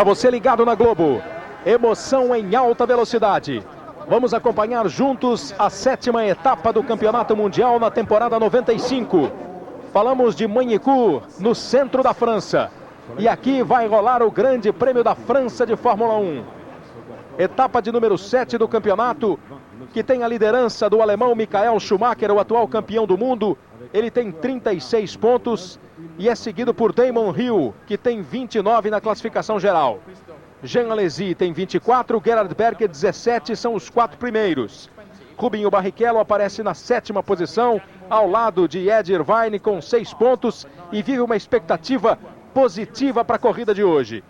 Para você ligado na Globo, emoção em alta velocidade. Vamos acompanhar juntos a 7ª etapa do Campeonato Mundial na temporada 95. Falamos de Magny-Cours, no centro da França. E aqui vai rolar o Grande Prêmio da França de Fórmula 1. Etapa de número 7 do campeonato, que tem a liderança do alemão Michael Schumacher, o atual campeão do mundo. Ele tem 36 pontos e é seguido por Damon Hill, que tem 29 na classificação geral. Jean Alesi tem 24, Gerhard Berger 17, são os 4 primeiros. Rubinho Barrichello aparece na 7ª posição, ao lado de Ed Irvine com 6 pontos e vive uma expectativa positiva para a corrida de hoje.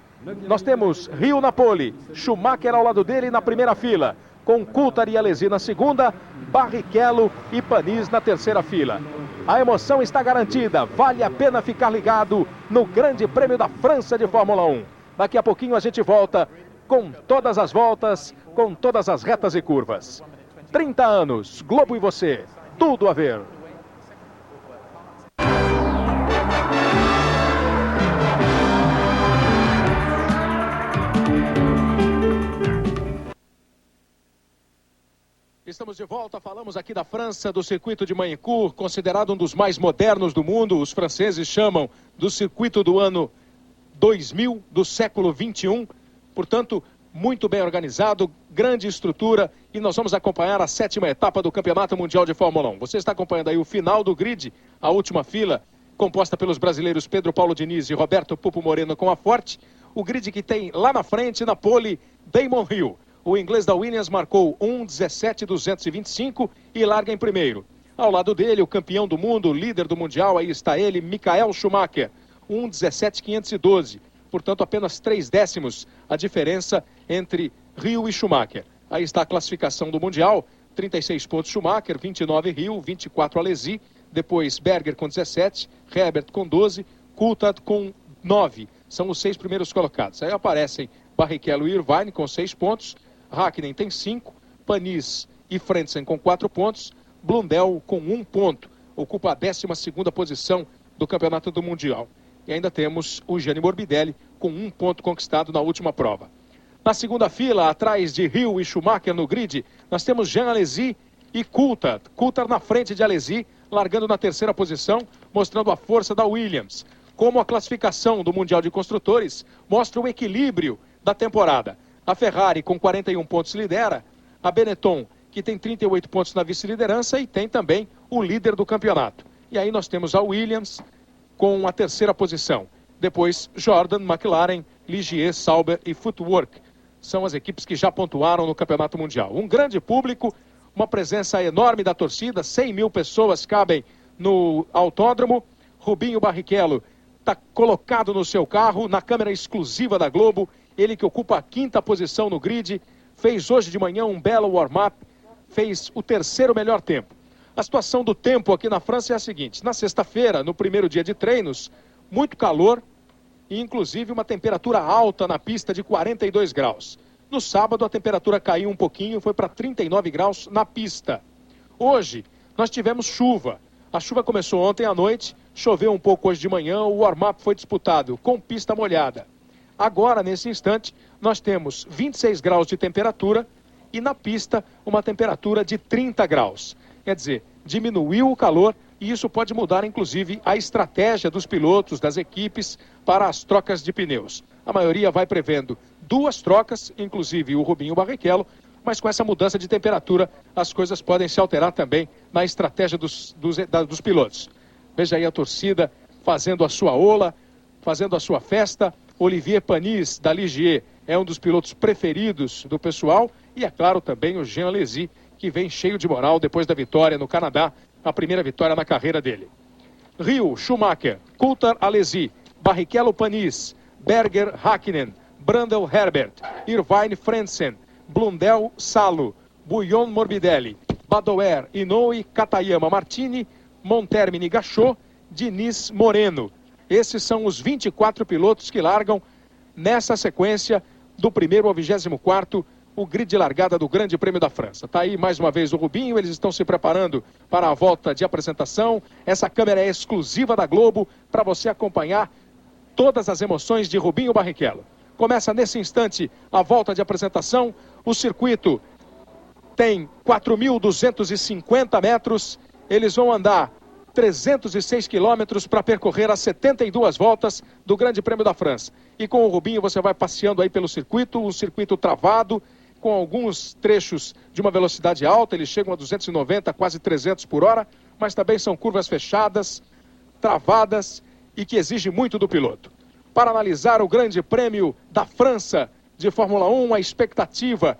Nós temos Hill na pole, Schumacher ao lado dele na primeira fila, com Coulthard e Alesi na segunda, Barrichello e Panis na terceira fila. A emoção está garantida, vale a pena ficar ligado no Grande Prêmio da França de Fórmula 1. Daqui a pouquinho a gente volta com todas as voltas, com todas as retas e curvas. 30 anos, Globo e você, tudo a ver. Estamos de volta, falamos aqui da França, do circuito de Magny-Cours, considerado um dos mais modernos do mundo. Os franceses chamam do circuito do ano 2000, do século 21. Portanto, muito bem organizado, grande estrutura. E nós vamos acompanhar a 7ª etapa do Campeonato Mundial de Fórmula 1. Você está acompanhando aí o final do grid, a última fila, composta pelos brasileiros Pedro Paulo Diniz e Roberto Pupo Moreno com a Forte. O grid que tem lá na frente, na pole, Damon Hill. O inglês da Williams marcou 1:17.225 e larga em primeiro. Ao lado dele, o campeão do mundo, o líder do Mundial, aí está ele, Michael Schumacher, 1:17.512. Portanto, apenas 3 décimos a diferença entre Hill e Schumacher. Aí está a classificação do Mundial, 36 pontos Schumacher, 29 Hill, 24 Alesi, depois Berger com 17, Herbert com 12, Coulthard com 9. São os 6 primeiros colocados. Aí aparecem Barrichello e Irvine com 6 pontos, Hakkinen tem 5, Panis e Frentzen com 4 pontos, Blundell com 1 ponto, ocupa a 12ª posição do Campeonato do Mundial. E ainda temos o Gianni Morbidelli com 1 ponto conquistado na última prova. Na segunda fila, atrás de Hill e Schumacher no grid, nós temos Jean Alesi e Coulthard. Coulthard na frente de Alesi, largando na 3ª posição, mostrando a força da Williams. Como a classificação do Mundial de Construtores mostra o equilíbrio da temporada. A Ferrari com 41 pontos lidera, a Benetton que tem 38 pontos na vice-liderança e tem também o líder do campeonato. E aí nós temos a Williams com a 3ª posição. Depois Jordan, McLaren, Ligier, Sauber e Footwork. São as equipes que já pontuaram no Campeonato Mundial. Um grande público, uma presença enorme da torcida, 100 mil pessoas cabem no autódromo. Rubinho Barrichello está colocado no seu carro, na câmera exclusiva da Globo. Ele que ocupa a 5ª posição no grid, fez hoje de manhã um belo warm-up, fez o 3º melhor tempo. A situação do tempo aqui na França é a seguinte: na sexta-feira, no primeiro dia de treinos, muito calor e inclusive uma temperatura alta na pista de 42 graus. No sábado a temperatura caiu um pouquinho, foi para 39 graus na pista. Hoje nós tivemos chuva. A chuva começou ontem à noite, choveu um pouco hoje de manhã, o warm-up foi disputado com pista molhada. Agora, nesse instante, nós temos 26 graus de temperatura e na pista uma temperatura de 30 graus. Quer dizer, diminuiu o calor e isso pode mudar, inclusive, a estratégia dos pilotos, das equipes, para as trocas de pneus. A maioria vai prevendo 2 trocas, inclusive o Rubinho Barrichello, mas com essa mudança de temperatura, as coisas podem se alterar também na estratégia dos pilotos. Veja aí a torcida fazendo a sua ola, fazendo a sua festa. Olivier Panis, da Ligier, é um dos pilotos preferidos do pessoal. E, é claro, também o Jean Alesi, que vem cheio de moral depois da vitória no Canadá, a primeira vitória na carreira dele. Hill, Schumacher, Coulthard, Alesi, Barrichello, Panis, Berger, Hakkinen, Brundle, Herbert, Irvine, Frentzen, Blundell, Salo, Bouillon, Morbidelli, Badoer, Inoue, Katayama, Martini, Montermini, Gachot, Diniz, Moreno. Esses são os 24 pilotos que largam nessa sequência do 1º ao 24º, o grid de largada do Grande Prêmio da França. Está aí mais uma vez o Rubinho, eles estão se preparando para a volta de apresentação. Essa câmera é exclusiva da Globo para você acompanhar todas as emoções de Rubinho Barrichello. Começa nesse instante a volta de apresentação. O circuito tem 4.250 metros. Eles vão andar 306 quilômetros para percorrer as 72 voltas do Grande Prêmio da França. E com o Rubinho você vai passeando aí pelo circuito, um circuito travado, com alguns trechos de uma velocidade alta. Eles chegam a 290, quase 300 por hora, mas também são curvas fechadas, travadas e que exigem muito do piloto. Para analisar o Grande Prêmio da França de Fórmula 1, a expectativa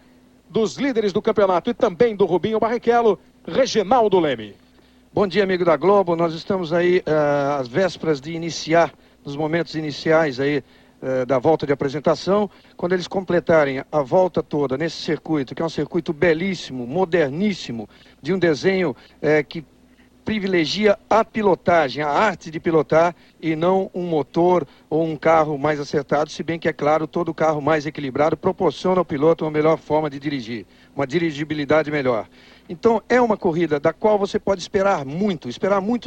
dos líderes do campeonato e também do Rubinho Barrichello, Reginaldo Leme. Bom dia, amigo da Globo. Nós estamos aí às vésperas de iniciar, nos momentos iniciais aí da volta de apresentação, quando eles completarem a volta toda nesse circuito, que é um circuito belíssimo, moderníssimo, de um desenho que privilegia a pilotagem, a arte de pilotar e não um motor ou um carro mais acertado, se bem que, é claro, todo carro mais equilibrado proporciona ao piloto uma melhor forma de dirigir, uma dirigibilidade melhor. Então é uma corrida da qual você pode esperar muito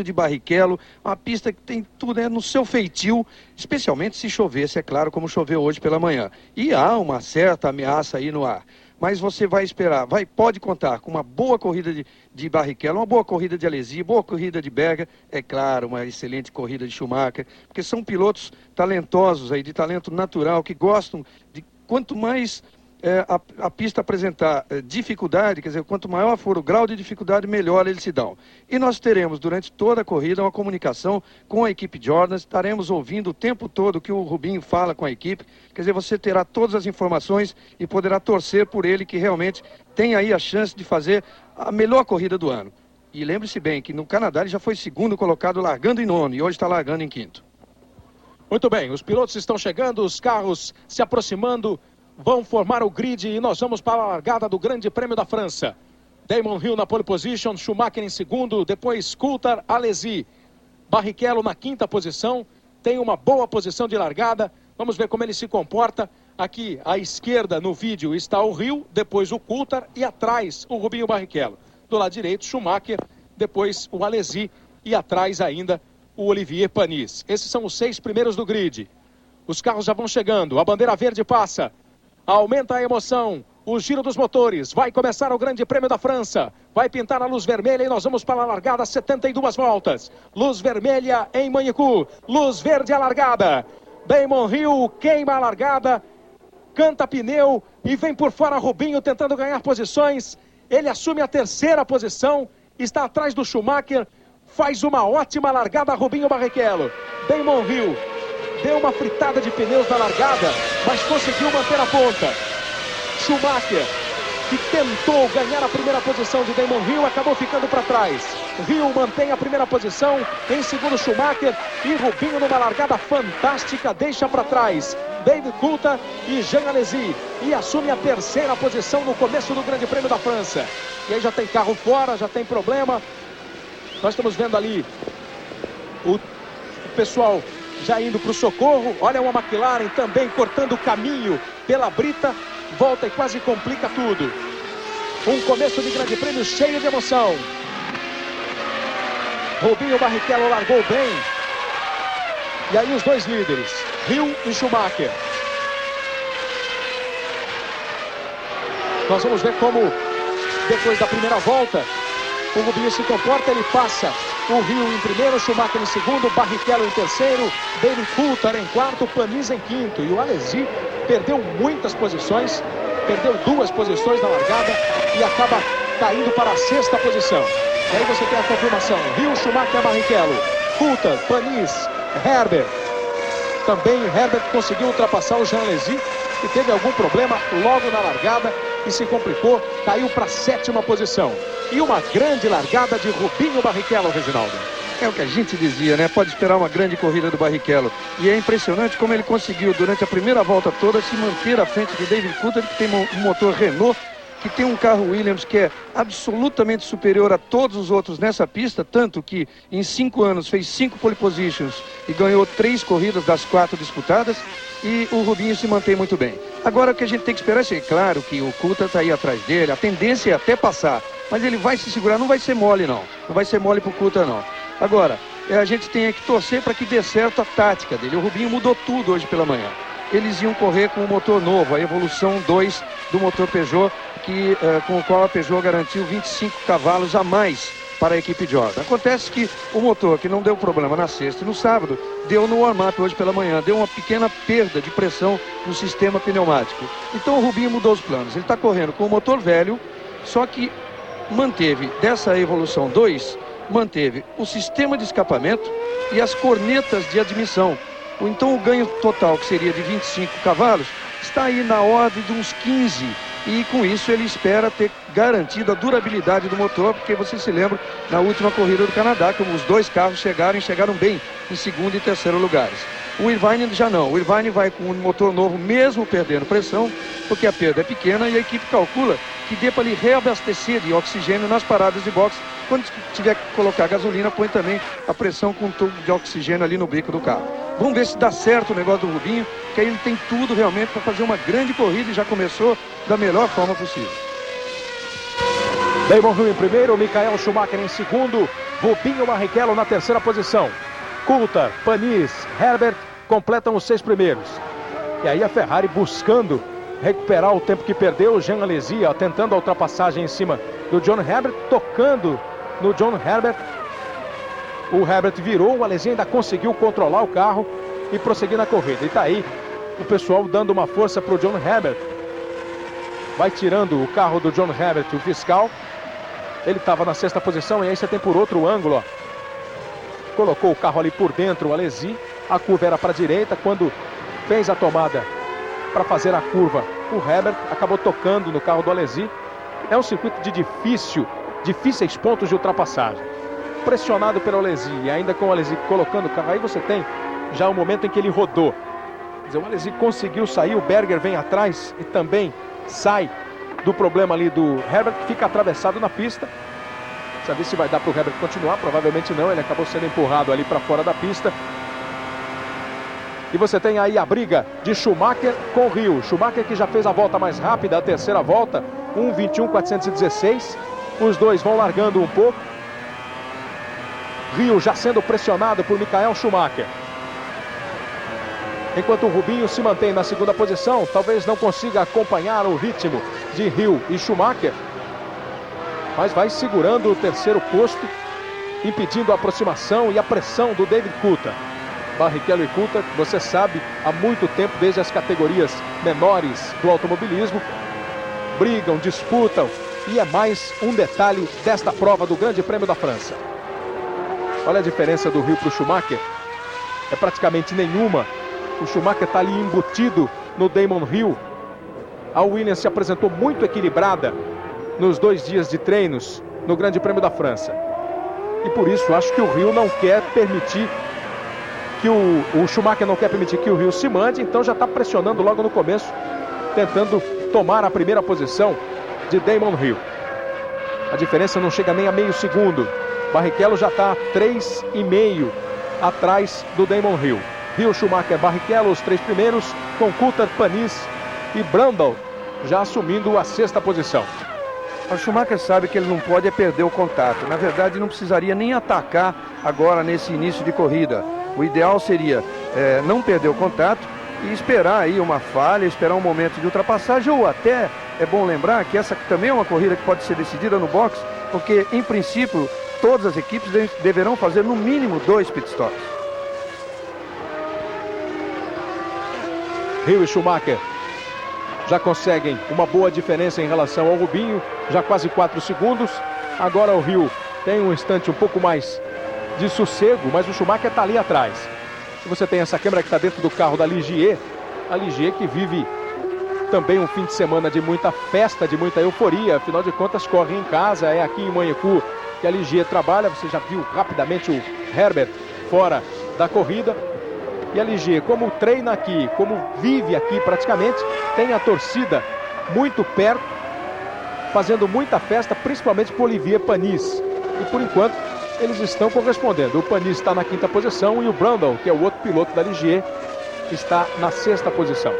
de Barrichello, uma pista que tem tudo no seu feitio, especialmente se chovesse, é claro, como choveu hoje pela manhã. E há uma certa ameaça aí no ar. Mas você vai esperar, pode contar com uma boa corrida de Barrichello, uma boa corrida de Alesi, boa corrida de Berger, é claro, uma excelente corrida de Schumacher, porque são pilotos talentosos aí, de talento natural, que gostam de quanto mais a pista apresentar dificuldade, quer dizer, quanto maior for o grau de dificuldade, melhor eles se dão. E nós teremos durante toda a corrida uma comunicação com a equipe Jordan, estaremos ouvindo o tempo todo o que o Rubinho fala com a equipe, quer dizer, você terá todas as informações e poderá torcer por ele, que realmente tem aí a chance de fazer a melhor corrida do ano. E lembre-se bem que no Canadá ele já foi segundo colocado, largando em nono, e hoje está largando em quinto. Muito bem, os pilotos estão chegando, os carros se aproximando, vão formar o grid e nós vamos para a largada do Grande Prêmio da França. Damon Hill na pole position, Schumacher em segundo, depois Coulthard, Alesi. Barrichello na quinta posição, tem uma boa posição de largada. Vamos ver como ele se comporta. Aqui à esquerda no vídeo está o Hill, depois o Coulthard e atrás o Rubinho Barrichello. Do lado direito, Schumacher, depois o Alesi e atrás ainda o Olivier Panis. Esses são os 6 primeiros do grid. Os carros já vão chegando, a bandeira verde passa. Aumenta a emoção, o giro dos motores, vai começar o Grande Prêmio da França, vai pintar a luz vermelha e nós vamos para a largada, 72 voltas, luz vermelha em Magny-Cours, luz verde a largada, Damon Hill queima a largada, canta pneu e vem por fora Rubinho tentando ganhar posições, ele assume a terceira posição, está atrás do Schumacher, faz uma ótima largada Rubinho Barrichello, Damon Hill deu uma fritada de pneus na largada, mas conseguiu manter a ponta. Schumacher, que tentou ganhar a primeira posição de Damon Hill, acabou ficando para trás. Hill mantém a primeira posição, em segundo Schumacher, e Rubinho numa largada fantástica, deixa para trás David Coulthard e Jean Alesi, e assume a terceira posição no começo do Grande Prêmio da França. E aí já tem carro fora, já tem problema. Nós estamos vendo ali o pessoal já indo para o socorro. Olha uma McLaren também cortando o caminho pela brita, volta e quase complica tudo. Um começo de Grande Prêmio cheio de emoção. Rubinho Barrichello largou bem. E aí os dois líderes, Hill e Schumacher. Nós vamos ver como depois da primeira volta o Rubinho se comporta. Ele passa o Hill em primeiro, Schumacher em segundo, Barrichello em terceiro, David Coulthard em quarto, Panis em quinto. E o Alesi perdeu muitas posições, perdeu 2 posições na largada e acaba caindo para a 6ª posição. E aí você tem a confirmação, Hill, Schumacher, Barrichello, Coulthard, Panis, Herbert. Também Herbert conseguiu ultrapassar o Jean Alesi, que teve algum problema logo na largada e se complicou, caiu para a 7ª posição. E uma grande largada de Rubinho Barrichello, Reginaldo. É o que a gente dizia, né? Pode esperar uma grande corrida do Barrichello. E é impressionante como ele conseguiu, durante a primeira volta toda, se manter à frente de David Coulthard, que tem um motor Renault, que tem um carro Williams que é absolutamente superior a todos os outros nessa pista, tanto que em 5 anos fez 5 pole positions e ganhou 3 corridas das 4 disputadas, e o Rubinho se mantém muito bem. Agora o que a gente tem que esperar é, claro que o Coulthard está aí atrás dele, a tendência é até passar, mas ele vai se segurar, não vai ser mole não vai ser mole pro Coulthard não. Agora, a gente tem que torcer para que dê certo a tática dele. O Rubinho mudou tudo hoje pela manhã. eles iam correr com o motor novo, a Evolução 2 do motor Peugeot, com o qual a Peugeot garantiu 25 cavalos a mais para a equipe Jordan. Acontece que o motor, que não deu problema na sexta e no sábado, deu no warm-up hoje pela manhã, deu uma pequena perda de pressão no sistema pneumático. Então o Rubinho mudou os planos, ele está correndo com o motor velho, só que manteve dessa Evolução 2, manteve o sistema de escapamento e as cornetas de admissão. Então o ganho total, que seria de 25 cavalos, está aí na ordem de uns 15, e com isso ele espera ter garantido a durabilidade do motor, porque você se lembra, na última corrida do Canadá, como os dois carros chegaram bem em segundo e terceiro lugares. O Irvine já não, o Irvine vai com um motor novo, mesmo perdendo pressão, porque a perda é pequena e a equipe calcula que dê para ele reabastecer de oxigênio nas paradas de boxe. Quando tiver que colocar gasolina, põe também a pressão com um tubo de oxigênio ali no bico do carro. Vamos ver se dá certo o negócio do Rubinho, que aí ele tem tudo realmente para fazer uma grande corrida e já começou da melhor forma possível. Damon Hill em primeiro, Michael Schumacher em segundo, Rubinho Barrichello na terceira posição. Coulthard, Panis, Herbert completam os 6 primeiros. E aí a Ferrari buscando recuperar o tempo que perdeu, Jean Alesi tentando a ultrapassagem em cima do John Herbert, tocando no John Herbert. O Herbert virou, o Alesi ainda conseguiu controlar o carro e prosseguir na corrida. E tá aí o pessoal dando uma força para o John Herbert. Vai tirando o carro do John Herbert, o fiscal. Ele estava na sexta posição e aí você tem por outro ângulo, ó. Colocou o carro ali por dentro, o Alesi. A curva era para a direita. Quando fez a tomada para fazer a curva, o Herbert acabou tocando no carro do Alesi. É um circuito de difíceis pontos de ultrapassagem. Pressionado pelo Alesi e ainda com o Alesi colocando o carro, aí você tem já o momento em que ele rodou. Quer dizer, o Alesi conseguiu sair, o Berger vem atrás e também sai do problema ali do Herbert, que fica atravessado na pista. Saber se vai dar para o Herbert continuar, provavelmente não, ele acabou sendo empurrado ali para fora da pista. E você tem aí a briga de Schumacher com Hill. Schumacher que já fez a volta mais rápida, a terceira volta, 1:21.416. Os dois vão largando um pouco. Hill já sendo pressionado por Michael Schumacher. Enquanto o Rubinho se mantém na segunda posição, talvez não consiga acompanhar o ritmo de Hill e Schumacher, mas vai segurando o terceiro posto, impedindo a aproximação e a pressão do David Coulthard. Barrichello e Coulthard, você sabe, há muito tempo, desde as categorias menores do automobilismo, brigam, disputam, e é mais um detalhe desta prova do Grande Prêmio da França. Olha a diferença do Hill para o Schumacher, é praticamente nenhuma. O Schumacher está ali embutido no Damon Hill. A Williams se apresentou muito equilibrada nos 2 dias de treinos no Grande Prêmio da França. E por isso acho que o Hill não quer permitir que o Schumacher não quer permitir que o Hill se mande, então já está pressionando logo no começo, tentando tomar a primeira posição de Damon Hill. A diferença não chega nem a meio segundo. Barrichello já está 3,5 atrás do Damon Hill. Hill, Schumacher, Barrichello, os 3 primeiros, com Coulthard, Panis e Brundle já assumindo a sexta posição. O Schumacher sabe que ele não pode perder o contato. Na verdade, não precisaria nem atacar agora nesse início de corrida. O ideal seria não perder o contato e esperar aí uma falha, esperar um momento de ultrapassagem, ou até, é bom lembrar que essa também é uma corrida que pode ser decidida no box, porque, em princípio, todas as equipes deverão fazer no mínimo 2 pitstops. Hill e Schumacher já conseguem uma boa diferença em relação ao Rubinho, já quase 4 segundos. Agora o Hill tem um instante um pouco mais de sossego, mas o Schumacher está ali atrás. E você tem essa câmera que está dentro do carro da Ligier, a Ligier que vive também um fim de semana de muita festa, de muita euforia, afinal de contas corre em casa, é aqui em Magneucur que a Ligier trabalha. Você já viu rapidamente o Herbert fora da corrida. E a Ligier, como treina aqui, como vive aqui praticamente, tem a torcida muito perto, fazendo muita festa, principalmente com o Olivier Panis. E por enquanto, eles estão correspondendo. O Panis está na 5ª posição e o Brundle, que é o outro piloto da Ligier, está na 6ª posição.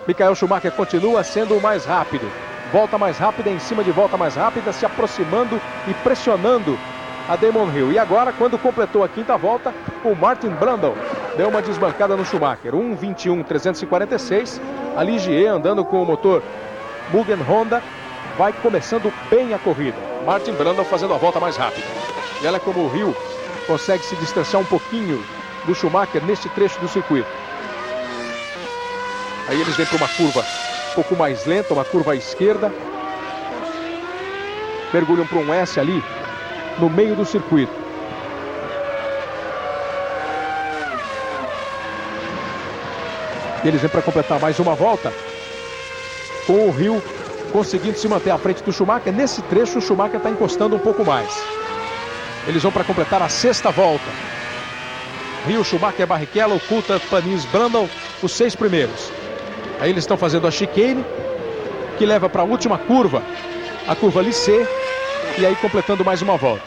Michael Schumacher continua sendo o mais rápido. Volta mais rápida em cima de volta mais rápida, se aproximando e pressionando a Damon Hill. E agora, quando completou a 5ª volta, o Martin Brundle deu uma desbancada no Schumacher. 1:21.346. A Ligier andando com o motor Mugen Honda. Vai começando bem a corrida. Martin Brundle fazendo a volta mais rápida. E olha como o Hill consegue se distanciar um pouquinho do Schumacher neste trecho do circuito. Aí eles vêm para uma curva um pouco mais lenta, uma curva à esquerda. Mergulham para um S ali no meio do circuito. E eles vêm para completar mais uma volta, com o Hill conseguindo se manter à frente do Schumacher. Nesse trecho o Schumacher está encostando um pouco mais. Eles vão para completar a sexta volta. Hill, Schumacher, Barrichello, Coulthard, Panis, Brundle, os 6 primeiros. Aí eles estão fazendo a chicane, que leva para a última curva, a curva Lycée, e aí completando mais uma volta.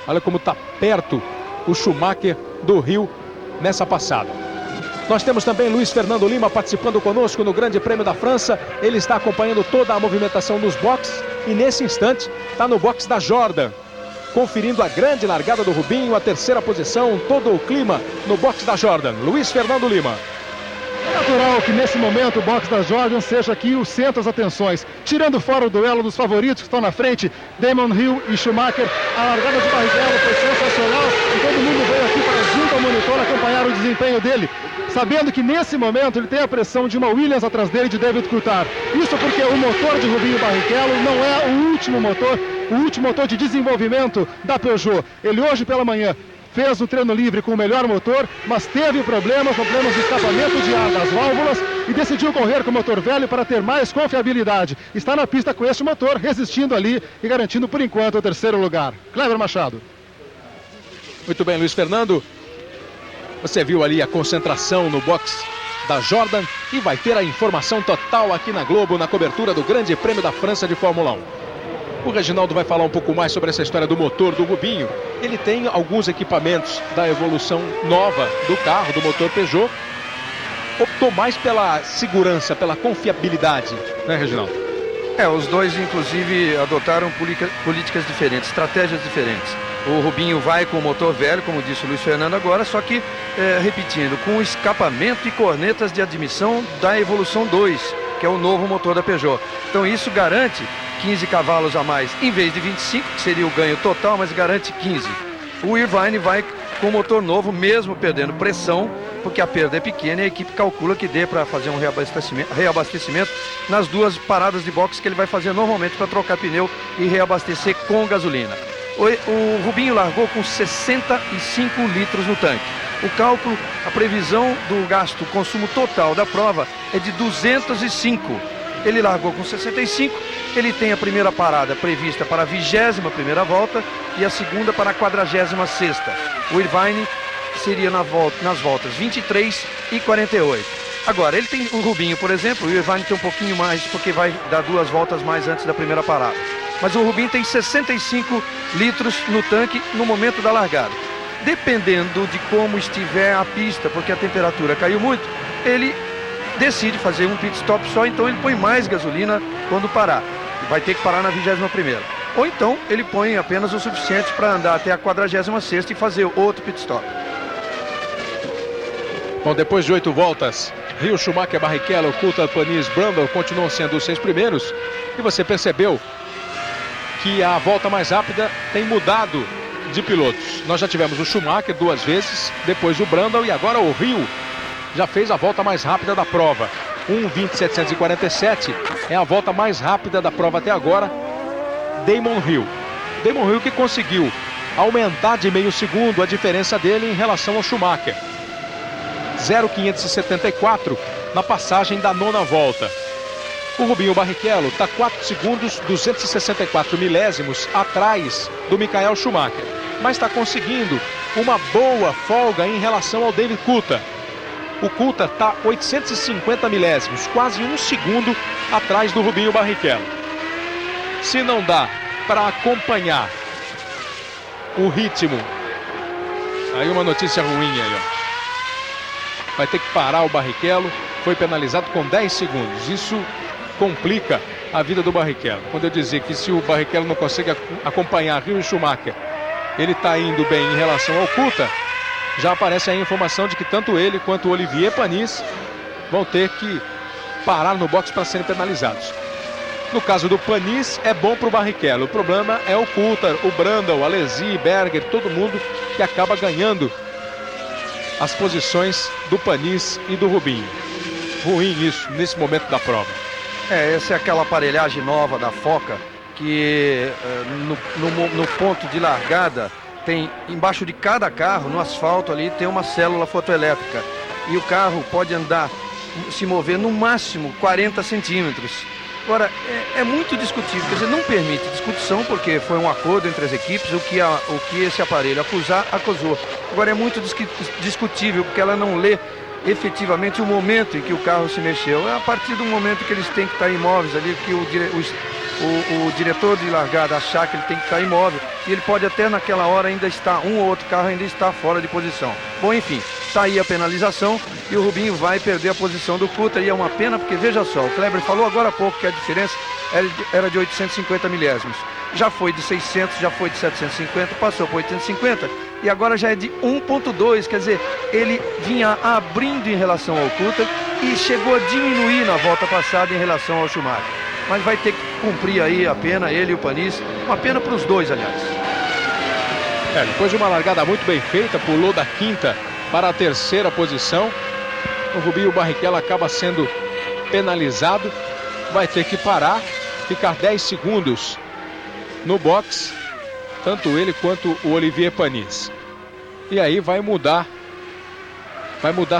Olha como está perto o Schumacher do Hill nessa passada. Nós temos também Luiz Fernando Lima participando conosco no Grande Prêmio da França. Ele está acompanhando toda a movimentação nos boxes e nesse instante está no box da Jordan, conferindo a grande largada do Rubinho, a terceira posição, todo o clima no box da Jordan. Luiz Fernando Lima. É natural que nesse momento o box da Jordan seja aqui o centro das atenções. Tirando fora o duelo dos favoritos que estão na frente, Damon Hill e Schumacher, a largada de Barrichello foi sensacional e todo mundo veio aqui para, junto ao monitor, acompanhar o desempenho dele, sabendo que nesse momento ele tem a pressão de uma Williams atrás dele, de David Coulthard. Isso porque o motor de Rubinho Barrichello não é o último motor de desenvolvimento da Peugeot. Ele hoje pela manhã fez um treino livre com o melhor motor, mas teve problemas de escapamento de ar das válvulas e decidiu correr com o motor velho para ter mais confiabilidade. Está na pista com este motor, resistindo ali e garantindo por enquanto o terceiro lugar. Cleber Machado. Muito bem, Luiz Fernando. Você viu ali a concentração no box da Jordan e vai ter a informação total aqui na Globo, na cobertura do Grande Prêmio da França de Fórmula 1. O Reginaldo vai falar um pouco mais sobre essa história do motor do Rubinho. Ele tem alguns equipamentos da evolução nova do carro, do motor Peugeot. Optou mais pela segurança, pela confiabilidade, né, Reginaldo? Os dois, inclusive, adotaram políticas diferentes, estratégias diferentes. O Rubinho vai com o motor velho, como disse o Luiz Fernando agora, só que, repetindo, com escapamento e cornetas de admissão da Evolução 2, que é o novo motor da Peugeot. Então isso garante 15 cavalos a mais, em vez de 25, que seria o ganho total, mas garante 15. O Irvine vai com o motor novo, mesmo perdendo pressão, porque a perda é pequena e a equipe calcula que dê para fazer um reabastecimento nas duas paradas de boxe que ele vai fazer normalmente para trocar pneu e reabastecer com gasolina. O Rubinho largou com 65 litros no tanque. O cálculo, a previsão do gasto, o consumo total da prova é de 205. Ele largou com 65, ele tem a primeira parada prevista para a 21ª volta e a segunda para a 46ª. O Irvine seria nas voltas 23 e 48. Agora, ele tem o Rubinho, por exemplo, o Irvine tem um pouquinho mais, porque vai dar 2 voltas mais antes da primeira parada. Mas o Rubinho tem 65 litros no tanque no momento da largada. Dependendo de como estiver a pista, porque a temperatura caiu muito, ele decide fazer um pit stop só, então ele põe mais gasolina quando parar. Vai ter que parar na 21ª. Ou então ele põe apenas o suficiente para andar até a 46ª e fazer outro pit stop. Bom, depois de 8 voltas, Hill, Schumacher, Barrichello, Coulthard, Panis, Brundle continuam sendo os 6 primeiros. E você percebeu que a volta mais rápida tem mudado de pilotos. Nós já tivemos o Schumacher 2 vezes, depois o Brundle e agora o Hill já fez a volta mais rápida da prova. 1:27.747 é a volta mais rápida da prova até agora. Damon Hill. Damon Hill que conseguiu aumentar de meio segundo a diferença dele em relação ao Schumacher. 0,574 na passagem da 9ª volta. O Rubinho Barrichello está 4 segundos, 264 milésimos atrás do Michael Schumacher. Mas está conseguindo uma boa folga em relação ao David Coulthard. O Coulthard está 850 milésimos, quase 1 segundo atrás do Rubinho Barrichello. Se não dá para acompanhar o ritmo, aí uma notícia ruim aí, ó. Vai ter que parar o Barrichello, foi penalizado com 10 segundos. Isso complica a vida do Barrichello. Quando eu dizer que se o Barrichello não consegue acompanhar Hill e Schumacher, ele está indo bem em relação ao Coulthard, já aparece aí a informação de que tanto ele quanto o Olivier Panis vão ter que parar no box para serem penalizados. No caso do Panis, é bom para o Barrichello. O problema é o Coulthard, o Brundle, o Alesi, Berger, todo mundo que acaba ganhando as posições do Panis e do Rubinho. Ruim isso, nesse momento da prova. Essa é aquela aparelhagem nova da Foca, que no ponto de largada tem, embaixo de cada carro, no asfalto ali, tem uma célula fotoelétrica. E o carro pode andar, se mover no máximo 40 centímetros. Agora, é muito discutível, quer dizer, não permite discussão, porque foi um acordo entre as equipes, o que esse aparelho acusou. Agora, é muito discutível, porque ela não lê efetivamente o momento em que o carro se mexeu. É a partir do momento que eles têm que estar imóveis ali, que o diretor de largada achar que ele tem que estar imóvel, e ele pode até naquela hora ainda estar, um ou outro carro ainda está fora de posição. Bom, enfim, está aí a penalização e o Rubinho vai perder a posição do Coulthard, e é uma pena porque, veja só, o Kleber falou agora há pouco que a diferença era de 850 milésimos. Já foi de 600, já foi de 750, passou para 850 e agora já é de 1.2, quer dizer, ele vinha abrindo em relação ao Coulthard e chegou a diminuir na volta passada em relação ao Schumacher. Mas vai ter que cumprir aí a pena, ele e o Panis, uma pena para os dois, aliás. Depois de uma largada muito bem feita, pulou da quinta para a terceira posição. O Rubinho Barrichello acaba sendo penalizado, vai ter que parar, ficar 10 segundos no box, tanto ele quanto o Olivier Panis. E aí vai mudar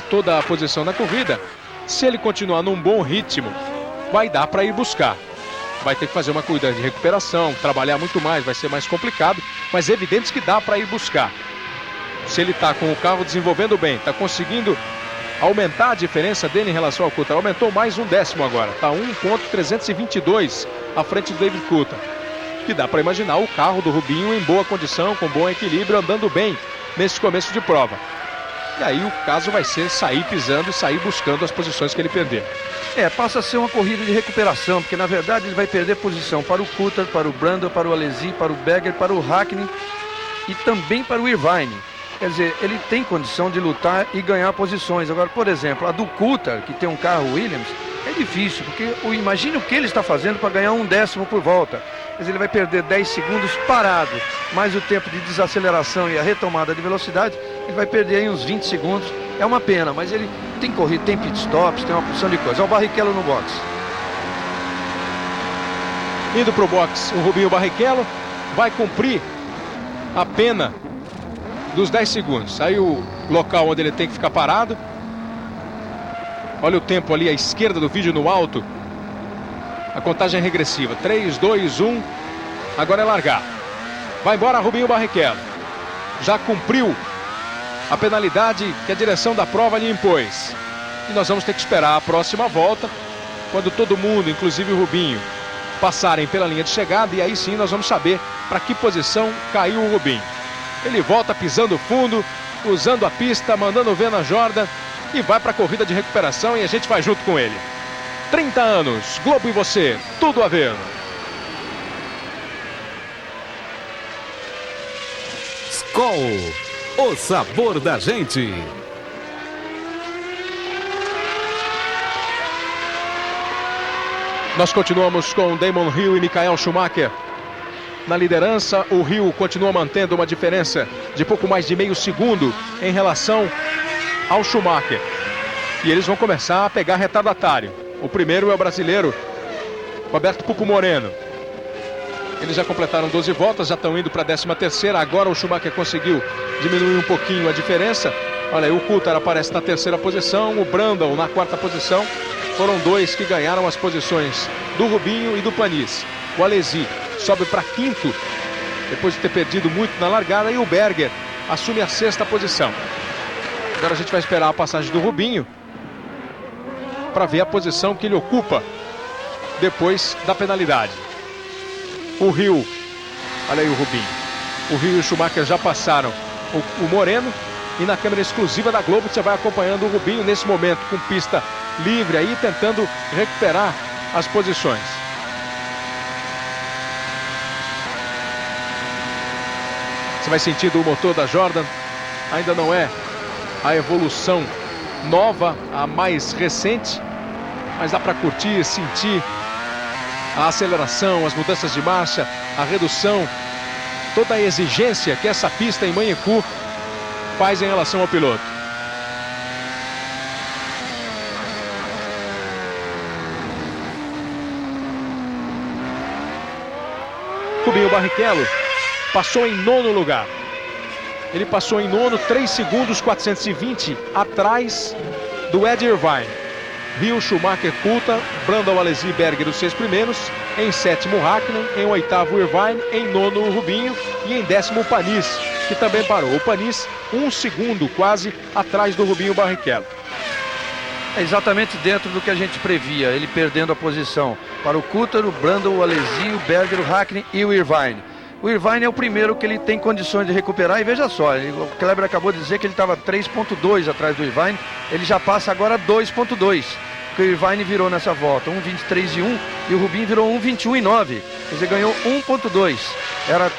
toda a posição na corrida. Se ele continuar num bom ritmo, vai dar para ir buscar. Vai ter que fazer uma corrida de recuperação, trabalhar muito mais, vai ser mais complicado, mas é evidente que dá para ir buscar. Se ele está com o carro desenvolvendo bem, está conseguindo aumentar a diferença dele em relação ao Coulthard, aumentou mais um décimo agora, está 1.322 à frente do David Coulthard, que dá para imaginar o carro do Rubinho em boa condição, com bom equilíbrio, andando bem nesse começo de prova. E aí o caso vai ser sair pisando e sair buscando as posições que ele perder. Passa a ser uma corrida de recuperação, porque na verdade ele vai perder posição para o Coulthard, para o Brundle, para o Alesi, para o Berger, para o Hakkinen e também para o Irvine. Quer dizer, ele tem condição de lutar e ganhar posições. Agora, por exemplo, a do Coulthard, que tem um carro Williams, é difícil, porque imagine o que ele está fazendo para ganhar um décimo por volta. Quer dizer, ele vai perder 10 segundos parado, mais o tempo de desaceleração e a retomada de velocidade, ele vai perder aí uns 20 segundos. É uma pena, mas ele tem corrida, tem pit stops, tem uma porção de coisa. Olha o Barrichello no box. Indo para o box, o Rubinho Barrichello vai cumprir a pena dos 10 segundos. Aí o local onde ele tem que ficar parado. Olha o tempo ali à esquerda do vídeo no alto. A contagem é regressiva. 3, 2, 1. Agora é largar. Vai embora Rubinho Barrichello. Já cumpriu a penalidade que a direção da prova lhe impôs. E nós vamos ter que esperar a próxima volta, quando todo mundo, inclusive o Rubinho, passarem pela linha de chegada. E aí sim nós vamos saber para que posição caiu o Rubinho. Ele volta pisando fundo, usando a pista, mandando ver na Jordan e vai para a corrida de recuperação e a gente vai junto com ele. 30 anos, Globo e você, tudo a ver. Skol, o sabor da gente. Nós continuamos com Damon Hill e Michael Schumacher na liderança. O Hill continua mantendo uma diferença de pouco mais de meio segundo em relação ao Schumacher. E eles vão começar a pegar retardatário. O primeiro é o brasileiro Roberto Pupo Moreno. Eles já completaram 12 voltas, já estão indo para a 13ª. Agora o Schumacher conseguiu diminuir um pouquinho a diferença. Olha aí, o Coulthard aparece na 3ª posição, o Brundle na 4ª posição. Foram dois que ganharam as posições do Rubinho e do Panis. O Alesi sobe para 5º, depois de ter perdido muito na largada, e o Berger assume a 6ª posição. Agora a gente vai esperar a passagem do Rubinho para ver a posição que ele ocupa depois da penalidade. O Hill, olha aí o Rubinho. O Hill e o Schumacher já passaram o Moreno, e na câmera exclusiva da Globo você vai acompanhando o Rubinho nesse momento com pista livre aí, tentando recuperar as posições. Você vai sentindo o motor da Jordan, ainda não é a evolução nova, a mais recente, mas dá para curtir, sentir a aceleração, as mudanças de marcha, a redução, toda a exigência que essa pista em Maencourt faz em relação ao piloto. Rubinho Barrichello passou em 9º lugar. Ele passou em 9º, 3 segundos 420 atrás do Ed Irvine. Hill, Schumacher, Coulthard, Brundle, Alesi e Berger os 6 primeiros. Em 7º, Hakkinen. Em 8º, Irvine. Em 9º, Rubinho. E em 10º, o Panis, que também parou. O Panis, 1 segundo quase atrás do Rubinho Barrichello. É exatamente dentro do que a gente previa, ele perdendo a posição para o Coulthard, o Brundle, o Alesi, o Berger, o Hakkinen e o Irvine. O Irvine é o primeiro que ele tem condições de recuperar e veja só, o Kleber acabou de dizer que ele estava 3.2 atrás do Irvine, ele já passa agora 2.2, porque o Irvine virou nessa volta 1.23.1 e o Rubinho virou 1.21.9, quer dizer, ganhou 1.2, era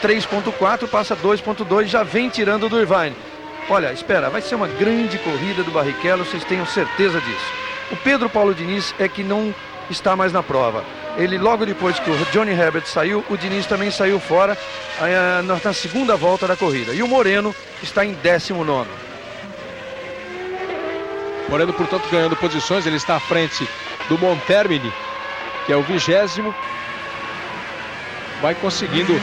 3.4, passa 2.2, já vem tirando do Irvine. Olha, espera, vai ser uma grande corrida do Barrichello, vocês tenham certeza disso. O Pedro Paulo Diniz é que não está mais na prova. Ele, logo depois que o Johnny Herbert saiu, o Diniz também saiu fora na segunda volta da corrida. E o Moreno está em 19º. Moreno, portanto, ganhando posições, ele está à frente do Montermini, que é o 20º. Vai conseguindo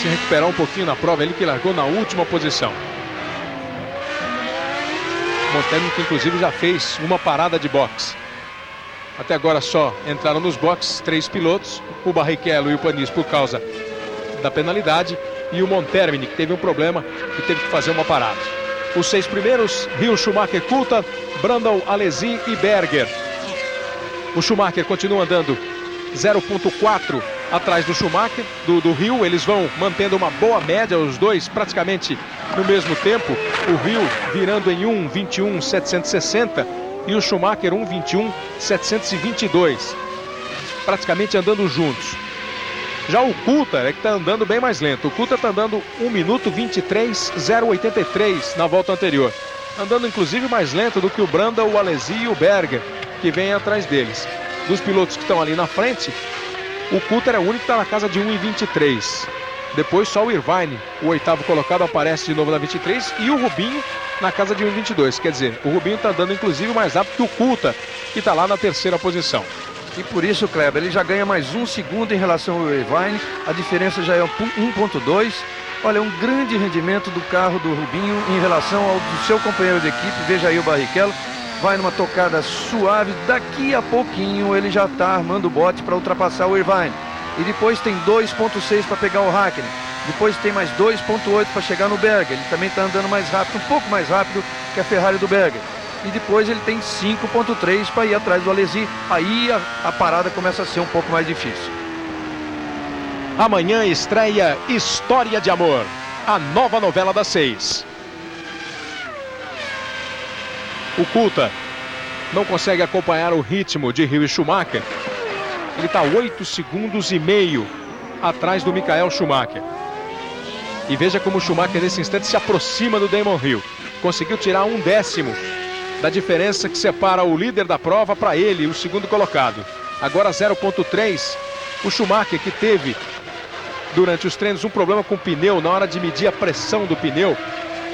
se recuperar um pouquinho na prova, ele que largou na última posição. Montermini, que inclusive já fez uma parada de boxe. Até agora só entraram nos boxes 3 pilotos, o Barrichello e o Panis por causa da penalidade, e o Montermini, que teve um problema e teve que fazer uma parada. Os 6 primeiros, Hill, Schumacher, Coulthard, Brundle, Alesi e Berger. O Schumacher continua andando 0.4 atrás do Schumacher, do Hill. Eles vão mantendo uma boa média, os dois praticamente no mesmo tempo. O Hill virando em 1.21.760 e o Schumacher 1.21.722, praticamente andando juntos. Já o Coulthard é que está andando bem mais lento. O Coulthard está andando 1 minuto 23.083 na volta anterior, andando inclusive mais lento do que o Brundle, o Alesi e o Berger, que vem atrás deles. Dos pilotos que estão ali na frente, o Coulthard é o único que está na casa de 1.23. Depois só o Irvine, o 8º colocado, aparece de novo na 23, e o Rubinho na casa de 1.22. Quer dizer, o Rubinho está andando inclusive mais rápido que o Coulthard, que está lá na 3ª posição. E por isso, Kleber, ele já ganha mais 1 segundo em relação ao Irvine, a diferença já é 1.2. Olha, um grande rendimento do carro do Rubinho em relação ao do seu companheiro de equipe. Veja aí o Barrichello, vai numa tocada suave, daqui a pouquinho ele já está armando o bote para ultrapassar o Irvine. E depois tem 2.6 para pegar o Hakkinen. Depois tem mais 2.8 para chegar no Berger. Ele também está andando mais rápido, um pouco mais rápido que a Ferrari do Berger. E depois ele tem 5.3 para ir atrás do Alesi. Aí a parada começa a ser um pouco mais difícil. Amanhã estreia História de Amor, a nova novela das 6. O Coulthard não consegue acompanhar o ritmo de Hill e Schumacher. Ele está 8,5 segundos atrás do Michael Schumacher. E veja como o Schumacher nesse instante se aproxima do Damon Hill. Conseguiu tirar 1/10 da diferença que separa o líder da prova para ele, o segundo colocado. Agora 0.3. O Schumacher, que teve durante os treinos um problema com o pneu, na hora de medir a pressão do pneu,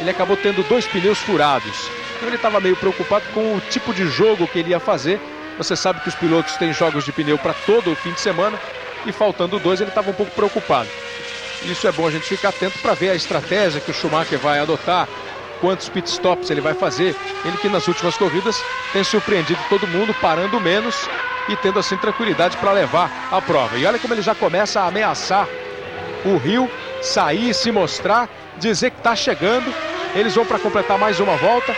ele acabou tendo 2 pneus furados. Então ele estava meio preocupado com o tipo de jogo que ele ia fazer. Você sabe que os pilotos têm jogos de pneu para todo o fim de semana, e faltando 2 ele estava um pouco preocupado. Isso é bom a gente ficar atento para ver a estratégia que o Schumacher vai adotar, quantos pitstops ele vai fazer. Ele que nas últimas corridas tem surpreendido todo mundo, parando menos e tendo assim tranquilidade para levar a prova. E olha como ele já começa a ameaçar o Hill, sair, se mostrar, dizer que está chegando. Eles vão para completar mais uma volta.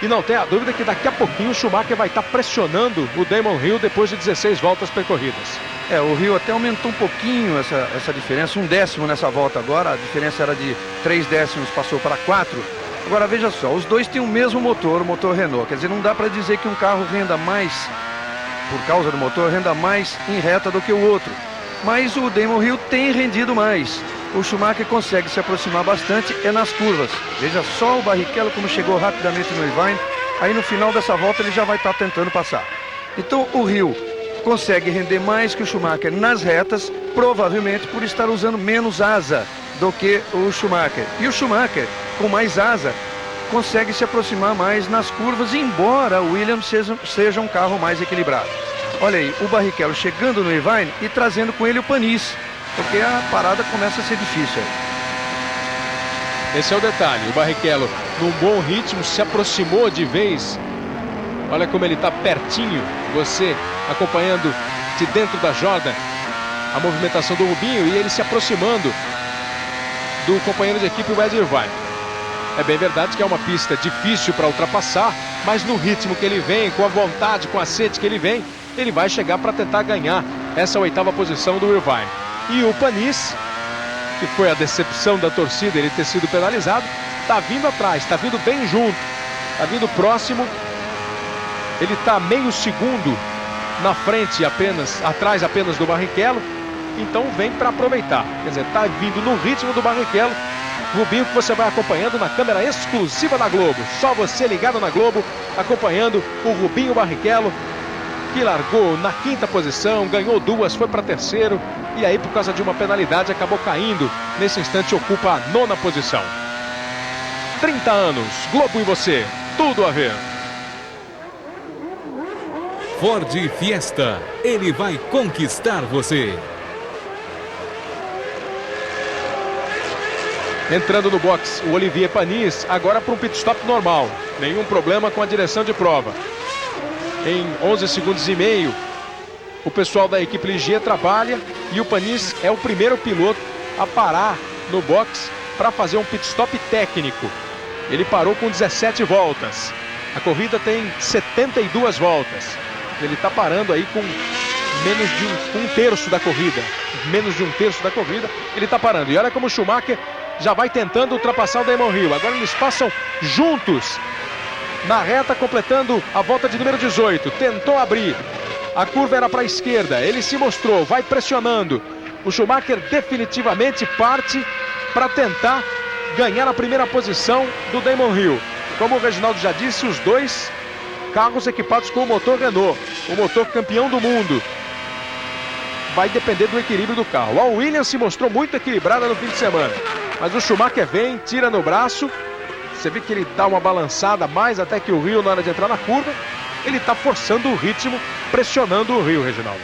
E não tem a dúvida que daqui a pouquinho o Schumacher vai estar pressionando o Damon Hill depois de 16 voltas percorridas. O Hill até aumentou um pouquinho essa diferença, 1/10 nessa volta agora. A diferença era de 3/10, passou para 4. Agora veja só, os dois têm o mesmo motor, o motor Renault. Quer dizer, não dá para dizer que um carro renda mais, por causa do motor, renda mais em reta do que o outro. Mas o Damon Hill tem rendido mais. o Schumacher consegue se aproximar bastante é nas curvas. Veja só o Barrichello como chegou rapidamente no Irvine. Aí no final dessa volta ele já vai estar tentando passar. Então o Hill consegue render mais que o Schumacher nas retas, provavelmente por estar usando menos asa do que o Schumacher. E o Schumacher, com mais asa, consegue se aproximar mais nas curvas, embora o Williams seja um carro mais equilibrado. Olha aí, o Barrichello chegando no Irvine e trazendo com ele o Panis, porque a parada começa a ser difícil aí. Esse é o detalhe, o Barrichello num bom ritmo se aproximou de vez. Olha como ele está pertinho, você acompanhando de dentro da Jordan a movimentação do Rubinho e ele se aproximando do companheiro de equipe, o Ed Irvine. É bem verdade que é uma pista difícil para ultrapassar, mas no ritmo que ele vem, com a vontade, com a sede que ele vem, ele vai chegar para tentar ganhar essa 8ª posição do Irvine. E o Panis, que foi a decepção da torcida, ele ter sido penalizado, está vindo atrás, está vindo bem junto, está vindo próximo. Ele está meio segundo na frente atrás apenas do Barrichello, então vem para aproveitar. Quer dizer, está vindo no ritmo do Barrichello. Rubinho, que você vai acompanhando na câmera exclusiva da Globo. Só você ligado na Globo, acompanhando o Rubinho Barrichello, que largou na 5ª posição, ganhou 2, foi para 3º, e aí por causa de uma penalidade acabou caindo. Nesse instante ocupa a 9ª posição. 30 anos, Globo e você, tudo a ver. Ford Fiesta, ele vai conquistar você. Entrando no box, o Olivier Panis, agora para um pit stop normal. Nenhum problema com a direção de prova. Em 11 segundos e meio, o pessoal da equipe Ligier trabalha e o Panis é o primeiro piloto a parar no box para fazer um pit stop técnico. Ele parou com 17 voltas. A corrida tem 72 voltas. Ele está parando aí com menos de um terço da corrida. Menos de um terço da corrida, ele está parando. E olha como o Schumacher já vai tentando ultrapassar o Damon Hill. Agora eles passam juntos na reta, completando a volta de número 18. Tentou abrir. A curva era para a esquerda. Ele se mostrou, vai pressionando. O Schumacher definitivamente parte para tentar ganhar a primeira posição do Damon Hill. Como o Reginaldo já disse, os dois carros equipados com o motor Renault, o motor campeão do mundo. Vai depender do equilíbrio do carro. A Williams se mostrou muito equilibrada no fim de semana, mas o Schumacher vem, tira no braço. Você vê que ele dá uma balançada mais até que o Hill na hora de entrar na curva. Ele está forçando o ritmo, pressionando o Hill, Reginaldo.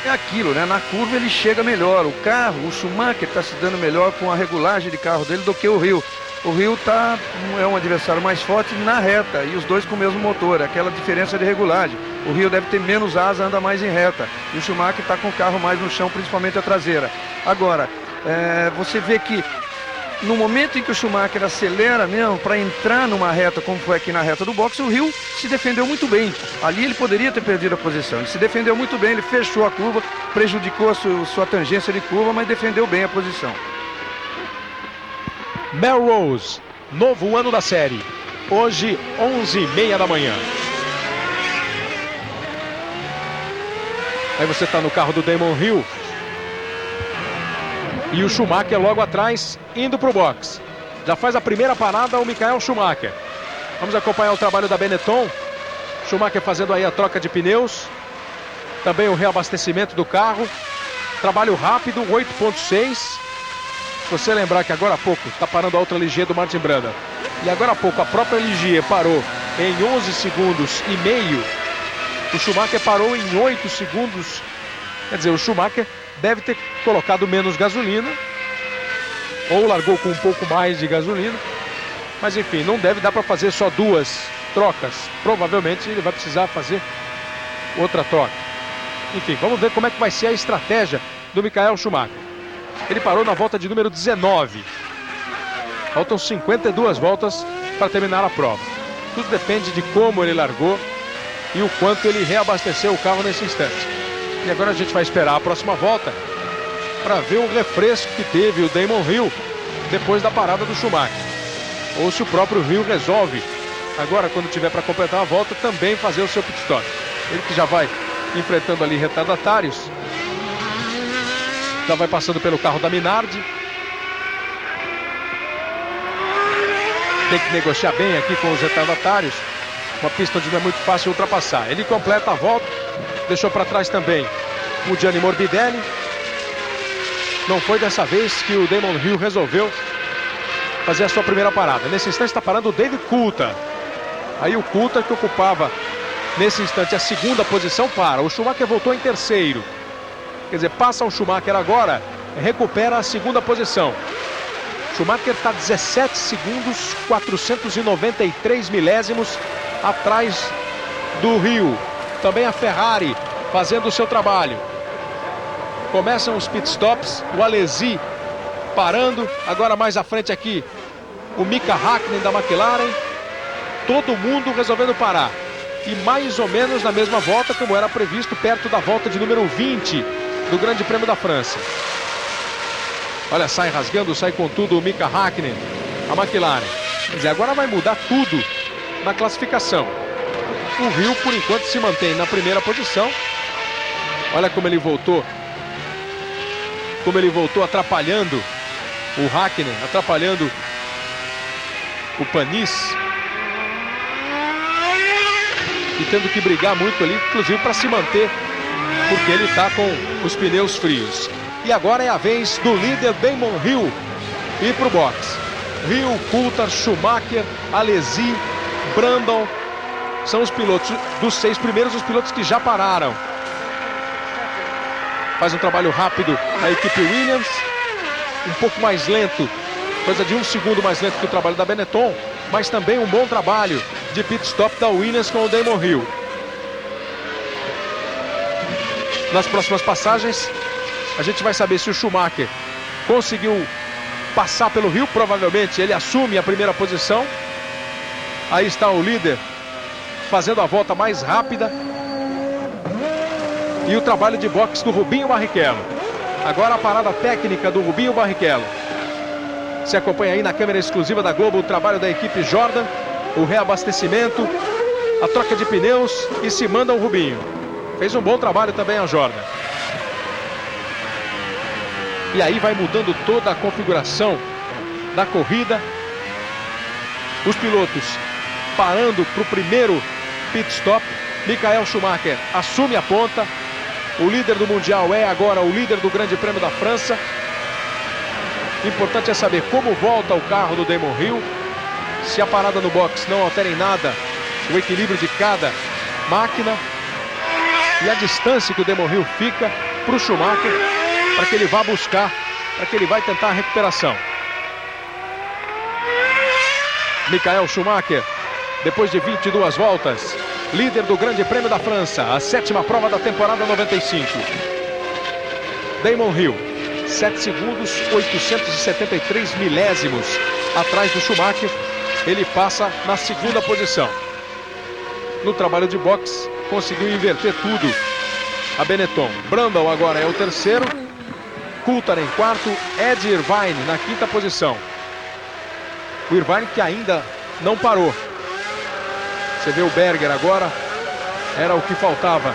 É aquilo, né? Na curva ele chega melhor. O carro, o Schumacher está se dando melhor com a regulagem de carro dele do que o Hill. O Hill é um adversário mais forte na reta e os dois com o mesmo motor, aquela diferença de regulagem. O Hill deve ter menos asa, anda mais em reta. E o Schumacher está com o carro mais no chão, principalmente a traseira. Agora, você vê que no momento em que o Schumacher acelera mesmo para entrar numa reta, como foi aqui na reta do boxe, o Hill se defendeu muito bem. Ali ele poderia ter perdido a posição. Ele se defendeu muito bem, ele fechou a curva, prejudicou a sua tangência de curva, mas defendeu bem a posição. Melrose, novo ano da série. Hoje, 11h30 da manhã. Aí você está no carro do Damon Hill. E o Schumacher logo atrás, indo para o box. Já faz a primeira parada o Michael Schumacher. Vamos acompanhar o trabalho da Benetton. Schumacher fazendo aí a troca de pneus. Também o reabastecimento do carro. Trabalho rápido, 8.6. Se você lembrar que agora há pouco está parando a outra Ligier do Martin Brundle. E agora há pouco a própria Ligier parou em 11 segundos e meio. O Schumacher parou em 8 segundos. Quer dizer, o Schumacher deve ter colocado menos gasolina. Ou largou com um pouco mais de gasolina. Mas enfim, não deve dar para fazer só 2 trocas. Provavelmente ele vai precisar fazer outra troca. Enfim, vamos ver como é que vai ser a estratégia do Michael Schumacher. Ele parou na volta de número 19. Faltam 52 voltas para terminar a prova. Tudo depende de como ele largou e o quanto ele reabasteceu o carro nesse instante. E agora a gente vai esperar a próxima volta para ver o refresco que teve o Damon Hill depois da parada do Schumacher. Ou se o próprio Hill resolve, agora quando tiver para completar a volta, também fazer o seu pit stop. Ele que já vai enfrentando ali retardatários. Já vai passando pelo carro da Minardi. tem que negociar bem aqui com os retardatários. Uma pista onde não é muito fácil ultrapassar. Ele completa a volta, deixou para trás também o Gianni Morbidelli. Não foi dessa vez que o Damon Hill resolveu fazer a sua primeira parada. Nesse instante está parando o David Coulthard. Aí o Coulthard, que ocupava nesse instante a segunda posição, para. O Schumacher voltou em terceiro. Quer dizer, passa o Schumacher agora, recupera a segunda posição. Schumacher está 17 segundos, 493 milésimos atrás do Hill. Também a Ferrari fazendo o seu trabalho. Começam os pitstops, o Alesi parando. Agora mais à frente aqui o Mika Häkkinen da McLaren. Todo mundo resolvendo parar. E mais ou menos na mesma volta como era previsto, perto da volta de número 20 do Grande Prêmio da França. Olha, sai rasgando, sai com tudo o Mika Häkkinen, a McLaren. Quer dizer, agora vai mudar tudo na classificação. O Hill, por enquanto, se mantém na primeira posição. Olha como ele voltou. Como ele voltou atrapalhando o Häkkinen, atrapalhando o Panis. E tendo que brigar muito ali, inclusive para se manter, porque ele está com os pneus frios. E agora é a vez do líder Damon Hill ir para o box. Hill, Coulthard, Schumacher, Alesi, Brundle. São os pilotos dos 6 primeiros, os pilotos que já pararam. Faz um trabalho rápido a equipe Williams. Um pouco mais lento, coisa de 1 segundo mais lento que o trabalho da Benetton. Mas também um bom trabalho de pit stop da Williams com o Damon Hill. Nas próximas passagens, a gente vai saber se o Schumacher conseguiu passar pelo Hill. Provavelmente ele assume a primeira posição. Aí está o líder fazendo a volta mais rápida. E o trabalho de boxe do Rubinho Barrichello. Agora a parada técnica do Rubinho Barrichello. Se acompanha aí na câmera exclusiva da Globo o trabalho da equipe Jordan, o reabastecimento, a troca de pneus e se manda o Rubinho. Fez um bom trabalho também a Jordan. E aí vai mudando toda a configuração da corrida. Os pilotos parando para o primeiro pit stop. Michael Schumacher assume a ponta. O líder do Mundial é agora o líder do Grande Prêmio da França. Importante é saber como volta o carro do Damon Hill. Se a parada no box não altera em nada o equilíbrio de cada máquina. E a distância que o Damon Hill fica para o Schumacher, para que ele vá buscar, para que ele vá tentar a recuperação. Michael Schumacher, depois de 22 voltas, líder do Grande Prêmio da França, a 7ª prova da temporada 95. Damon Hill, 7 segundos, 873 milésimos atrás do Schumacher. Ele passa na segunda posição. No trabalho de boxe, conseguiu inverter tudo a Benetton. Brundle agora é o terceiro. Coulthard em quarto. Ed Irvine na 5ª posição. O Irvine que ainda não parou. Você vê o Berger agora. Era o que faltava.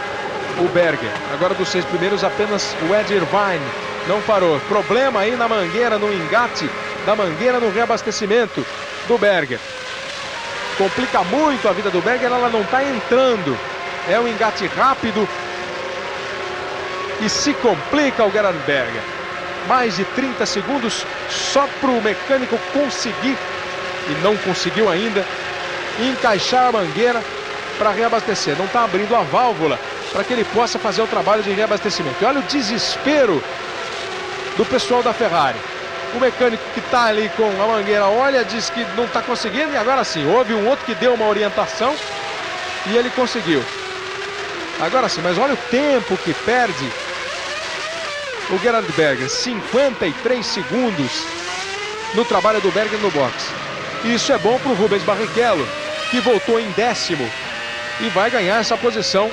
O Berger. Agora dos 6 primeiros apenas o Ed Irvine não parou. Problema aí na mangueira, no engate da mangueira no reabastecimento do Berger. Complica muito a vida do Berger, ela não está entrando. É um engate rápido. E se complica o Gerhard Berger. Mais de 30 segundos só para o mecânico conseguir, e não conseguiu ainda, encaixar a mangueira para reabastecer. Não está abrindo a válvula para que ele possa fazer o trabalho de reabastecimento. E olha o desespero do pessoal da Ferrari. O mecânico que está ali com a mangueira olha, diz que não está conseguindo, e agora sim, houve um outro que deu uma orientação e ele conseguiu. Agora sim, mas olha o tempo que perde o Gerhard Berger. 53 segundos no trabalho do Berger no box. E isso é bom para o Rubens Barrichello, que voltou em 10º e vai ganhar essa posição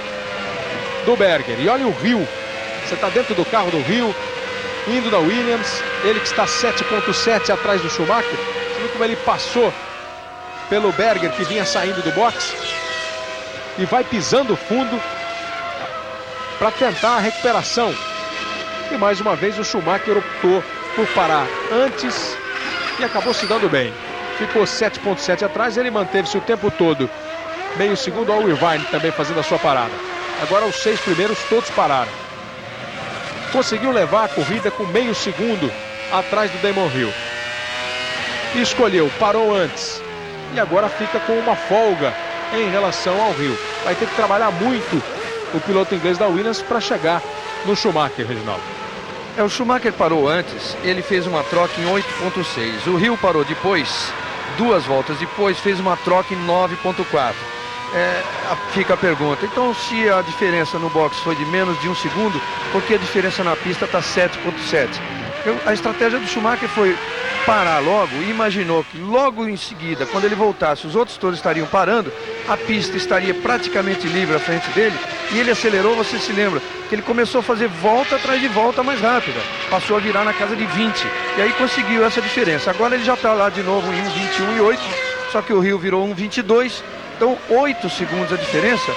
do Berger. E olha o Hill, você está dentro do carro do Hill, indo da Williams, ele que está 7,7 atrás do Schumacher. Você viu como ele passou pelo Berger, que vinha saindo do box, e vai pisando fundo para tentar a recuperação. E mais uma vez o Schumacher optou por parar antes e acabou se dando bem. ficou 7,7 atrás, ele manteve-se o tempo todo. Meio segundo, ao Irvine também fazendo a sua parada. Agora os 6 primeiros todos pararam. Conseguiu levar a corrida com meio segundo atrás do Damon Hill. Escolheu, parou antes. E agora fica com uma folga em relação ao Hill. Vai ter que trabalhar muito o piloto inglês da Williams para chegar no Schumacher, Reginaldo. O Schumacher parou antes, ele fez uma troca em 8,6. O Hill parou depois, 2 voltas depois, fez uma troca em 9,4. Fica a pergunta, então se a diferença no box foi de menos de 1 segundo, por que a diferença na pista está 7,7? A estratégia do Schumacher foi parar logo e imaginou que logo em seguida, quando ele voltasse, os outros todos estariam parando, a pista estaria praticamente livre à frente dele e ele acelerou. Você se lembra que ele começou a fazer volta atrás de volta mais rápida, passou a virar na casa de 20 e aí conseguiu essa diferença. Agora ele já está lá de novo em 1,21,8, só que o Hill virou 1,22, então 8 segundos a diferença.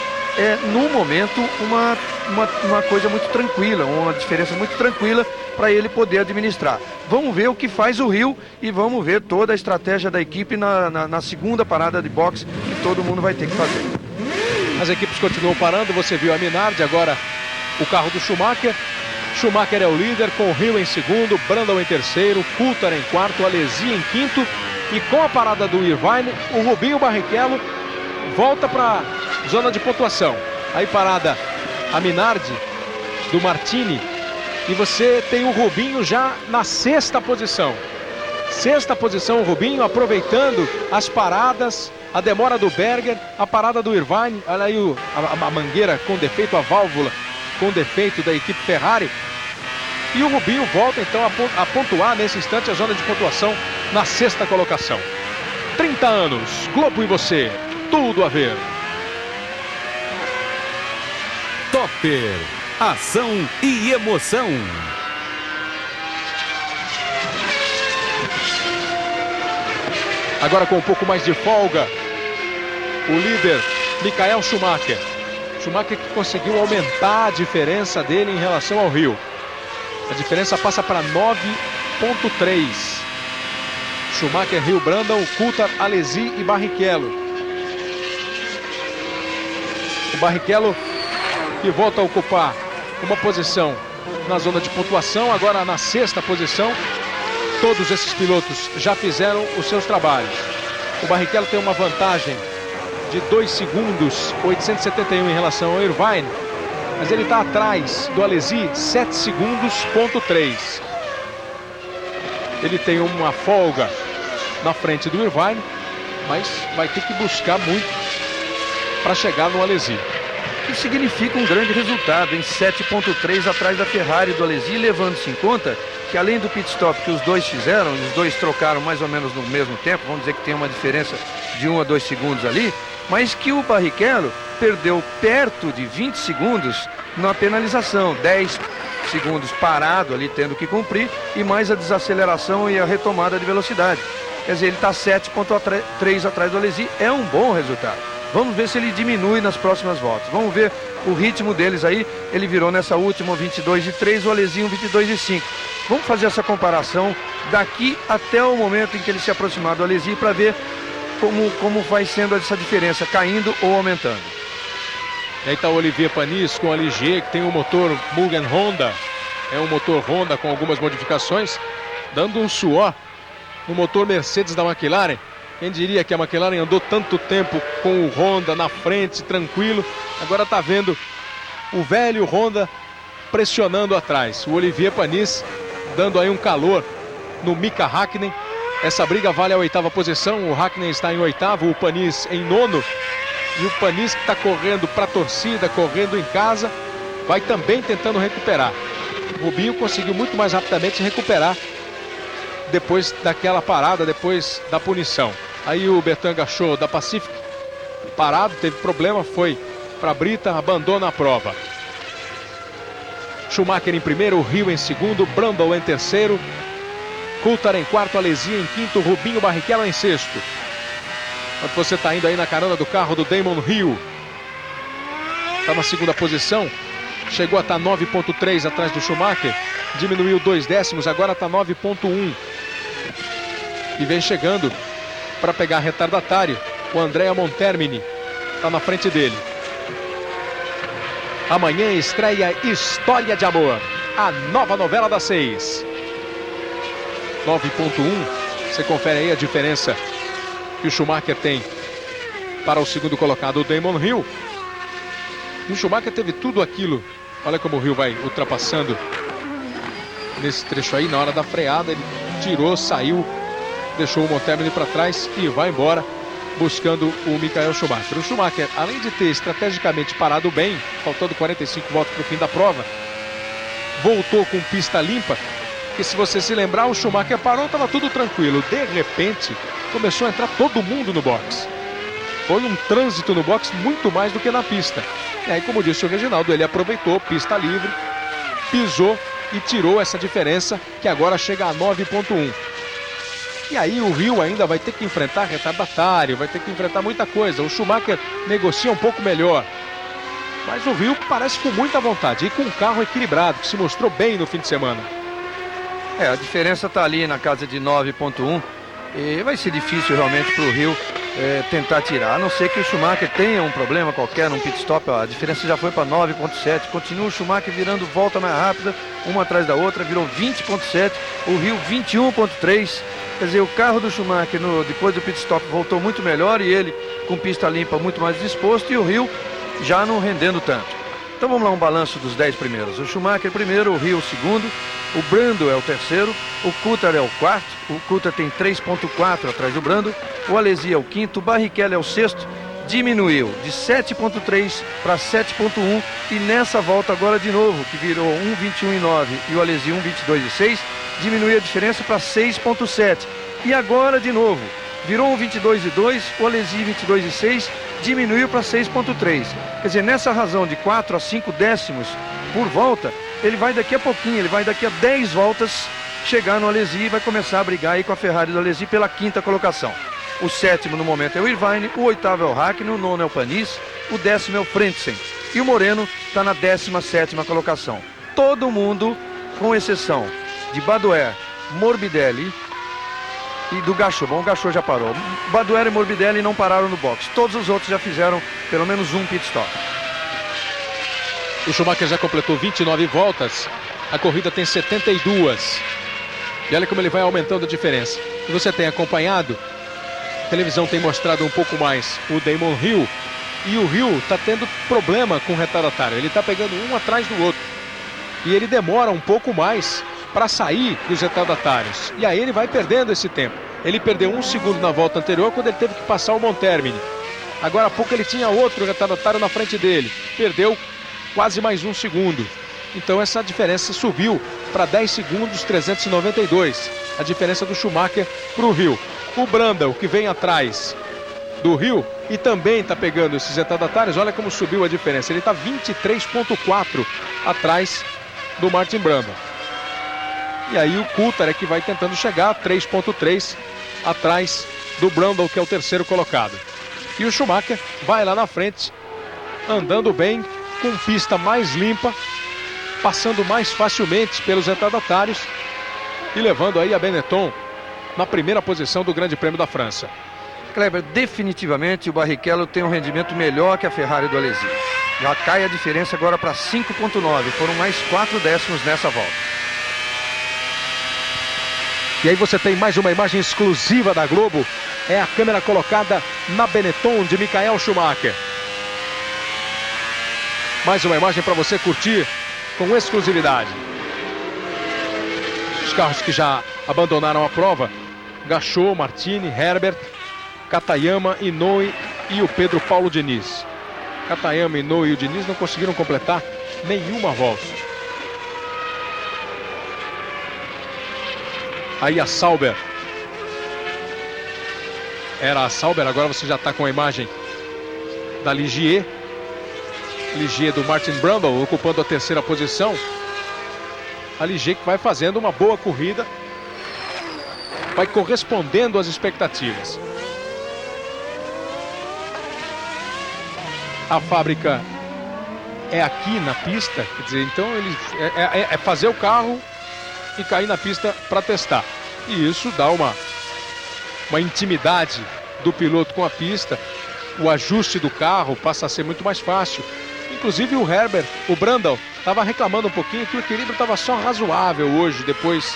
No momento, uma coisa muito tranquila, uma diferença muito tranquila para ele poder administrar. Vamos ver o que faz o Hill e vamos ver toda a estratégia da equipe na segunda parada de boxe que todo mundo vai ter que fazer. As equipes continuam parando, você viu a Minardi, agora o carro do Schumacher. Schumacher é o líder, com o Hill em segundo, Brundle em terceiro, Coulthard em quarto, Alesi em quinto. E com a parada do Irvine, o Rubinho Barrichello volta para zona de pontuação. Aí parada a Minardi do Martini e você tem o Rubinho já na 6ª posição. 6ª posição o Rubinho, aproveitando as paradas, a demora do Berger, a parada do Irvine. Olha aí a mangueira com defeito, a válvula com defeito da equipe Ferrari. E o Rubinho volta então a pontuar nesse instante a zona de pontuação na 6ª colocação. 30 anos, Globo e você, tudo a ver. Topper, ação e emoção. Agora com um pouco mais de folga, o líder Michael Schumacher. Schumacher que conseguiu aumentar a diferença dele em relação ao Hill. A diferença passa para 9,3. Schumacher, Hill, Brundle, Coulthard, Alesi e Barrichello. O Barrichello que volta a ocupar uma posição na zona de pontuação, agora na 6ª posição. Todos esses pilotos já fizeram os seus trabalhos. O Barrichello tem uma vantagem de 2 segundos, 871 em relação ao Irvine, mas ele está atrás do Alesi, 7 segundos, ponto 3. Ele tem uma folga na frente do Irvine, mas vai ter que buscar muito para chegar no Alesi. Isso significa um grande resultado, em 7,3 atrás da Ferrari do Alesi, levando-se em conta que além do pit stop que os dois fizeram, os dois trocaram mais ou menos no mesmo tempo, vamos dizer que tem uma diferença de 1 a 2 segundos ali, mas que o Barrichello perdeu perto de 20 segundos na penalização, 10 segundos parado ali tendo que cumprir e mais a desaceleração e a retomada de velocidade. Quer dizer, ele está 7,3 atrás do Alesi, é um bom resultado. Vamos ver se ele diminui nas próximas voltas. Vamos ver o ritmo deles aí. Ele virou nessa última 22,3, o Alesinho 22,5. Vamos fazer essa comparação daqui até o momento em que ele se aproximar do Alesi para ver como vai sendo essa diferença, caindo ou aumentando. E aí está o Olivier Panis com a Ligier, que tem um motor Mugen Honda. É um motor Honda com algumas modificações, dando um suor no motor Mercedes da McLaren. Quem diria que a McLaren andou tanto tempo com o Honda na frente, tranquilo. Agora está vendo o velho Honda pressionando atrás. O Olivier Panis dando aí um calor no Mika Häkkinen. Essa briga vale a 8ª posição. O Häkkinen está em 8º, o Panis em 9º. E o Panis que está correndo para a torcida, correndo em casa, vai também tentando recuperar. O Rubinho conseguiu muito mais rapidamente recuperar depois daquela parada, depois da punição. Aí o Bertrand Gachot da Pacific, parado, teve problema, foi para a Brita, abandona a prova. Schumacher em primeiro, o Hill em segundo, Brundle em terceiro, Coulthard em quarto, Alesi em quinto, Rubinho Barrichello em sexto. Enquanto você está indo aí na carona do carro do Damon Hill, está na segunda posição, chegou a estar 9,3 atrás do Schumacher, diminuiu 2 décimos, agora está 9,1. E vem chegando para pegar retardatário. O Andrea Montermini está na frente dele. Amanhã estreia História de Amor, a nova novela das 6. 9.1. Você confere aí a diferença que o Schumacher tem para o segundo colocado, o Damon Hill. E o Schumacher teve tudo aquilo. Olha como o Hill vai ultrapassando nesse trecho aí. Na hora da freada, ele tirou, saiu, deixou o Montermini para trás e vai embora buscando o Michael Schumacher. O Schumacher, além de ter estrategicamente parado bem, faltando 45 voltas para o fim da prova, voltou com pista limpa. Que se você se lembrar, o Schumacher parou, estava tudo tranquilo. De repente, começou a entrar todo mundo no box. Foi um trânsito no box muito mais do que na pista. E aí, como disse o Reginaldo, ele aproveitou, pista livre, pisou e tirou essa diferença, que agora chega a 9.1. E aí o Hill ainda vai ter que enfrentar retardatário, vai ter que enfrentar muita coisa. O Schumacher negocia um pouco melhor. Mas o Hill parece com muita vontade e com um carro equilibrado, que se mostrou bem no fim de semana. A diferença está ali na casa de 9.1 e vai ser difícil realmente para o Hill tentar tirar, a não ser que o Schumacher tenha um problema qualquer num pit stop. A diferença já foi para 9.7, continua o Schumacher virando volta mais rápida, uma atrás da outra, virou 20.7, o Hill 21.3, quer dizer, o carro do Schumacher depois do pit stop voltou muito melhor e ele com pista limpa muito mais disposto e o Hill já não rendendo tanto. Então vamos lá, um balanço dos 10 primeiros. O Schumacher primeiro, o Hill segundo, o Brando é o terceiro, o Coulthard é o quarto, o Coulthard tem 3.4 atrás do Brando, o Alesi é o quinto, o Barrichello é o sexto, diminuiu de 7.3 para 7.1 e nessa volta agora de novo, que virou 1.21.9 e o Alesi 1.22.6, diminuiu a diferença para 6.7 e agora de novo, virou 1.22.2, o Alesi 22.6, diminuiu para 6.3. Quer dizer, nessa razão de 4 a 5 décimos por volta, ele vai daqui a pouquinho, ele vai daqui a 10 voltas chegar no Alesi e vai começar a brigar aí com a Ferrari do Alesi pela quinta colocação. O sétimo no momento é o Irvine, o oitavo é o Hakkinen, o nono é o Panis, o décimo é o Frentzen. E o Moreno está na 17ª colocação. Todo mundo, com exceção de Badoer, Morbidelli e do Gachot. Bom, o Gachot já parou. Badoer e Morbidelli não pararam no box. Todos os outros já fizeram pelo menos um pit stop. O Schumacher já completou 29 voltas. A corrida tem 72. E olha como ele vai aumentando a diferença. E você tem acompanhado, a televisão tem mostrado um pouco mais o Damon Hill. E o Hill está tendo problema com o retardatário. Ele está pegando um atrás do outro. E ele demora um pouco mais para sair dos retardatários. E aí ele vai perdendo esse tempo. Ele perdeu 1 segundo na volta anterior quando ele teve que passar o Montermini. Agora há pouco ele tinha outro retardatário na frente dele. Perdeu quase mais 1 segundo. Então essa diferença subiu para 10 segundos 392. A diferença do Schumacher para o Hill. O Brundle, que vem atrás do Hill e também está pegando esses retardatários, olha como subiu a diferença. Ele está 23.4 atrás do Martin Brundle. E aí o Coulthard é que vai tentando chegar a 3.3 atrás do Brundle, que é o terceiro colocado. E o Schumacher vai lá na frente, andando bem, com pista mais limpa, passando mais facilmente pelos retardatários e levando aí a Benetton na primeira posição do Grande Prêmio da França. Kleber, definitivamente o Barrichello tem um rendimento melhor que a Ferrari do Alesi. Já cai a diferença agora para 5.9, foram mais 4 décimos nessa volta. E aí você tem mais uma imagem exclusiva da Globo. É a câmera colocada na Benetton de Michael Schumacher. Mais uma imagem para você curtir com exclusividade. Os carros que já abandonaram a prova: Gachot, Martini, Herbert, Katayama, Inoue e o Pedro Paulo Diniz. Katayama, Inoue e o Diniz não conseguiram completar nenhuma volta. Aí a Sauber. Era a Sauber, agora você já está com a imagem da Ligier. Ligier do Martin Brundle ocupando a terceira posição. A Ligier que vai fazendo uma boa corrida, vai correspondendo às expectativas. A fábrica é aqui na pista, quer dizer, então ele é fazer o carro e cair na pista para testar. E isso dá uma uma intimidade do piloto com a pista, o ajuste do carro passa a ser muito mais fácil. Inclusive o Herbert, o Brundle, estava reclamando um pouquinho que o equilíbrio estava só razoável hoje, depois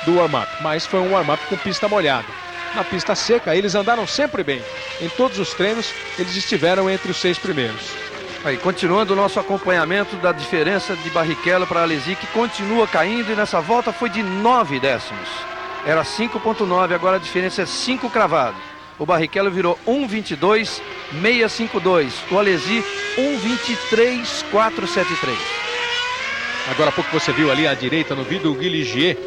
do warm-up. Mas foi um warm-up com pista molhada. Na pista seca, eles andaram sempre bem. Em todos os treinos, eles estiveram entre os 6 primeiros. Aí, continuando o nosso acompanhamento da diferença de Barrichello para Alesi, que continua caindo, e nessa volta foi de 9 décimos. Era 5,9, agora a diferença é 5 cravado. O Barrichello virou 1,22,652. O Alesi 1,23,473. Agora há pouco você viu ali à direita no vídeo o Guy Ligier,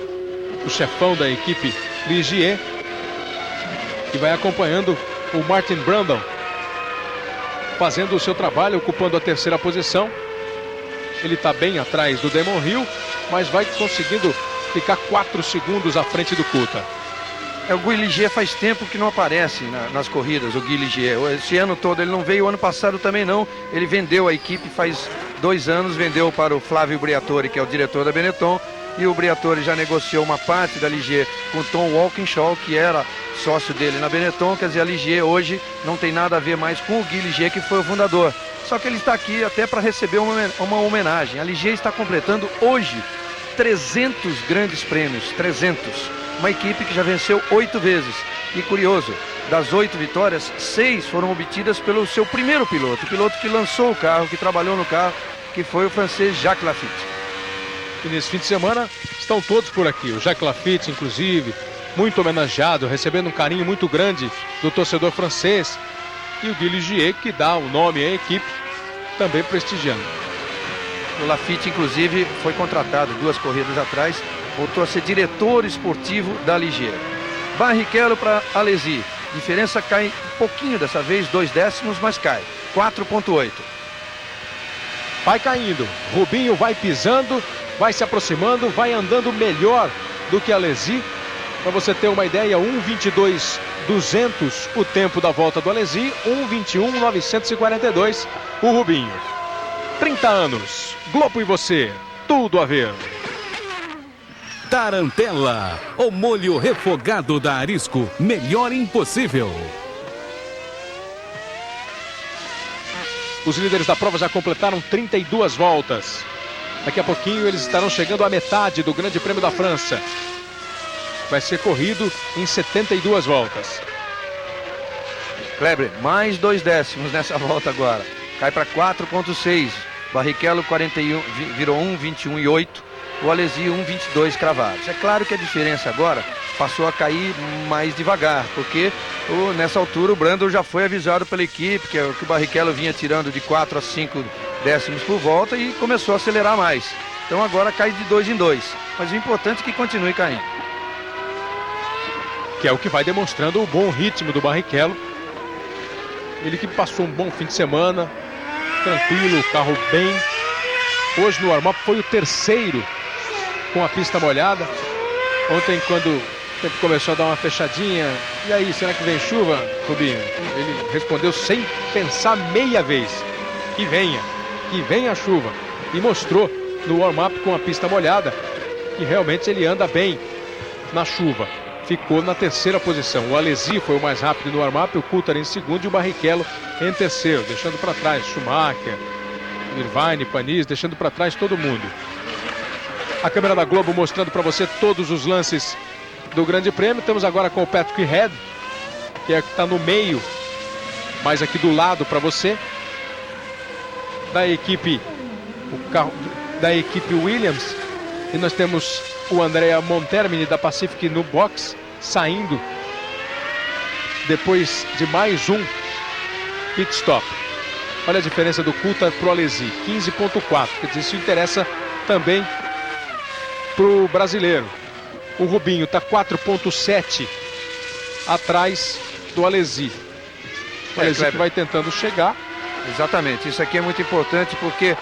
o chefão da equipe Ligier, que vai acompanhando o Martin Brundle, fazendo o seu trabalho, ocupando a 3ª posição. Ele está bem atrás do Damon Hill, mas vai conseguindo ficar 4 segundos à frente do Coulthard. O Guy Ligier faz tempo que não aparece nas corridas, o Guy Ligier. Esse ano todo ele não veio, o ano passado também não. Ele vendeu a equipe faz 2 anos, vendeu para o Flávio Briatore, que é o diretor da Benetton. E o Briatore já negociou uma parte da Ligier com o Tom Walkinshaw, que era sócio dele na Benetton. Quer dizer, a Ligier hoje não tem nada a ver mais com o Guy Ligier, que foi o fundador. Só que ele está aqui até para receber uma homenagem. A Ligier está completando hoje 300 grandes prêmios, 300. Uma equipe que já venceu 8 vezes. E curioso, das 8 vitórias, 6 foram obtidas pelo seu primeiro piloto. O piloto que lançou o carro, que trabalhou no carro, que foi o francês Jacques Laffite. E nesse fim de semana estão todos por aqui. O Jacques Laffite, inclusive, muito homenageado, recebendo um carinho muito grande do torcedor francês. E o Guy Ligier, que dá o nome à equipe, também prestigiando. O Laffite, inclusive, foi contratado 2 corridas atrás, voltou a ser diretor esportivo da Ligier. Barrichello para Alesi. Diferença cai um pouquinho dessa vez, 2 décimos, mas cai. 4,8. Vai caindo. Rubinho vai pisando, vai se aproximando, vai andando melhor do que Alesi. Para você ter uma ideia, 1,22,200 o tempo da volta do Alesi, 1,21,942 o Rubinho. 30 anos, Globo e você, tudo a ver. Tarantella, o molho refogado da Arisco, melhor impossível. Os líderes da prova já completaram 32 voltas. Daqui a pouquinho eles estarão chegando à metade do Grande Prêmio da França. Vai ser corrido em 72 voltas. Kleber, mais 2 décimos nessa volta agora. Cai para 4,6. Barrichello 41, virou 1,21,8. O Alesi 1,22 cravados. É claro que a diferença agora passou a cair mais devagar, porque nessa altura o Brundle já foi avisado pela equipe que o Barrichello vinha tirando de 4 a 5 décimos por volta e começou a acelerar mais. Então agora cai de 2 em 2. Mas o importante é que continue caindo. Que é o que vai demonstrando o bom ritmo do Barrichello. Ele que passou um bom fim de semana, tranquilo, o carro bem. Hoje no warm-up foi o 3º com a pista molhada. Ontem, quando o tempo começou a dar uma fechadinha, e aí, será que vem chuva, Rubinho? Ele respondeu sem pensar meia vez: que venha a chuva. E mostrou no warm-up com a pista molhada que realmente ele anda bem na chuva. Ficou na 3ª posição. O Alesi foi o mais rápido no warm-up, o Coulthard em 2º e o Barrichello em 3º, deixando para trás Schumacher, Irvine, Panis, deixando para trás todo mundo. A câmera da Globo mostrando para você todos os lances do Grande Prêmio. Estamos agora com o Patrick Head, que está no meio, mais aqui do lado para você, da equipe, o carro da equipe Williams. E nós temos o Andrea Montermini da Pacific no box, saindo depois de mais um pit stop. Olha a diferença do Coulthard para o Alesi, 15,4. Quer dizer, isso interessa também para o brasileiro. O Rubinho está 4,7 atrás do Alesi. O Alesi que vai tentando chegar. Exatamente, isso aqui é muito importante porque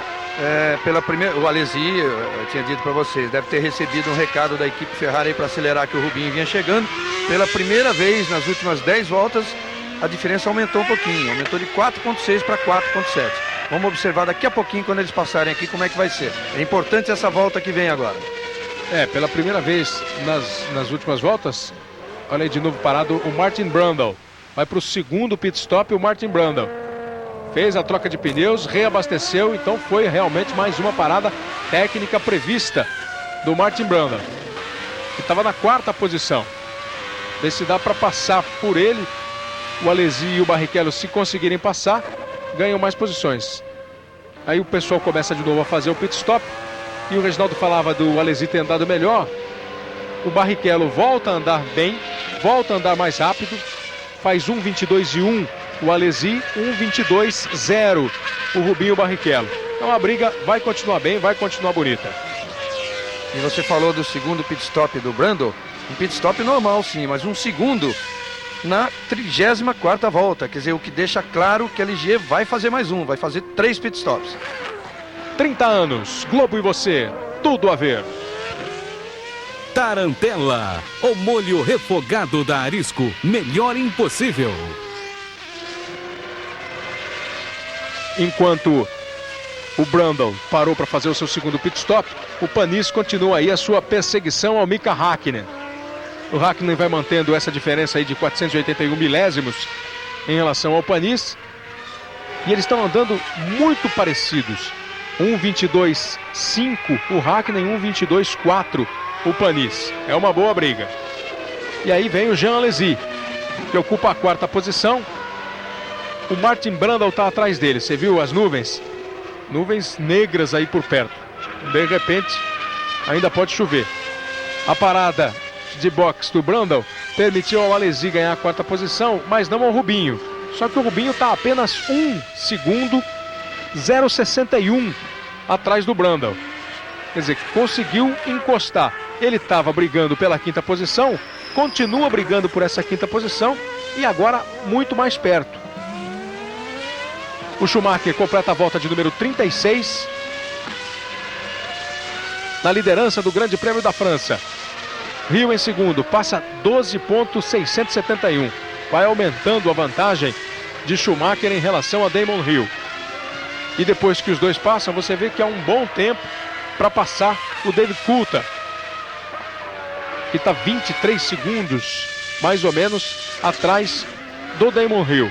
o Alesi, eu tinha dito para vocês, deve ter recebido um recado da equipe Ferrari para acelerar, que o Rubinho vinha chegando. Pela primeira vez nas últimas 10 voltas, a diferença aumentou um pouquinho, aumentou de 4,6 para 4,7. Vamos observar daqui a pouquinho, quando eles passarem aqui, como é que vai ser. É importante essa volta que vem agora. Pela primeira vez nas últimas voltas, Olha aí de novo parado o Martin Brundle. Vai para o segundo pit stop o Martin Brundle. Fez a troca de pneus, reabasteceu, então foi realmente mais uma parada técnica prevista do Martin Brundle, que estava na 4ª posição. Vê se dá para passar por ele. O Alesi e o Barrichello, se conseguirem passar, ganham mais posições. Aí o pessoal começa de novo a fazer o pit stop. E o Reginaldo falava do Alesi ter andado melhor. O Barrichello volta a andar bem, volta a andar mais rápido. Faz 1:22:1 o Alesi, 1:22:0 o Rubinho Barrichello. Então a briga vai continuar bem, vai continuar bonita. E você falou do segundo pit stop do Brundle. Um pit stop normal, sim, mas um segundo na 34ª volta. Quer dizer, o que deixa claro que a LG vai fazer mais um, vai fazer 3 pit stops. 30 anos, Globo e você, tudo a ver. Tarantella, o molho refogado da Arisco, melhor impossível. Enquanto o Brundle parou para fazer o seu segundo pit stop, o Panis continua aí a sua perseguição ao Mika Häkkinen. O Häkkinen vai mantendo essa diferença aí de 481 milésimos em relação ao Panis. E eles estão andando muito parecidos. 1:22:5 o Häkkinen, 1:22:4 o Panis. É uma boa briga. E aí vem o Jean Alesi, que ocupa a 4ª posição. O Martin Brundle está atrás dele. Você viu as nuvens? Nuvens negras aí por perto. De repente, ainda pode chover. A parada de boxe do Brundle permitiu ao Alesi ganhar a 4ª posição, mas não ao Rubinho. Só que o Rubinho está apenas 1 segundo, 0,61 atrás do Brundle. Quer dizer, conseguiu encostar. Ele estava brigando pela 5ª posição, continua brigando por essa 5ª posição e agora muito mais perto. O Schumacher completa a volta de número 36 na liderança do Grande Prêmio da França. Hill em segundo, passa 12,671. Vai aumentando a vantagem de Schumacher em relação a Damon Hill. E depois que os dois passam, você vê que há um bom tempo para passar o David Coulthard, que está 23 segundos, mais ou menos, atrás do Damon Hill.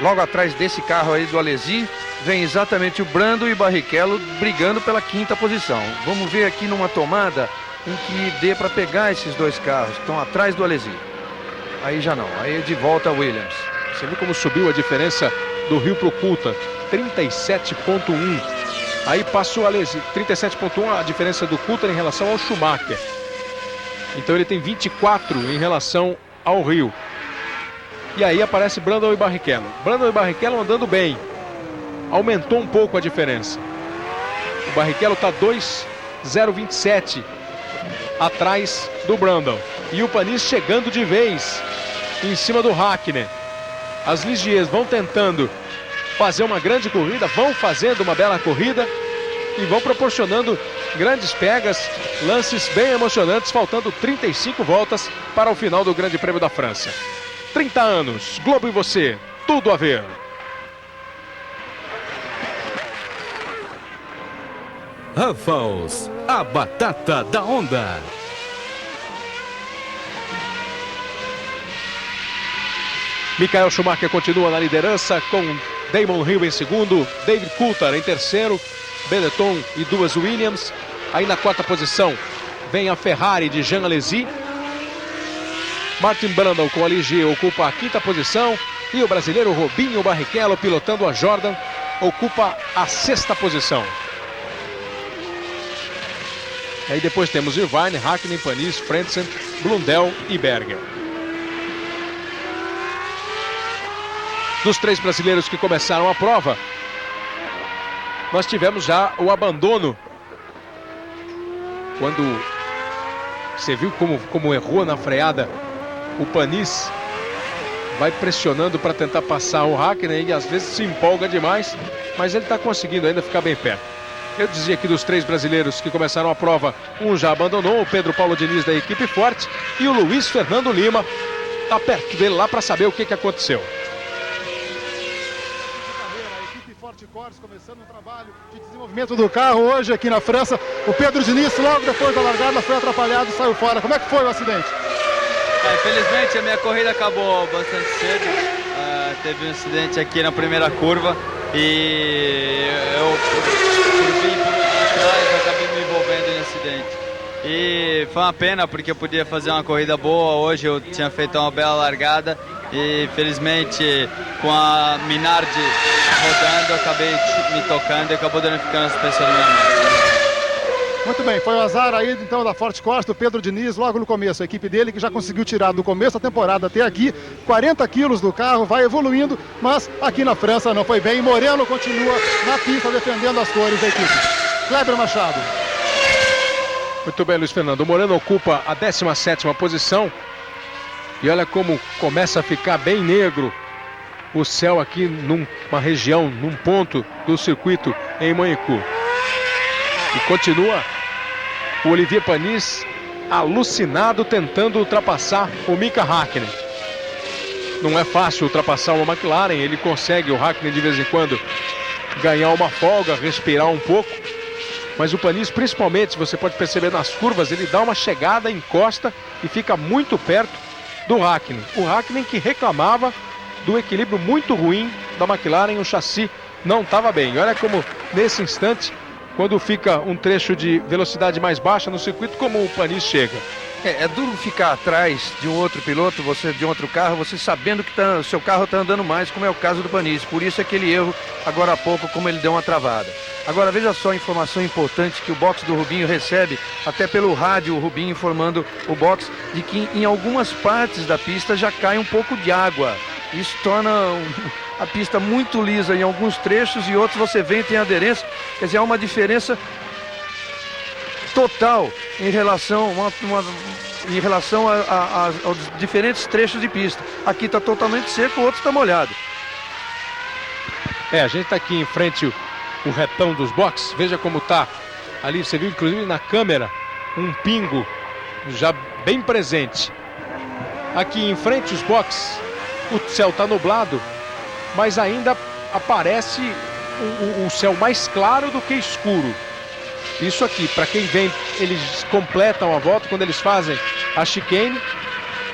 Logo atrás desse carro aí do Alesi, vem exatamente o Brundle e o Barrichello brigando pela 5ª posição. Vamos ver aqui numa tomada em que dê para pegar esses dois carros que estão atrás do Alesi. Aí já não, aí de volta a Williams. Você viu como subiu a diferença do Hill para o Coulthard? 37,1. Aí passou o Alesi, 37,1 a diferença do Coulthard em relação ao Schumacher. Então ele tem 24 em relação ao Hill. E aí aparece Brundle e Barrichello. Brundle e Barrichello andando bem. Aumentou um pouco a diferença. O Barrichello está 2,027 atrás do Brundle. E o Panis chegando de vez em cima do Häkkinen. As Ligiers vão tentando fazer uma grande corrida, vão fazendo uma bela corrida e vão proporcionando grandes pegas, lances bem emocionantes, faltando 35 voltas para o final do Grande Prêmio da França. 30 anos, Globo e você, tudo a ver. Ruffles, a batata da onda. Michael Schumacher continua na liderança com Damon Hill em segundo, David Coulthard em terceiro, Benetton e duas Williams. Aí na 4ª posição vem a Ferrari de Jean Alesi. Martin Brundle com a LG ocupa a 5ª posição e o brasileiro Rubinho Barrichello pilotando a Jordan ocupa a 6ª posição. Aí depois temos Irvine, Häkkinen, Panis, Frentzen, Blundell e Berger. Dos 3 brasileiros que começaram a prova, nós tivemos já o abandono. Quando você viu como errou na freada, o Panis vai pressionando para tentar passar o Häkkinen e às vezes se empolga demais, mas ele está conseguindo ainda ficar bem perto. Eu dizia que dos 3 brasileiros que começaram a prova, um já abandonou, o Pedro Paulo Diniz da equipe Forte, e o Luiz Fernando Lima está perto dele lá para saber o que aconteceu. Começando o trabalho de desenvolvimento do carro hoje aqui na França. O Pedro Diniz, logo depois da largada, foi atrapalhado e saiu fora. Como é que foi o acidente? Infelizmente a minha corrida acabou bastante cedo. Teve um acidente aqui na primeira curva e eu por vir por trás acabei me envolvendo em acidente. E foi uma pena porque eu podia fazer uma corrida boa. Hoje eu tinha feito uma bela largada e infelizmente com a Minardi rodando eu acabei me tocando e acabou danificando a suspensão da minha mão. Muito bem, foi o azar aí então da Forte Costa, o Pedro Diniz, logo no começo. A equipe dele que já conseguiu tirar do começo da temporada até aqui 40 quilos do carro, vai evoluindo, mas aqui na França não foi bem. Moreno continua na pista defendendo as cores da equipe. Kleber Machado. Muito bem, Luiz Fernando. O Moreno ocupa a 17ª posição. E olha como começa a ficar bem negro o céu aqui numa região, num ponto do circuito em Manicur. E continua o Olivier Panis alucinado tentando ultrapassar o Mika Häkkinen. Não é fácil ultrapassar uma McLaren, ele consegue, o Häkkinen de vez em quando, ganhar uma folga, respirar um pouco. Mas o Panis, principalmente, você pode perceber nas curvas, ele dá uma chegada, encosta e fica muito perto do Häkkinen. O Häkkinen que reclamava do equilíbrio muito ruim da McLaren, o chassi não estava bem. E olha como, nesse instante, quando fica um trecho de velocidade mais baixa no circuito, como o Panis chega. É duro ficar atrás de um outro piloto, você de um outro carro, você sabendo que o seu carro está andando mais, como é o caso do Panis. Por isso aquele erro, agora há pouco, como ele deu uma travada. Agora veja só a informação importante que o box do Rubinho recebe, até pelo rádio o Rubinho informando o box, de que em algumas partes da pista já cai um pouco de água. Isso torna a pista muito lisa em alguns trechos e outros você vê e tem aderência. Quer dizer, há uma diferença total em relação, aos diferentes trechos de pista. Aqui está totalmente seco, o outro está molhado. A gente está aqui em frente o retão dos boxes. Veja como está ali, você viu inclusive na câmera um pingo já bem presente. Aqui em frente os boxes, o céu está nublado, mas ainda aparece um céu mais claro do que escuro. Isso aqui, para quem vem, eles completam a volta quando eles fazem a chicane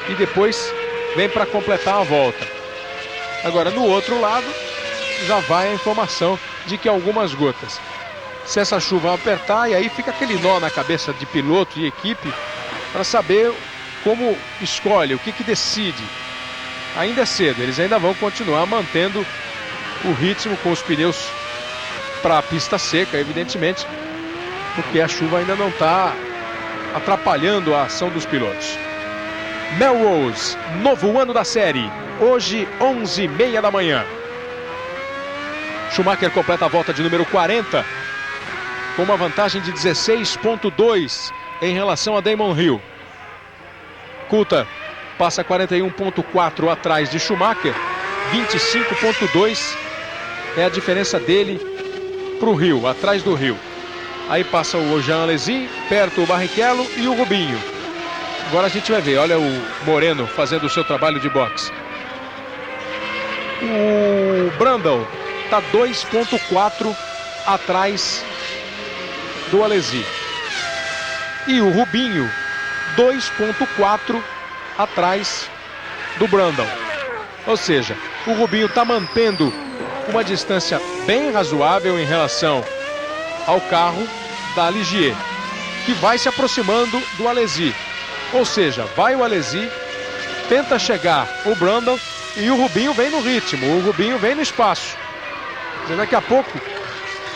e depois vem para completar a volta. Agora, no outro lado, já vai a informação de que algumas gotas. Se essa chuva apertar, e aí fica aquele nó na cabeça de piloto e equipe para saber como escolhe, o que decide. Ainda é cedo, eles ainda vão continuar mantendo o ritmo com os pneus para a pista seca, evidentemente, porque a chuva ainda não está atrapalhando a ação dos pilotos. Melrose, novo ano da série, hoje 11h30 da manhã. Schumacher completa a volta de número 40, com uma vantagem de 16,2 em relação a Damon Hill. Coulthard passa 41,4 atrás de Schumacher, 25,2 é a diferença dele para o Hill, atrás do Hill. Aí passa o Jean Alesi, perto o Barrichello e o Rubinho. Agora a gente vai ver, olha o Moreno fazendo o seu trabalho de boxe. O Brundle está 2,4 atrás do Alesi. E o Rubinho 2,4 atrás do Brundle. Ou seja, o Rubinho está mantendo uma distância bem razoável em relação ao carro da Ligier, que vai se aproximando do Alesi. Ou seja, vai o Alesi, tenta chegar o Brundle e o Rubinho vem no ritmo, o Rubinho vem no espaço. Daqui a pouco,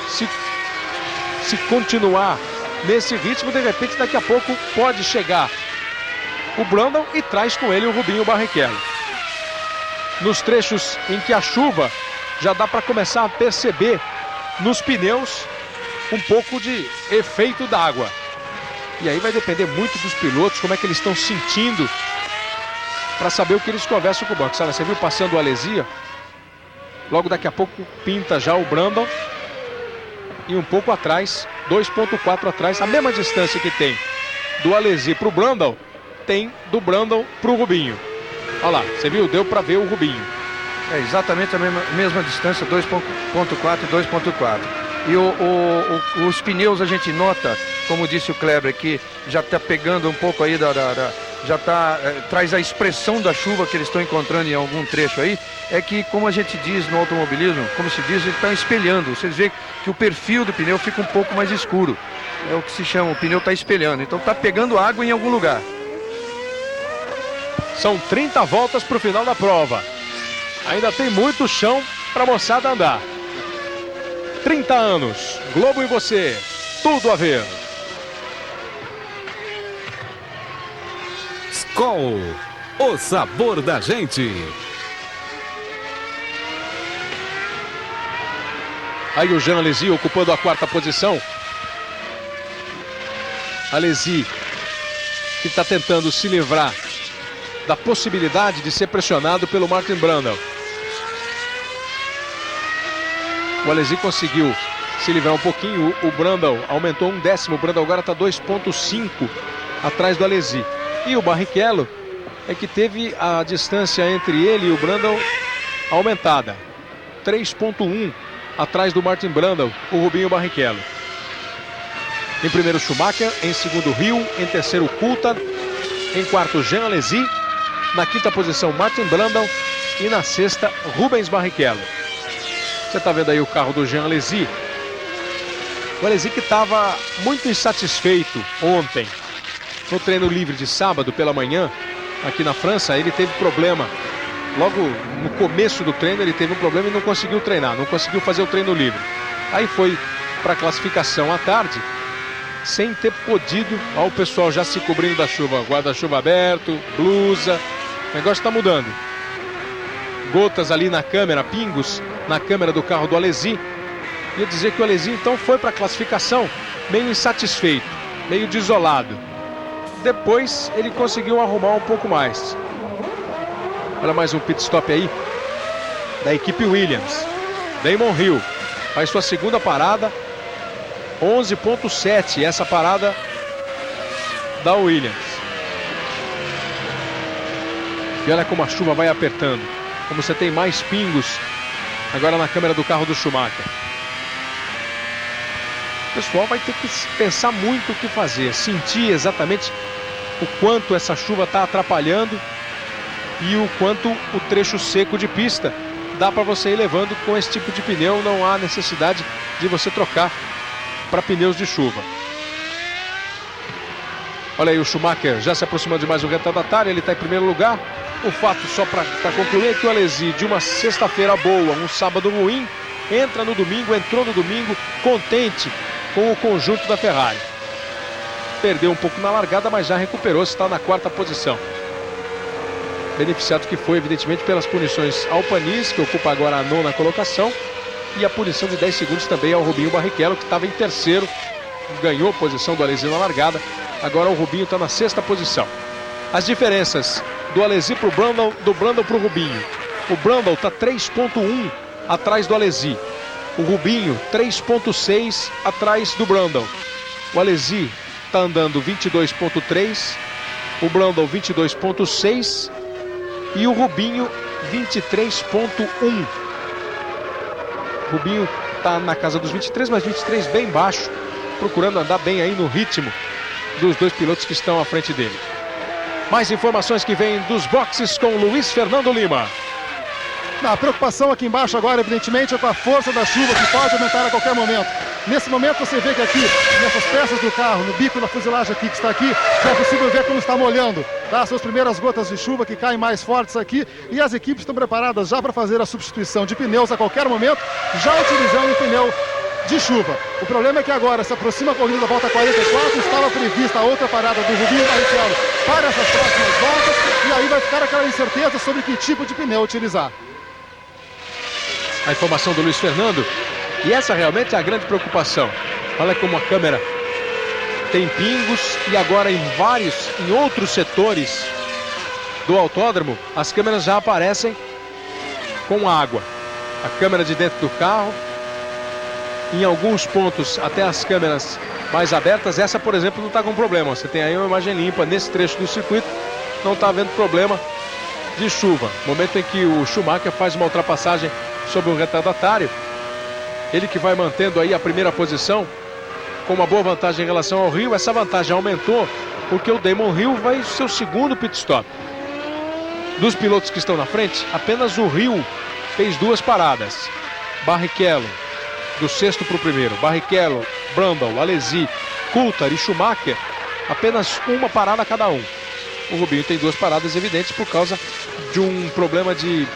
se continuar nesse ritmo, de repente daqui a pouco pode chegar o Brundle e traz com ele o Rubinho Barrichello. Nos trechos em que a chuva, já dá para começar a perceber nos pneus um pouco de efeito d'água. E aí vai depender muito dos pilotos, como é que eles estão sentindo, para saber o que eles conversam com o box. Você viu passando o Alesi? Logo daqui a pouco pinta já o Brundle. E um pouco atrás, 2,4 atrás, a mesma distância que tem do Alesi para o Brundle, tem do Brundle para o Rubinho. Olha lá, você viu? Deu para ver o Rubinho. É exatamente a mesma distância, 2,4 e 2,4. E os pneus a gente nota, como disse o Kleber, que já está pegando um pouco aí traz a expressão da chuva que eles estão encontrando em algum trecho aí, é que, como a gente diz no automobilismo, como se diz, eles estão espelhando. Vocês veem que o perfil do pneu fica um pouco mais escuro. É o que se chama, o pneu está espelhando. Então está pegando água em algum lugar. São 30 voltas para o final da prova. Ainda tem muito chão para a moçada andar. 30 anos, Globo e você, tudo a ver. Skol, o sabor da gente. Aí o Jean Alesi ocupando a 4ª posição. Alesi, que está tentando se livrar da possibilidade de ser pressionado pelo Martin Brundle. O Alesi conseguiu se livrar um pouquinho. O Brundle aumentou 1/10. O Brundle agora está 2,5 atrás do Alesi. E o Barrichello é que teve a distância entre ele e o Brundle aumentada. 3,1 atrás do Martin Brundle, o Rubinho Barrichello. Em primeiro Schumacher, em segundo Hill, em terceiro Coulthard, em quarto Jean Alesi, na 5ª posição Martin Brundle e na 6ª Rubens Barrichello. Você está vendo aí o carro do Jean Alesi. O Alesi que estava muito insatisfeito ontem. No treino livre de sábado pela manhã, aqui na França, ele teve problema. Logo no começo do treino ele teve um problema e não conseguiu treinar, não conseguiu fazer o treino livre. Aí foi para a classificação à tarde, sem ter podido. Olha o pessoal já se cobrindo da chuva, guarda-chuva aberto, blusa, o negócio está mudando. Gotas ali na câmera, pingos na câmera do carro do Alesi. Ia dizer que o Alesi então foi para a classificação meio insatisfeito, meio desolado. Depois ele conseguiu arrumar um pouco mais. Olha mais um pit stop aí da equipe Williams. Damon Hill faz sua 2ª parada, 11,7 essa parada da Williams. E olha como a chuva vai apertando, como você tem mais pingos agora na câmera do carro do Schumacher. O pessoal vai ter que pensar muito o que fazer, sentir exatamente o quanto essa chuva está atrapalhando e o quanto o trecho seco de pista dá para você ir levando com esse tipo de pneu. Não há necessidade de você trocar para pneus de chuva. Olha aí o Schumacher já se aproximando de mais um retardatário, ele está em primeiro lugar. O fato, só para concluir, é que o Alesi, de uma sexta-feira boa, um sábado ruim, entrou no domingo contente com o conjunto da Ferrari. Perdeu um pouco na largada, mas já recuperou, está na 4ª posição. Beneficiado que foi, evidentemente, pelas punições ao Panis, que ocupa agora a 9ª colocação, e a punição de 10 segundos também ao Rubinho Barrichello, que estava em terceiro, ganhou a posição do Alesi na largada. Agora o Rubinho está na 6ª posição. As diferenças do Alesi para o Brundle, do Brundle para o Rubinho. O Brundle está 3,1 atrás do Alesi. O Rubinho 3,6 atrás do Brundle. O Alesi está andando 22,3, o Brundle 22,6 e o Rubinho 23,1. Rubinho está na casa dos 23, mas 23 bem baixo, procurando andar bem aí no ritmo dos dois pilotos que estão à frente dele. Mais informações que vêm dos boxes com Luiz Fernando Lima. A preocupação aqui embaixo agora, evidentemente, é com a força da chuva, que pode aumentar a qualquer momento. Nesse momento você vê que aqui, nessas peças do carro, no bico da fuselagem aqui que está aqui, já é possível ver como está molhando. Tá? As suas primeiras gotas de chuva que caem mais fortes aqui, e as equipes estão preparadas já para fazer a substituição de pneus a qualquer momento, já utilizando o pneu de chuva. O problema é que agora se aproxima a corrida da volta 44, estava prevista a outra parada do Rubinho Barrichello para essas próximas voltas, e aí vai ficar aquela incerteza sobre que tipo de pneu utilizar. A informação do Luiz Fernando, e essa realmente é a grande preocupação. Olha como a câmera tem pingos, e agora em outros setores do autódromo, as câmeras já aparecem com água. A câmera de dentro do carro, em alguns pontos até as câmeras mais abertas. Essa, por exemplo, não está com problema. Você tem aí uma imagem limpa nesse trecho do circuito, não está havendo problema de chuva. Momento em que o Schumacher faz uma ultrapassagem sobre um retardatário, ele que vai mantendo aí a primeira posição com uma boa vantagem em relação ao Rio. Essa vantagem aumentou porque o Damon Hill vai seu segundo pit stop. Dos pilotos que estão na frente, apenas o Hill fez 2 paradas. Barrichello, do 6º para o primeiro. Barrichello, Brundle, Alesi, Coulthard e Schumacher, apenas 1 parada cada um. O Rubinho tem 2 paradas evidentes por causa de um problema de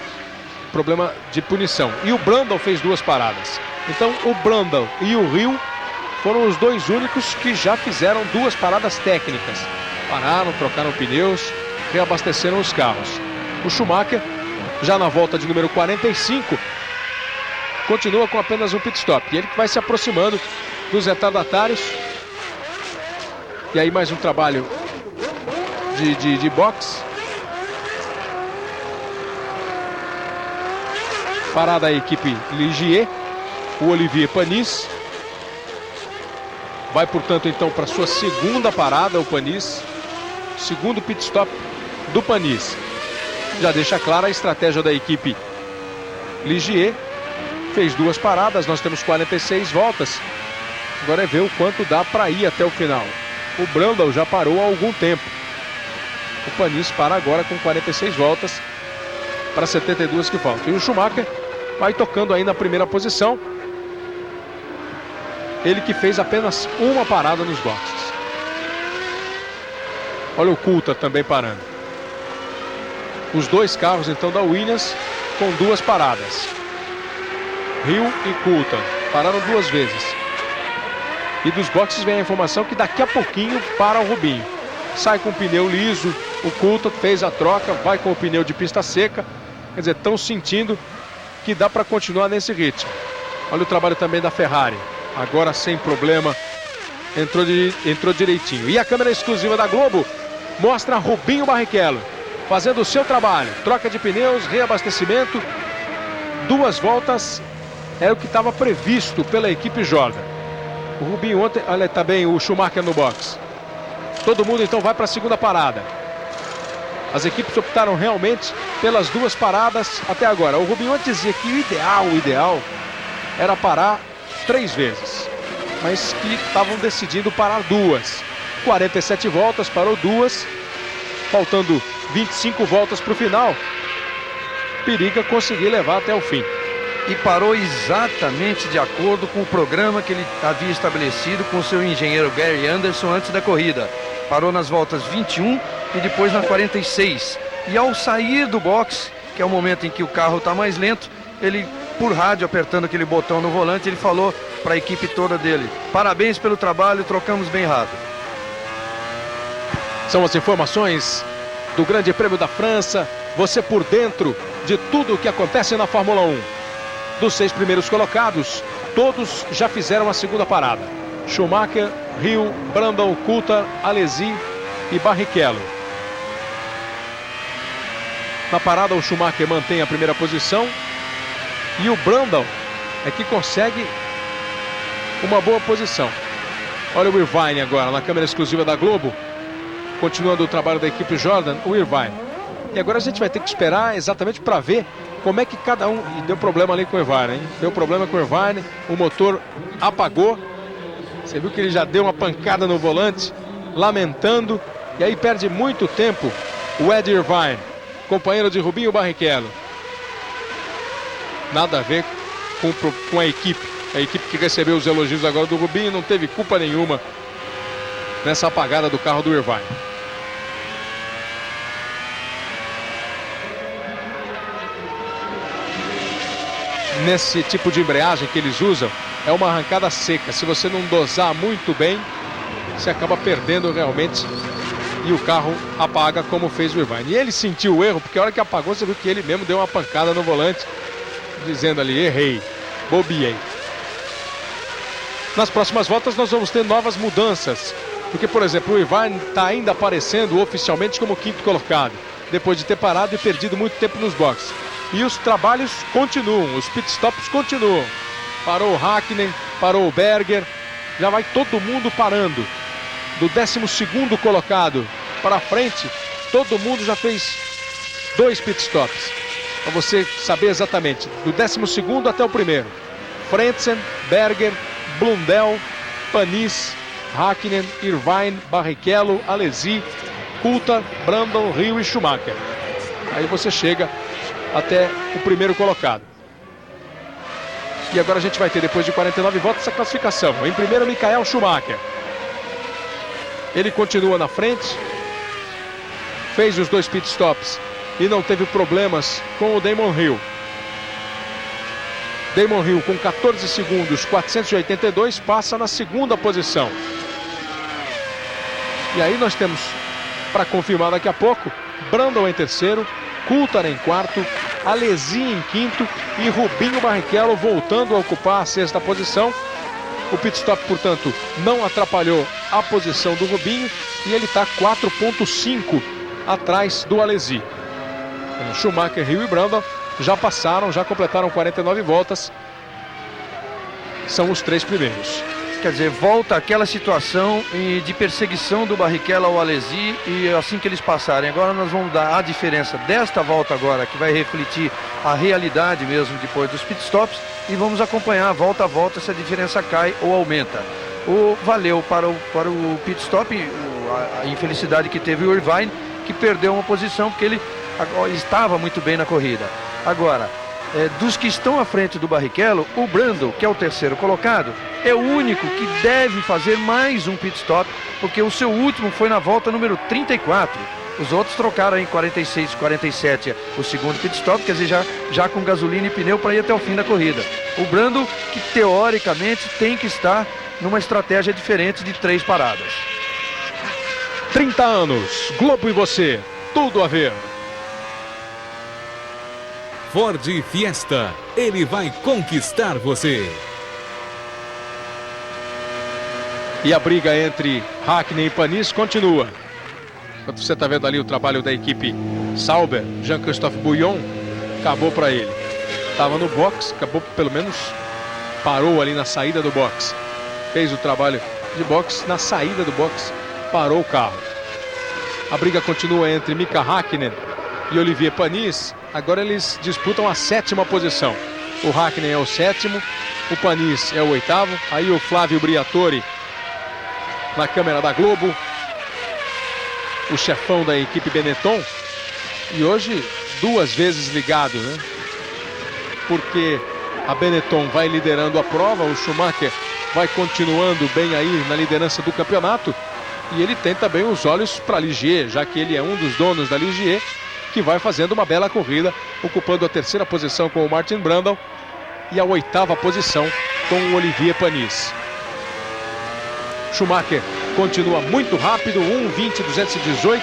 punição. E o Brundle fez 2 paradas. Então o Brundle e o Hill foram os 2 únicos que já fizeram 2 paradas técnicas. Pararam, trocaram pneus, reabasteceram os carros. O Schumacher, já na volta de número 45, continua com apenas um pit stop. E ele vai se aproximando dos retardatários. E aí mais um trabalho de box. Parada a equipe Ligier. O Olivier Panis. Vai, portanto, então para sua segunda parada o Panis. Segundo pit stop do Panis. Já deixa clara a estratégia da equipe Ligier. Fez 2 paradas, nós temos 46 voltas. Agora é ver o quanto dá para ir até o final. O Brundle já parou há algum tempo. O Panis para agora com 46 voltas para 72 que faltam. E o Schumacher vai tocando aí na primeira posição. Ele que fez apenas 1 parada nos boxes. Olha o Coulthard também parando. Os 2 carros então da Williams com 2 paradas. Hill e Coulthard pararam 2 vezes. E dos boxes vem a informação que daqui a pouquinho para o Rubinho. Sai com o pneu liso, o Coulthard fez a troca, vai com o pneu de pista seca. Quer dizer, estão sentindo que dá para continuar nesse ritmo. Olha o trabalho também da Ferrari. Agora sem problema, entrou direitinho. E a câmera exclusiva da Globo mostra Rubinho Barrichello fazendo o seu trabalho. Troca de pneus, reabastecimento. 2 voltas é o que estava previsto pela equipe Jordan. O Rubinho ontem, olha, tá bem o Schumacher no box. Todo mundo então vai para a segunda parada. As equipes optaram realmente pelas 2 paradas até agora. O Rubinho ontem dizia que o ideal era parar 3 vezes, mas que estavam decidindo parar 2. 47 voltas, parou 2, faltando 25 voltas para o final. Periga conseguir levar até o fim. E parou exatamente de acordo com o programa que ele havia estabelecido com o seu engenheiro Gary Anderson antes da corrida. Parou nas voltas 21 e depois na 46. E ao sair do box, que é o momento em que o carro está mais lento, ele, por rádio, apertando aquele botão no volante, ele falou para a equipe toda dele: parabéns pelo trabalho, trocamos bem rápido. São as informações do Grande Prêmio da França. Você por dentro de tudo o que acontece na Fórmula 1. Dos 6 primeiros colocados, todos já fizeram a segunda parada. Schumacher, Hill, Brundle, Coulthard, Alesi e Barrichello. Na parada o Schumacher mantém a primeira posição. E o Brundle é que consegue uma boa posição. Olha o Irvine agora na câmera exclusiva da Globo. Continuando o trabalho da equipe Jordan, o Irvine. E agora a gente vai ter que esperar exatamente para ver como é que cada um... E deu problema ali com o Irvine, hein? Deu problema com o Irvine, o motor apagou. Você viu que ele já deu uma pancada no volante, lamentando. E aí perde muito tempo o Ed Irvine, companheiro de Rubinho Barrichello. Nada a ver com a equipe. A equipe que recebeu os elogios agora do Rubinho não teve culpa nenhuma nessa apagada do carro do Irvine. Nesse tipo de embreagem que eles usam, é uma arrancada seca. Se você não dosar muito bem, você acaba perdendo realmente e o carro apaga, como fez o Irvine. E ele sentiu o erro, porque a hora que apagou, você viu que ele mesmo deu uma pancada no volante, dizendo ali: errei, bobiei. Nas próximas voltas nós vamos ter novas mudanças, porque, por exemplo, o Irvine está ainda aparecendo oficialmente como 5º colocado, depois de ter parado e perdido muito tempo nos boxes. E os trabalhos continuam, os pitstops continuam. Parou o Hakkinen, parou o Berger, já vai todo mundo parando. Do 12º colocado para frente, todo mundo já fez 2 pitstops. Para você saber exatamente, do 12º até o primeiro. Frentzen, Berger, Blundell, Panis Hakkinen, Irvine, Barrichello, Alesi, Coulthard, Brundle, Hill e Schumacher. Aí você chega até o primeiro colocado. E agora a gente vai ter, depois de 49 voltas, essa classificação. Em primeiro, Michael Schumacher. Ele continua na frente, fez os 2 pitstops e não teve problemas com o Damon Hill. Damon Hill, com 14 segundos, 482, passa na segunda posição. E aí nós temos, para confirmar daqui a pouco, Brundle em terceiro, Coulthard em quarto, Alesi em quinto e Rubinho Barrichello voltando a ocupar a sexta posição. O pit stop, portanto, não atrapalhou a posição do Rubinho e ele está 4,5 atrás do Alesi. Schumacher, Hill e Brundle já passaram, já completaram 49 voltas. São os 3 primeiros. Quer dizer, volta aquela situação de perseguição do Barrichello ao Alesi, e assim que eles passarem, agora nós vamos dar a diferença desta volta agora, que vai refletir a realidade mesmo depois dos pitstops, e vamos acompanhar volta a volta se a diferença cai ou aumenta. Valeu para o pitstop a infelicidade que teve o Irvine, que perdeu uma posição porque ele estava muito bem na corrida. Agora, dos que estão à frente do Barrichello, o Brundle, que é o terceiro colocado, é o único que deve fazer mais um pit stop, porque o seu último foi na volta número 34. Os outros trocaram em 46, 47 o segundo pit stop, quer dizer, já com gasolina e pneu para ir até o fim da corrida. O Brundle, que teoricamente tem que estar numa estratégia diferente de 3 paradas. 30 anos, Globo e você, tudo a ver. Ford Fiesta, ele vai conquistar você. E a briga entre Hakkinen e Panis continua. Enquanto você está vendo ali o trabalho da equipe Sauber, Jean-Christophe Bouillon, acabou para ele. Estava no box, acabou, pelo menos parou ali na saída do box. Fez o trabalho de box, na saída do box parou o carro. A briga continua entre Mika Hakkinen e Olivier Panis. Agora eles disputam a 7ª posição. O Hakkinen é o 7º, o Panis é o 8º. Aí o Flávio Briatore na câmera da Globo, o chefão da equipe Benetton. E hoje 2 vezes ligado, né? Porque a Benetton vai liderando a prova, o Schumacher vai continuando bem aí na liderança do campeonato. E ele tem também os olhos para Ligier, já que ele é um dos donos da Ligier, que vai fazendo uma bela corrida, ocupando a 3ª posição com o Martin Brundle e a 8ª posição com o Olivier Panis. Schumacher continua muito rápido, 1:20.218.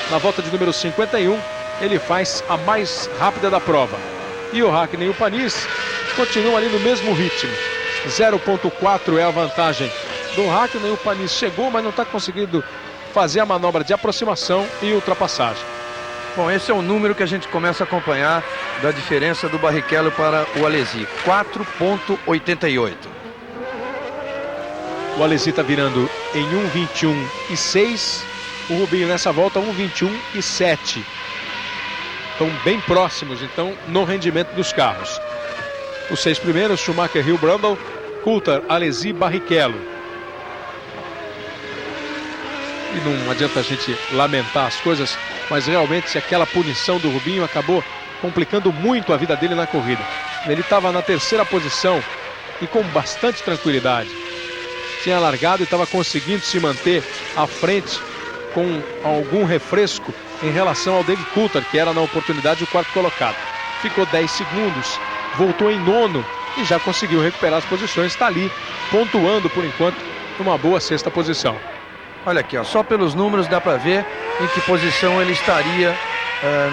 Na volta de número 51, ele faz a mais rápida da prova. E o Hakkinen e o Panis continuam ali no mesmo ritmo. 0,4 é a vantagem do Hakkinen. O Panis chegou, mas não está conseguindo fazer a manobra de aproximação e ultrapassagem. Bom, esse é o número que a gente começa a acompanhar da diferença do Barrichello para o Alesi, 4,88. O Alesi está virando em 1:21.6. O Rubinho nessa volta 1:21.7. Estão bem próximos, então, no rendimento dos carros. Os 6 primeiros, Schumacher, Hill, Brundle, Coulthard, Alesi, Barrichello. E não adianta a gente lamentar as coisas, mas realmente aquela punição do Rubinho acabou complicando muito a vida dele na corrida. Ele estava na 3ª posição e com bastante tranquilidade. Tinha largado e estava conseguindo se manter à frente com algum refresco em relação ao David Coulthard, que era na oportunidade o 4º colocado. Ficou 10 segundos, voltou em 9º e já conseguiu recuperar as posições. Está ali pontuando por enquanto numa boa 6ª posição. Olha aqui, ó, só pelos números dá para ver em que posição ele estaria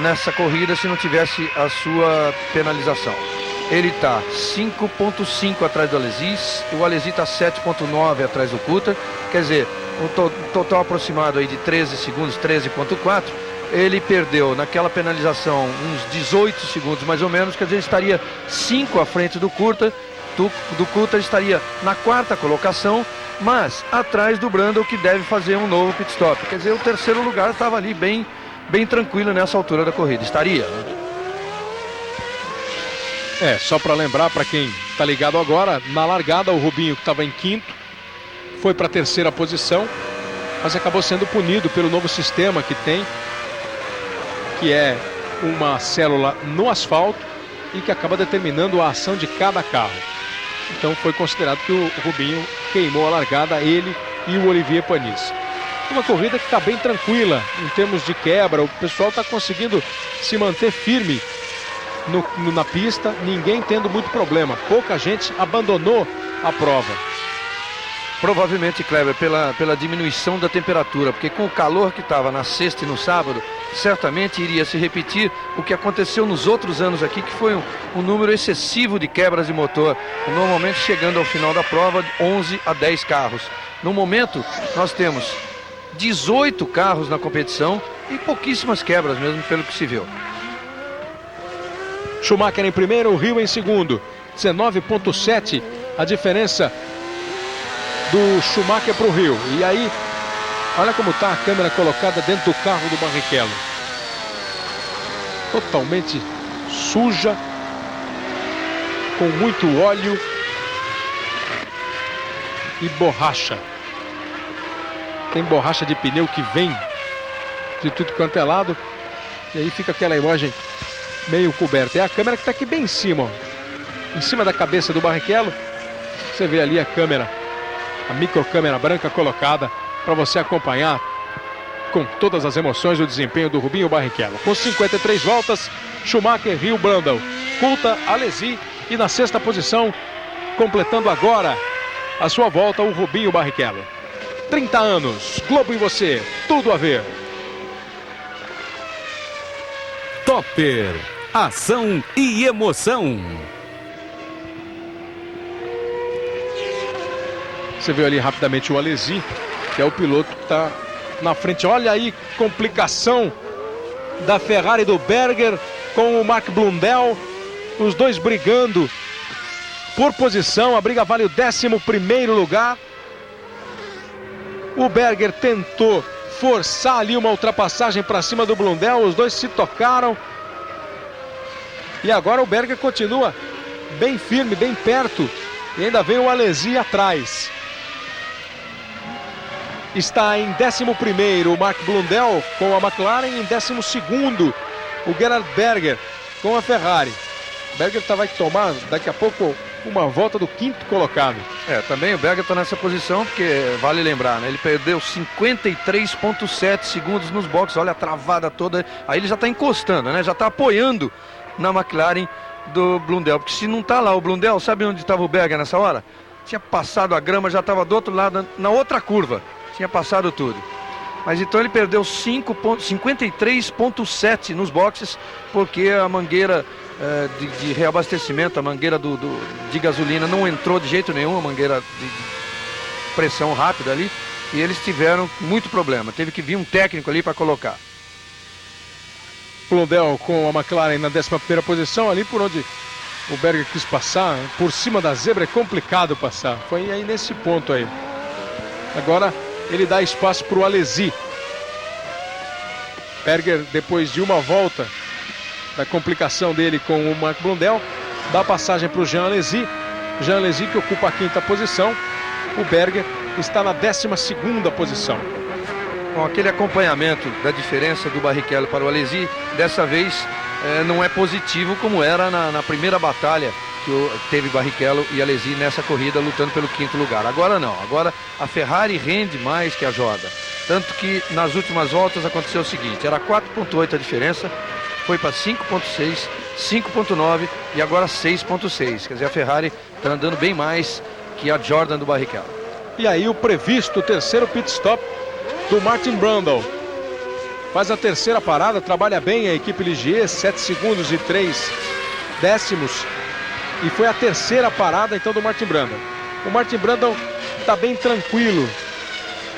nessa corrida se não tivesse a sua penalização. Ele está 5,5 atrás do Alesi, o Alesi está 7,9 atrás do Coulthard, quer dizer, um total aproximado aí de 13 segundos, 13,4. Ele perdeu naquela penalização uns 18 segundos mais ou menos, quer dizer, ele estaria 5 à frente do Coulthard. Do Coulthard estaria na 4ª colocação, mas atrás do Brundle, que deve fazer um novo pit stop. Quer dizer, o 3º lugar estava ali bem tranquilo nessa altura da corrida. Estaria, né? Só para lembrar para quem está ligado agora, na largada o Rubinho, que estava em 5º, foi para a terceira posição, mas acabou sendo punido pelo novo sistema que tem, que é uma célula no asfalto e que acaba determinando a ação de cada carro. Então foi considerado que o Rubinho queimou a largada, ele e o Olivier Panis. Uma corrida que está bem tranquila em termos de quebra, o pessoal está conseguindo se manter firme na pista, ninguém tendo muito problema, pouca gente abandonou a prova. Provavelmente, Kleber, pela diminuição da temperatura, porque com o calor que estava na sexta e no sábado, certamente iria se repetir o que aconteceu nos outros anos aqui, que foi um número excessivo de quebras de motor, normalmente chegando ao final da prova de 11 a 10 carros. No momento, nós temos 18 carros na competição e pouquíssimas quebras mesmo, pelo que se viu. Schumacher em primeiro, Hill em segundo. 19,7 a diferença do Schumacher para o Hill. E aí, olha como está a câmera colocada dentro do carro do Barrichello. Totalmente suja, com muito óleo e borracha. Tem borracha de pneu que vem de tudo quanto é lado. E aí fica aquela imagem meio coberta. É a câmera que está aqui bem em cima, ó. Em cima da cabeça do Barrichello. Você vê ali a câmera, a microcâmera branca colocada para você acompanhar com todas as emoções o desempenho do Rubinho Barrichello. Com 53 voltas, Schumacher, Hill, Brundle, Coulthard, Alesi e na sexta posição, completando agora a sua volta, o Rubinho Barrichello. 30 anos, Globo e você, tudo a ver. Topper, ação e emoção. Você viu ali rapidamente o Alesi, que é o piloto que está na frente. Olha aí, complicação da Ferrari do Berger com o Mark Blundell. Os dois brigando por posição. A briga vale o 11º lugar. O Berger tentou forçar ali uma ultrapassagem para cima do Blundell. Os dois se tocaram. E agora o Berger continua bem firme, bem perto. E ainda vem o Alesi atrás. Está em 11º o Mark Blundell com a McLaren, em 12º o Gerhard Berger com a Ferrari. Berger vai tomar daqui a pouco uma volta do 5º colocado. Também o Berger está nessa posição, porque vale lembrar, né? Ele perdeu 53,7 segundos nos boxes, olha a travada toda. Aí ele já está encostando, né? Já está apoiando na McLaren do Blundell, porque se não está lá o Blundell, sabe onde estava o Berger nessa hora? Tinha passado a grama, já estava do outro lado, na outra curva. Tinha passado tudo. Mas então ele perdeu 53,7 nos boxes, porque a mangueira de reabastecimento, a mangueira de gasolina não entrou de jeito nenhum, a mangueira de pressão rápida ali, e eles tiveram muito problema. Teve que vir um técnico ali para colocar. Blundell com a McLaren na 11ª posição, ali por onde o Berger quis passar, por cima da zebra é complicado passar. Foi aí nesse ponto aí. Agora ele dá espaço para o Alesi. Berger, depois de uma volta da complicação dele com o Mark Blundell, dá passagem para o Jean Alesi. Jean Alesi que ocupa a 5ª posição. O Berger está na 12ª posição. Com aquele acompanhamento da diferença do Barrichello para o Alesi, dessa vez não é positivo como era na primeira batalha que teve Barrichello e Alesi nessa corrida lutando pelo 5º lugar. Agora não, agora a Ferrari rende mais que a Jordan. Tanto que nas últimas voltas aconteceu o seguinte, era 4,8 a diferença, foi para 5,6, 5,9 e agora 6,6. Quer dizer, a Ferrari está andando bem mais que a Jordan do Barrichello. E aí o previsto terceiro pit stop do Martin Brundle. Faz a terceira parada, trabalha bem a equipe Ligier, 7 segundos e 3 décimos. E foi a terceira parada então do Martin Brundle. O Martin Brundle está bem tranquilo.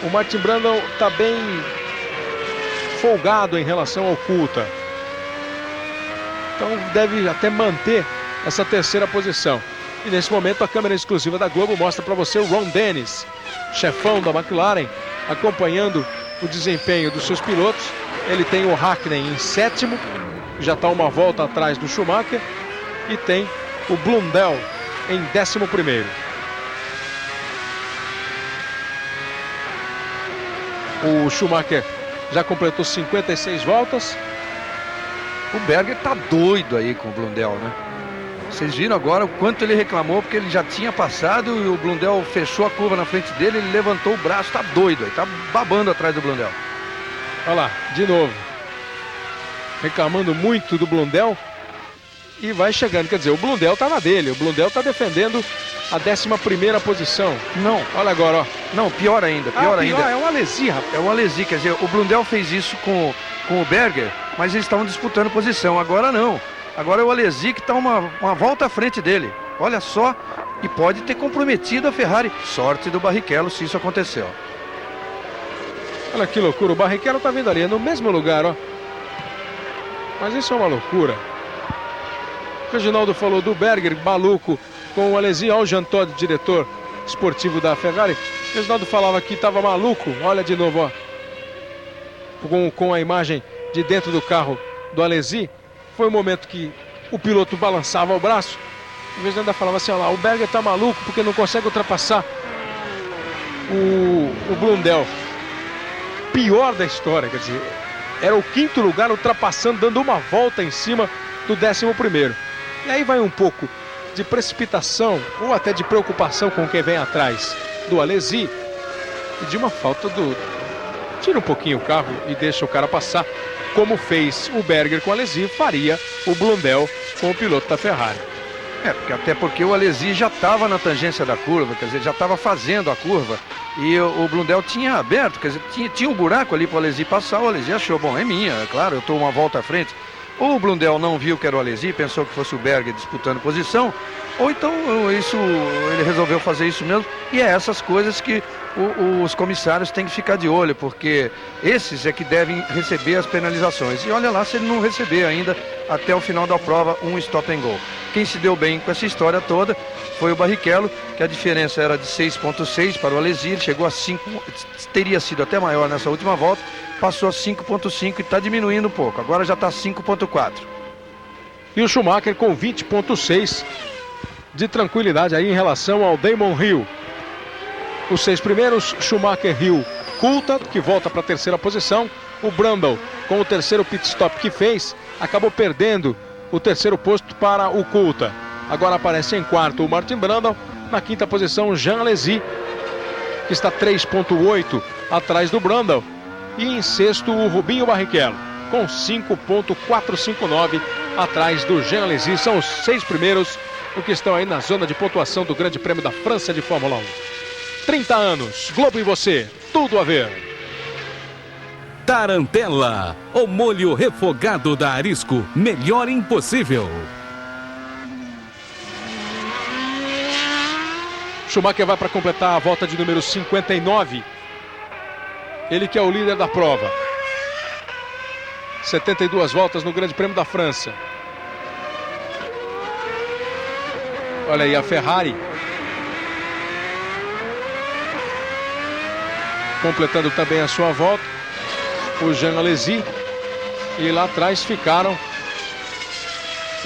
O Martin Brundle está bem folgado em relação ao Coulthard. Então deve até manter essa terceira posição. E nesse momento a câmera exclusiva da Globo mostra para você o Ron Dennis, chefão da McLaren, acompanhando o desempenho dos seus pilotos. Ele tem o Hakkinen em 7º, já está uma volta atrás do Schumacher, e tem o Blundell em 11º. O Schumacher já completou 56 voltas. O Berger tá doido aí com o Blundell, né? Vocês viram agora o quanto ele reclamou, porque ele já tinha passado e o Blundell fechou a curva na frente dele, ele levantou o braço, tá doido aí, tá babando atrás do Blundell. Olha lá, de novo. Reclamando muito do Blundell. E vai chegando, quer dizer, o Blundell tá na dele, o Blundell tá defendendo a 11ª posição. Não. Olha agora, ó. Não, pior ainda, pior ainda. É um Alesi, rapaz. É um Alesi, quer dizer, o Blundell fez isso com o Berger, mas eles estavam disputando posição. Agora não. Agora é o Alesi que está uma volta à frente dele. Olha só, e pode ter comprometido a Ferrari. Sorte do Barrichello se isso aconteceu. Olha que loucura, o Barrichello tá vindo ali, no mesmo lugar, ó. Mas isso é uma loucura. O Reginaldo falou do Berger, maluco, com o Alesi. Olha o Jean Todt, diretor esportivo da Ferrari. O Reginaldo falava que estava maluco. Olha de novo, ó. Com a imagem de dentro do carro do Alesi. Foi um momento que o piloto balançava o braço. O Reginaldo ainda falava assim, olha lá, o Berger tá maluco porque não consegue ultrapassar o Blundell. Pior da história, quer dizer, era o 5º lugar ultrapassando, dando uma volta em cima do 11º. E aí vai um pouco de precipitação ou até de preocupação com quem vem atrás do Alesi e de uma falta do... Tira um pouquinho o carro e deixa o cara passar, como fez o Berger com o Alesi, faria o Blundell com o piloto da Ferrari. Até porque o Alesi já estava na tangência da curva, quer dizer, já estava fazendo a curva e o Blundell tinha aberto, quer dizer, tinha um buraco ali para o Alesi passar. O Alesi achou, bom, é minha, é claro, eu estou uma volta à frente. Ou o Blundell não viu que era o Alesi, pensou que fosse o Berger disputando posição, ou então ele resolveu fazer isso mesmo. E é essas coisas que os comissários têm que ficar de olho, porque esses é que devem receber as penalizações. E olha lá se ele não receber ainda até o final da prova um stop and go. Quem se deu bem com essa história toda foi o Barrichello, que a diferença era de 6,6 para o Alesi, ele chegou a 5, teria sido até maior nessa última volta, passou a 5,5 e está diminuindo um pouco, agora já está 5,4. E o Schumacher com 20,6 de tranquilidade aí em relação ao Damon Hill. Os 6 primeiros, Schumacher, Hill, Coulthard, que volta para a 3ª posição. O Brundle, com o 3º pit stop que fez, acabou perdendo o 3º posto para o Coulthard. Agora aparece em 4º o Martin Brundle. Na 5ª posição, Jean Alesi, que está 3,8 atrás do Brundle. E em 6º, o Rubinho Barrichello, com 5,459 atrás do Jean Alesi. São os 6 primeiros, o que estão aí na zona de pontuação do Grande Prêmio da França de Fórmula 1. 30 anos, Globo e você, tudo a ver. Tarantella, o molho refogado da Arisco, melhor impossível. Schumacher vai para completar a volta de número 59. Ele que é o líder da prova. 72 voltas no Grande Prêmio da França. Olha aí a Ferrari. Completando também a sua volta, o Jean Alesi. E lá atrás ficaram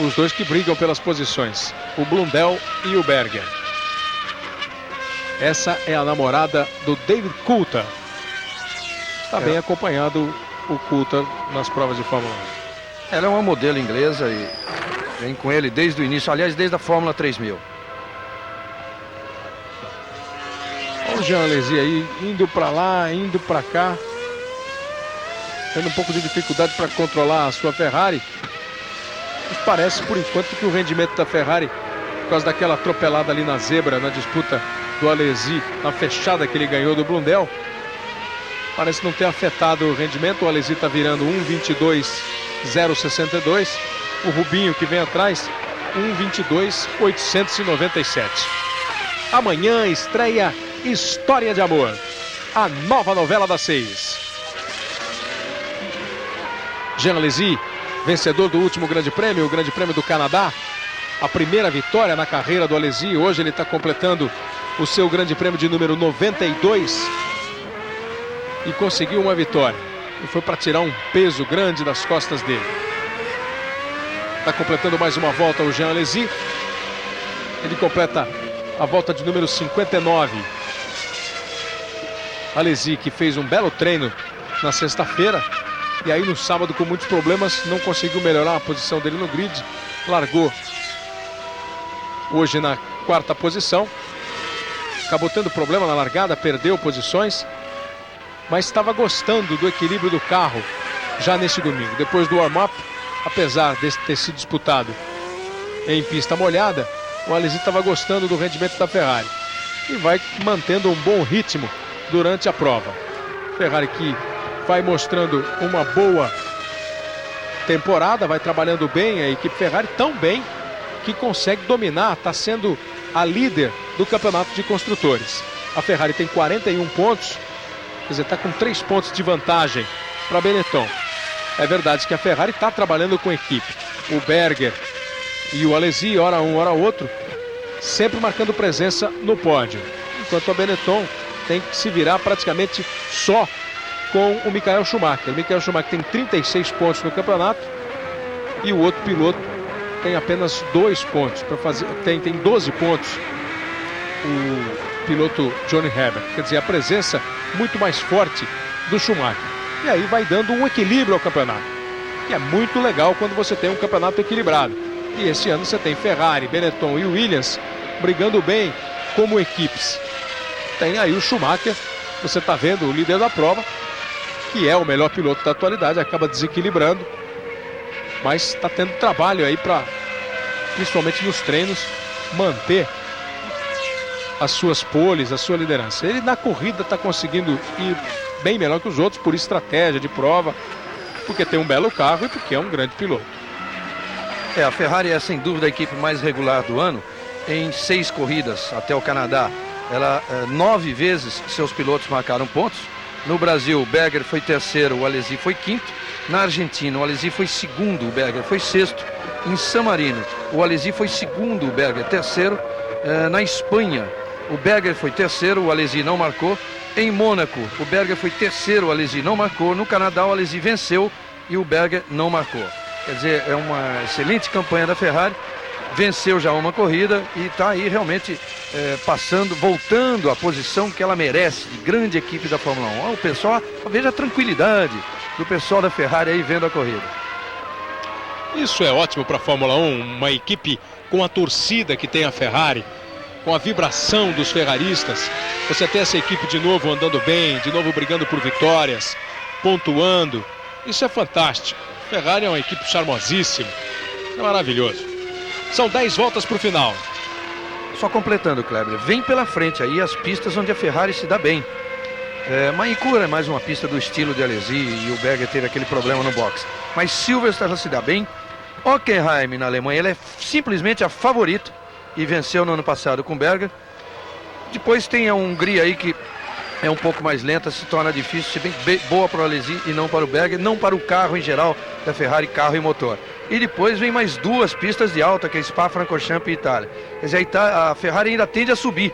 os dois que brigam pelas posições, o Blundell e o Berger. Essa é a namorada do David Coulthard. Está bem acompanhado o Coulthard nas provas de Fórmula 1. Ela é uma modelo inglesa e vem com ele desde o início, aliás, desde a Fórmula 3000. Olha o Jean Alesi aí, indo para lá, indo para cá. Tendo um pouco de dificuldade para controlar a sua Ferrari. Mas parece, por enquanto, que o rendimento da Ferrari, por causa daquela atropelada ali na zebra, na disputa do Alesi, na fechada que ele ganhou do Blundell, parece não ter afetado o rendimento. O Alesi está virando 1,22,062. O Rubinho, que vem atrás, 1,22,897. Amanhã estreia História de Amor, a nova novela das 6. Jean Alesi, vencedor do último Grande Prêmio, o Grande Prêmio do Canadá. A primeira vitória na carreira do Alesi. Hoje ele está completando o seu Grande Prêmio de número 92. E conseguiu uma vitória. E foi para tirar um peso grande das costas dele. Está completando mais uma volta o Jean Alesi. Ele completa a volta de número 59. Alesi, que fez um belo treino na sexta-feira, e aí no sábado, com muitos problemas, não conseguiu melhorar a posição dele no grid, largou hoje na 4ª posição, acabou tendo problema na largada, perdeu posições, mas estava gostando do equilíbrio do carro já nesse domingo. Depois do warm-up, apesar de ter sido disputado em pista molhada, o Alesi estava gostando do rendimento da Ferrari e vai mantendo um bom ritmo durante a prova. Ferrari que vai mostrando uma boa temporada, vai trabalhando bem, a equipe Ferrari tão bem que consegue dominar, está sendo a líder do campeonato de construtores. A Ferrari tem 41 pontos, quer dizer, está com 3 pontos de vantagem para a Benetton. É verdade que a Ferrari está trabalhando com equipe. O Berger e o Alesi, hora um, hora outro, sempre marcando presença no pódio. Enquanto a Benetton tem que se virar praticamente só com o Michael Schumacher. O Michael Schumacher tem 36 pontos no campeonato e o outro piloto tem apenas 2 pontos para fazer. Tem 12 pontos o piloto Johnny Herbert. Quer dizer, a presença muito mais forte do Schumacher. E aí vai dando um equilíbrio ao campeonato. E é muito legal quando você tem um campeonato equilibrado. E esse ano você tem Ferrari, Benetton e Williams brigando bem como equipes. Tem aí o Schumacher, você está vendo o líder da prova, que é o melhor piloto da atualidade, acaba desequilibrando, mas está tendo trabalho aí para, principalmente nos treinos, manter as suas poles, a sua liderança. Ele na corrida está conseguindo ir bem melhor que os outros por estratégia de prova, porque tem um belo carro e porque é um grande piloto. A Ferrari é sem dúvida a equipe mais regular do ano. Em 6 corridas até o Canadá, 9 vezes seus pilotos marcaram pontos. No Brasil, o Berger foi terceiro, o Alesi foi quinto. Na Argentina, o Alesi foi segundo, o Berger foi sexto. Em San Marino, o Alesi foi segundo, o Berger terceiro. Na Espanha, o Berger foi terceiro, o Alesi não marcou. Em Mônaco, o Berger foi terceiro, o Alesi não marcou. No Canadá, o Alesi venceu e o Berger não marcou. Quer dizer, é uma excelente campanha da Ferrari. Venceu já uma corrida e está aí realmente voltando à posição que ela merece, de grande equipe da Fórmula 1. O pessoal, veja a tranquilidade do pessoal da Ferrari aí vendo a corrida. Isso é ótimo para a Fórmula 1, uma equipe com a torcida que tem a Ferrari, com a vibração dos ferraristas. Você tem essa equipe de novo andando bem, de novo brigando por vitórias, pontuando. Isso é fantástico. Ferrari é uma equipe charmosíssima, é maravilhoso. São 10 voltas para o final. Só completando, Kleber, vem pela frente aí as pistas onde a Ferrari se dá bem. Manicura é mais uma pista do estilo de Alesi e o Berger teve aquele problema no box. Mas Silverstone se dá bem. Hockenheim na Alemanha, ele é simplesmente a favorita e venceu no ano passado com o Berger. Depois tem a Hungria aí que é um pouco mais lenta, se torna difícil, se bem boa para o Alesi e não para o Berger, não para o carro em geral da Ferrari, carro e motor. E depois vem mais 2 pistas de alta, que é Spa-Francorchamps e Itália. Quer dizer, a Ferrari ainda tende a subir.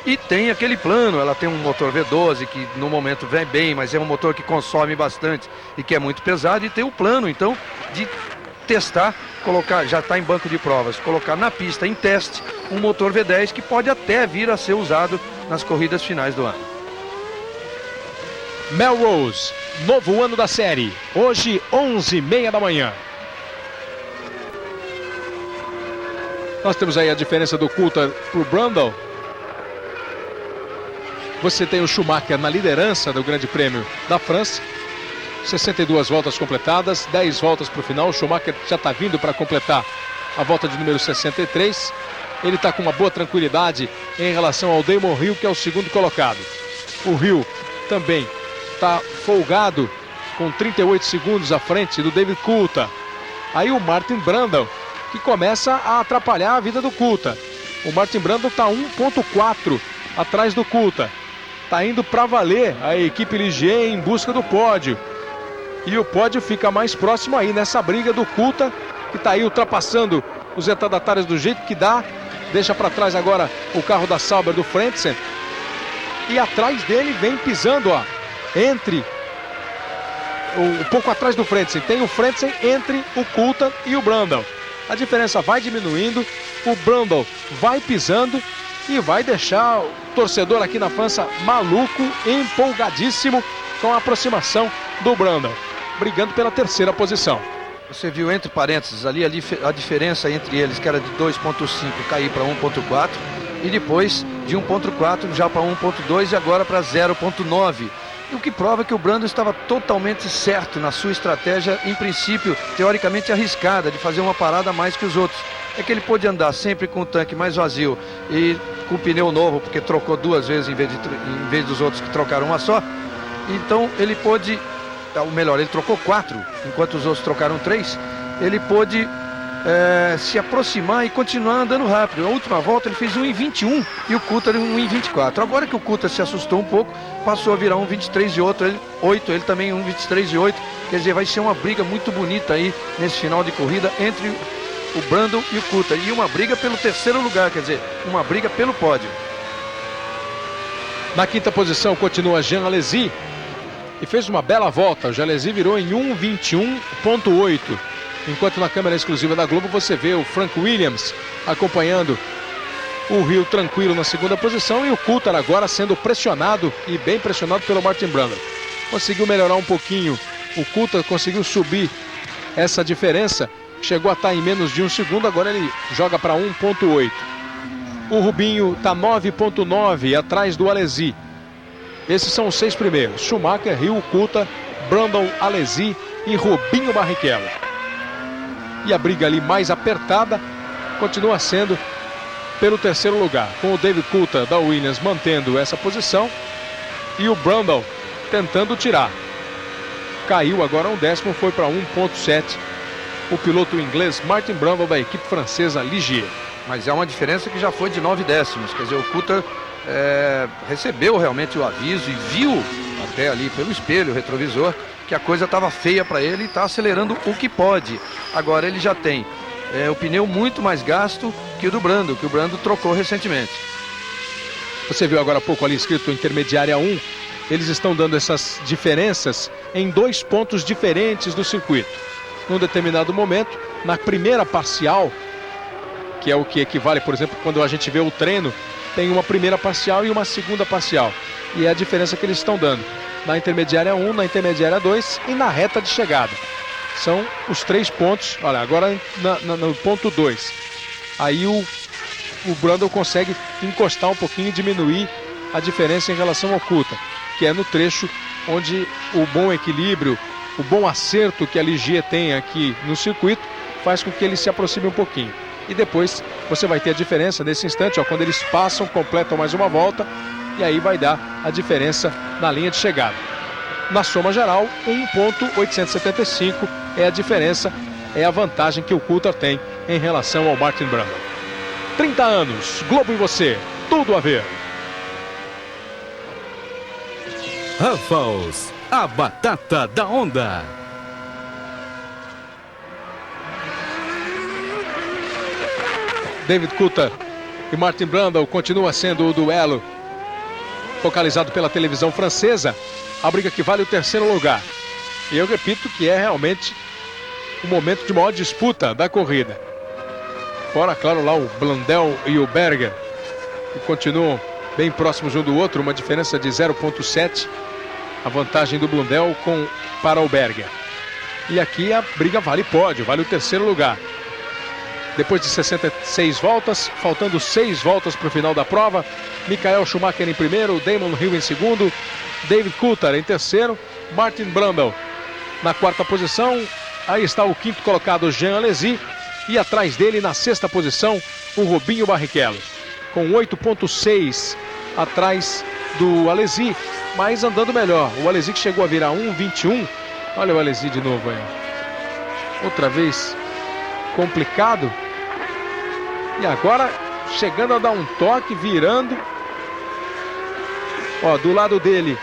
E tem aquele plano, ela tem um motor V12 que no momento vem bem, mas é um motor que consome bastante e que é muito pesado. E tem o plano, então, de testar, colocar, já está em banco de provas, colocar na pista, em teste, um motor V10 que pode até vir a ser usado nas corridas finais do ano. Melrose, novo ano da série, hoje 11h30 da manhã. Nós temos aí a diferença do Coulthard para o Brundle. Você tem o Schumacher na liderança do Grande Prêmio da França. 62 voltas completadas, 10 voltas para o final. O Schumacher já está vindo para completar a volta de número 63. Ele está com uma boa tranquilidade em relação ao Damon Hill, que é o segundo colocado. O Hill também está folgado com 38 segundos à frente do David Coulthard. Aí o Martin Brundle, que começa a atrapalhar a vida do Coulthard. O Martin Brundle está 1,4 atrás do Coulthard. Está indo para valer a equipe Ligier em busca do pódio. E o pódio fica mais próximo aí nessa briga do Coulthard, que está aí ultrapassando os retardatários do jeito que dá. Deixa para trás agora o carro da Sauber do Frentzen. E atrás dele vem pisando, ó, entre um pouco atrás do Frentzen. Tem o Frentzen entre o Coulthard e o Brundle. A diferença vai diminuindo, o Brundle vai pisando e vai deixar o torcedor aqui na França maluco, empolgadíssimo com a aproximação do Brundle, brigando pela terceira posição. Você viu entre parênteses ali a diferença entre eles, que era de 2.5 cair para 1.4 e depois de 1.4 já para 1.2 e agora para 0.9. O que prova que o Brundle estava totalmente certo na sua estratégia, em princípio, teoricamente arriscada, de fazer uma parada a mais que os outros. É que ele pôde andar sempre com o tanque mais vazio e com o pneu novo, porque trocou 2 vezes em vez dos outros que trocaram uma só. Então ele pôde, ou melhor, ele trocou 4, enquanto os outros trocaram 3. Ele pôde se aproximar e continuar andando rápido. A última volta ele fez 1:21 e o Coulthard 1:24. Agora que o Coulthard se assustou um pouco, passou a virar 1:23 e 8, ele também 1:23 e 8. Quer dizer, vai ser uma briga muito bonita aí nesse final de corrida entre o Brundle e o Coulthard. E uma briga pelo terceiro lugar, quer dizer, uma briga pelo pódio. Na quinta posição continua Jean Alesi e fez uma bela volta. O Jean Alesi virou em 1:21.8. Enquanto na câmera exclusiva da Globo você vê o Frank Williams acompanhando o Hill tranquilo na segunda posição e o Coulthard agora sendo pressionado e bem pressionado pelo Martin Brundle. Conseguiu melhorar um pouquinho, o Coulthard conseguiu subir essa diferença, chegou a estar em menos de 1 segundo, agora ele joga para 1.8. O Rubinho está 9.9 atrás do Alesi. Esses são os 6 primeiros: Schumacher, Hill, Coulthard, Brundle, Alesi e Rubinho Barrichello. E a briga ali mais apertada continua sendo pelo terceiro lugar, com o David Coulthard da Williams mantendo essa posição e o Brundle tentando tirar. Caiu agora 1/10, foi para 1.7 o piloto inglês Martin Brundle da equipe francesa Ligier. Mas é uma diferença que já foi de 9 décimos, quer dizer, o Coulthard recebeu realmente o aviso e viu até ali pelo espelho retrovisor que a coisa estava feia para ele e está acelerando o que pode. Agora ele já tem o pneu muito mais gasto que o do Brundle, que o Brundle trocou recentemente. Você viu agora há pouco ali escrito intermediária 1, eles estão dando essas diferenças em 2 pontos diferentes do circuito. Num determinado momento, na primeira parcial, que é o que equivale, por exemplo, quando a gente vê o treino, tem uma primeira parcial e uma segunda parcial. E é a diferença que eles estão dando na intermediária 1, na intermediária 2 e na reta de chegada. São os 3 pontos. Olha, agora no ponto 2. Aí o Brundle consegue encostar um pouquinho e diminuir a diferença em relação ao Coulthard, que é no trecho onde o bom equilíbrio, o bom acerto que a Ligier tem aqui no circuito faz com que ele se aproxime um pouquinho. E depois você vai ter a diferença nesse instante, ó, quando eles passam, completam mais uma volta, e aí vai dar a diferença na linha de chegada. Na soma geral, 1.875 é a diferença, é a vantagem que o Coulthard tem em relação ao Martin Brundle. 30 anos, Globo e você, tudo a ver. Ruffles, a batata da onda. David Coulthard e Martin Brundle continua sendo o duelo focalizado pela televisão francesa, a briga que vale o terceiro lugar. E eu repito que é realmente o momento de maior disputa da corrida. Fora, claro, lá o Blundell e o Berger, que continuam bem próximos um do outro, uma diferença de 0.7, a vantagem do Blundell para o Berger. E aqui a briga vale pódio, vale o terceiro lugar. Depois de 66 voltas, faltando 6 voltas para o final da prova, Michael Schumacher em primeiro, Damon Hill em segundo, David Coulthard em terceiro, Martin Brundle na quarta posição. Aí está o quinto colocado, Jean Alesi, e atrás dele na sexta posição, o Rubinho Barrichello, com 8.6 atrás do Alesi, mas andando melhor. O Alesi que chegou a virar 1:21, olha o Alesi de novo aí, outra vez complicado. E agora chegando a dar um toque, virando. Ó, do lado dele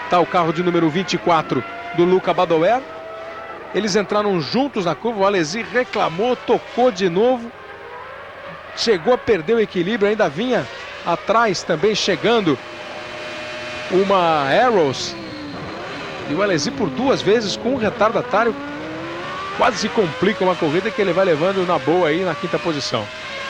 tá o carro de número 24 do Luca Badoer. Eles entraram juntos na curva, o Alesi reclamou, tocou de novo, chegou a perder o equilíbrio, ainda vinha atrás também chegando uma Arrows. E o Alesi por 2 vezes com um retardatário quase se complica uma corrida que ele vai levando na boa aí na quinta posição.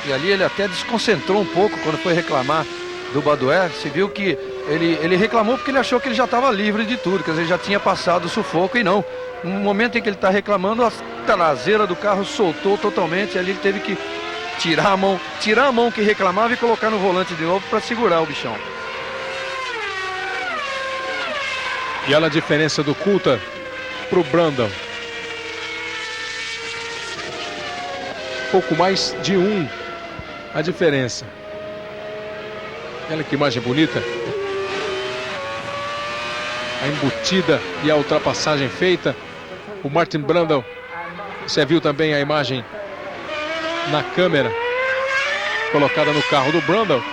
E ali ele até desconcentrou um pouco quando foi reclamar do Badoer. Se viu que ele reclamou porque ele achou que ele já estava livre de tudo, quer dizer, já tinha passado o sufoco, e não. No momento em que ele está reclamando, a traseira do carro soltou totalmente, ali ele teve que tirar a mão que reclamava e colocar no volante de novo para segurar o bichão. E olha a diferença do Coulthard para o Brundle. Pouco mais de a diferença. Olha que imagem bonita. A embutida e a ultrapassagem feita. O Martin Brundle. Você viu também a imagem na câmera colocada no carro do Brundle.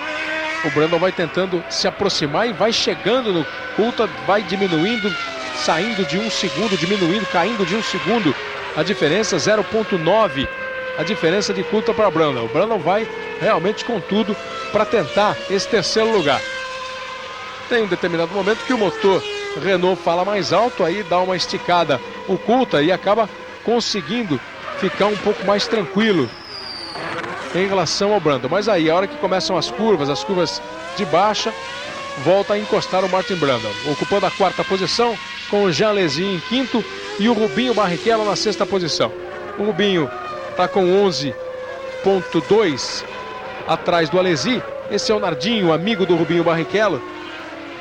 O Brundle vai tentando se aproximar e vai chegando no Coulthard, vai diminuindo, saindo de 1 segundo, diminuindo, caindo de 1 segundo. A diferença 0,9. A diferença de Coulthard para Brundle. O Brundle vai realmente com tudo para tentar esse terceiro lugar. Tem um determinado momento que o motor Renault fala mais alto, aí dá uma esticada o Coulthard e acaba conseguindo ficar um pouco mais tranquilo em relação ao Brundle. Mas aí, a hora que começam as curvas de baixa, volta a encostar o Martin Brundle, ocupando a 4ª posição, com o Jean Alesi em 5º e o Rubinho Barrichello na 6ª posição. O Rubinho está com 11,2 atrás do Alesi. Esse é o Nardinho, amigo do Rubinho Barrichello,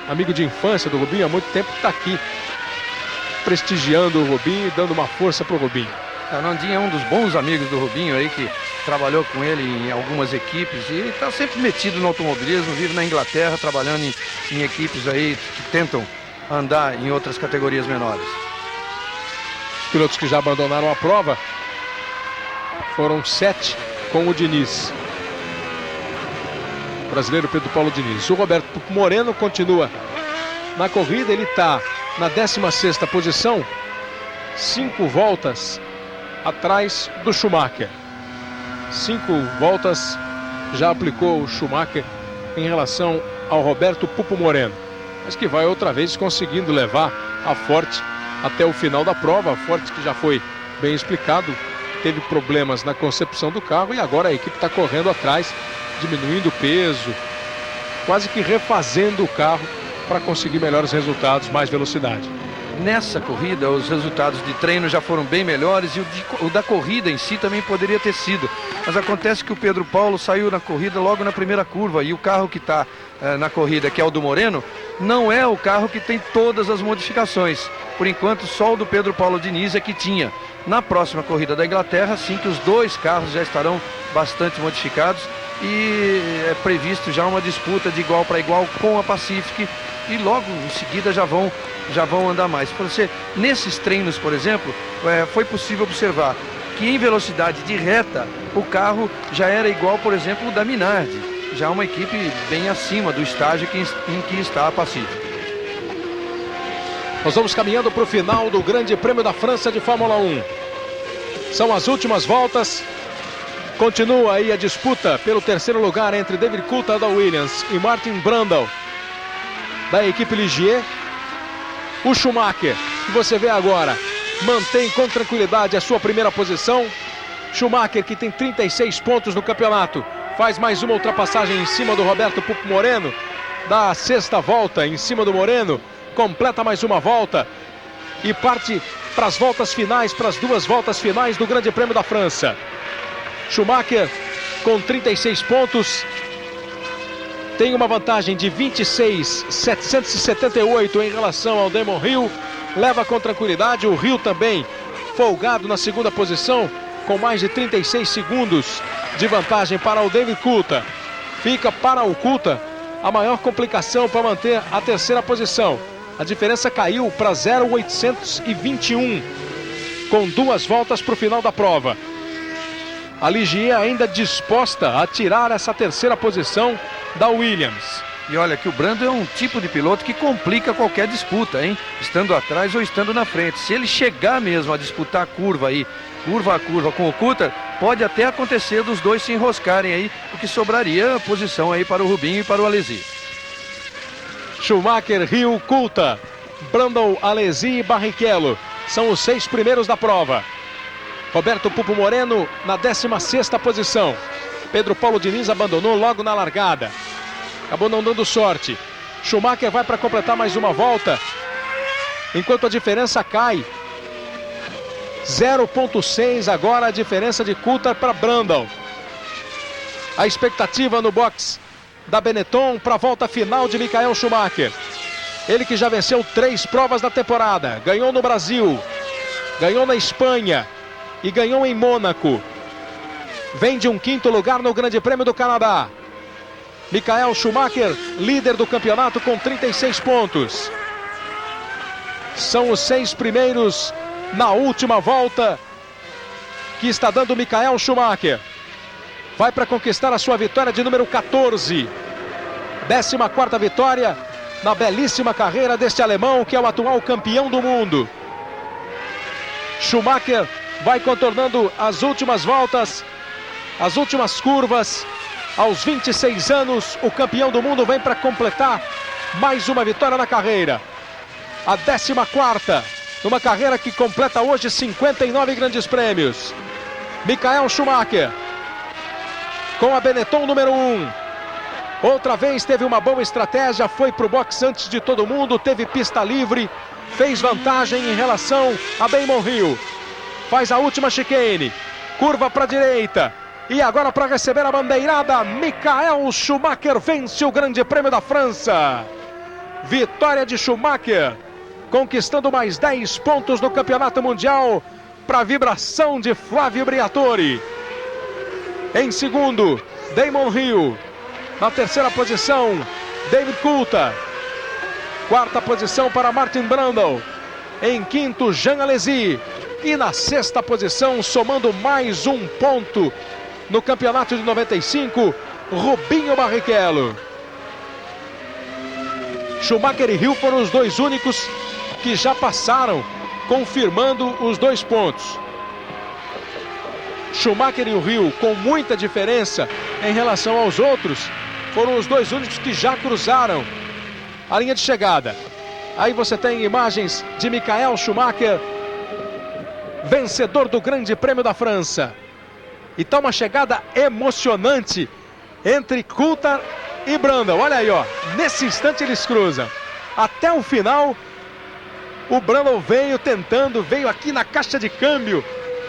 amigo de infância do Rubinho, há muito tempo que está aqui prestigiando o Rubinho e dando uma força para o Rubinho. O Nardinho é um dos bons amigos do Rubinho aí, que trabalhou com ele em algumas equipes e está sempre metido no automobilismo, vive na Inglaterra trabalhando em equipes aí que tentam andar em outras categorias menores. Os pilotos que já abandonaram a prova foram 7 com o Diniz. O brasileiro Pedro Paulo Diniz. O Roberto Moreno continua na corrida, ele está na 16ª posição, 5 voltas atrás do Schumacher. 5 voltas já aplicou o Schumacher em relação ao Roberto Pupo Moreno, mas que vai outra vez conseguindo levar a Forte até o final da prova. A Forte, que já foi bem explicado, teve problemas na concepção do carro e agora a equipe está correndo atrás, diminuindo o peso, quase que refazendo o carro para conseguir melhores resultados, mais velocidade. Nessa corrida, os resultados de treino já foram bem melhores e o da corrida em si também poderia ter sido. Mas acontece que o Pedro Paulo saiu na corrida logo na primeira curva e o carro que está na corrida, que é o do Moreno, não é o carro que tem todas as modificações. Por enquanto, só o do Pedro Paulo Diniz é que tinha. Na próxima corrida da Inglaterra, sim, que os 2 carros já estarão bastante modificados e é previsto já uma disputa de igual para igual com a Pacific e logo em seguida já vão andar mais. Nesses treinos, por exemplo, foi possível observar que em velocidade de reta o carro já era igual, por exemplo, o da Minardi, já uma equipe bem acima do estágio em que está a Pacific. Nós vamos caminhando para o final do Grande Prêmio da França de Fórmula 1. São as últimas voltas. Continua aí a disputa pelo terceiro lugar entre David Coulthard da Williams e Martin Brundle da equipe Ligier. O Schumacher, que você vê agora, mantém com tranquilidade a sua primeira posição. Schumacher, que tem 36 pontos no campeonato, faz mais uma ultrapassagem em cima do Roberto Pupo Moreno, dá a 6ª volta em cima do Moreno, completa mais uma volta e parte para as voltas finais, para as 2 voltas finais do Grande Prêmio da França. Schumacher com 36 pontos, tem uma vantagem de 26.778 em relação ao Damon Hill, leva com tranquilidade. O Hill também folgado na 2ª posição, com mais de 36 segundos de vantagem para o David Coulthard. Fica para o Coulthard a maior complicação para manter a 3ª posição. A diferença caiu para 0.821, com 2 voltas para o final da prova. A Ligier ainda disposta a tirar essa 3ª posição da Williams. E olha que o Brundle é um tipo de piloto que complica qualquer disputa, hein? Estando atrás ou estando na frente. Se ele chegar mesmo a disputar a curva aí, curva a curva com o Coulthard, pode até acontecer dos 2 se enroscarem aí, o que sobraria a posição aí para o Rubinho e para o Alesi. Schumacher, Hill, Coulthard, Brundle, Alesi e Barrichello são os 6 primeiros da prova. Roberto Pupo Moreno na 16ª posição. Pedro Paulo Diniz abandonou logo na largada. Acabou não dando sorte. Schumacher vai para completar mais uma volta, enquanto a diferença cai. 0,6 agora a diferença de Coulthard para Brundle. A expectativa no box da Benetton para a volta final de Michael Schumacher. Ele que já venceu 3 provas da temporada. Ganhou no Brasil, ganhou na Espanha e ganhou em Mônaco. Vem de um 5º lugar no Grande Prêmio do Canadá. Michael Schumacher, líder do campeonato com 36 pontos. São os 6 primeiros na última volta que está dando Michael Schumacher. Vai para conquistar a sua vitória de número 14. 14ª vitória na belíssima carreira deste alemão que é o atual campeão do mundo. Schumacher vai contornando as últimas voltas, as últimas curvas. Aos 26 anos, o campeão do mundo vem para completar mais uma vitória na carreira. A 14ª, numa carreira que completa hoje 59 grandes prêmios. Michael Schumacher, com a Benetton número 1. Outra vez teve uma boa estratégia, foi para o box antes de todo mundo, teve pista livre, fez vantagem em relação a Damon Hill. Faz a última chicane, curva para a direita. E agora para receber a bandeirada, Michael Schumacher vence o Grande Prêmio da França. Vitória de Schumacher, conquistando mais 10 pontos no Campeonato Mundial para a vibração de Flavio Briatore. Em segundo, Damon Hill. Na 3ª posição, David Coulthard. 4ª posição para Martin Brundle. Em 5º, Jean Alesi. E na 6ª posição, somando mais um ponto no campeonato de 95, Rubinho Barrichello. Schumacher e Hill foram os 2 únicos que já passaram, confirmando os 2 pontos. Schumacher e o Hill, com muita diferença em relação aos outros, foram os 2 únicos que já cruzaram a linha de chegada. Aí você tem imagens de Michael Schumacher, vencedor do Grande Prêmio da França. Então uma chegada emocionante entre Coulthard e Brundle. Olha aí, ó, nesse instante eles cruzam. Até o final, o Brundle veio aqui na caixa de câmbio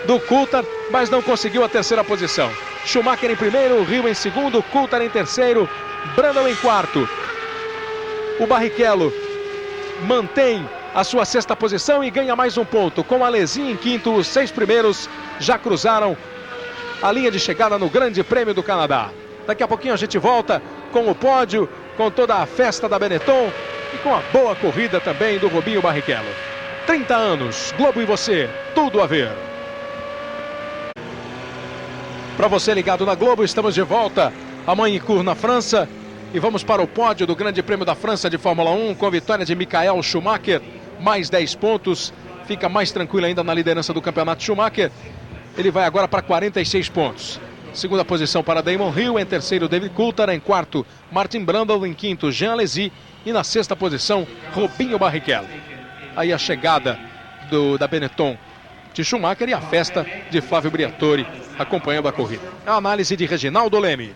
do Coulthard, mas não conseguiu a 3ª posição. Schumacher em primeiro, Hill em segundo, Coulthard em terceiro, Brundle em 4º. O Barrichello mantém a sua 6ª posição e ganha mais um ponto. Com Alesi em 5º, os 6 primeiros já cruzaram a linha de chegada no Grande Prêmio do Canadá. Daqui a pouquinho a gente volta com o pódio, com toda a festa da Benetton e com a boa corrida também do Rubinho Barrichello. 30 anos, Globo e você, tudo a ver. Para você ligado na Globo, estamos de volta a Magny-Cours na França e vamos para o pódio do Grande Prêmio da França de Fórmula 1 com a vitória de Michael Schumacher, mais 10 pontos, fica mais tranquilo ainda na liderança do campeonato. Schumacher, ele vai agora para 46 pontos. 2ª posição para Damon Hill, em terceiro David Coulthard, em 4º Martin Brundle, em 5º Jean Alesi e na 6ª posição Rubinho Barrichello. Aí a chegada da Benetton de Schumacher e a festa de Flavio Briatore acompanhando a corrida. A análise de Reginaldo Leme.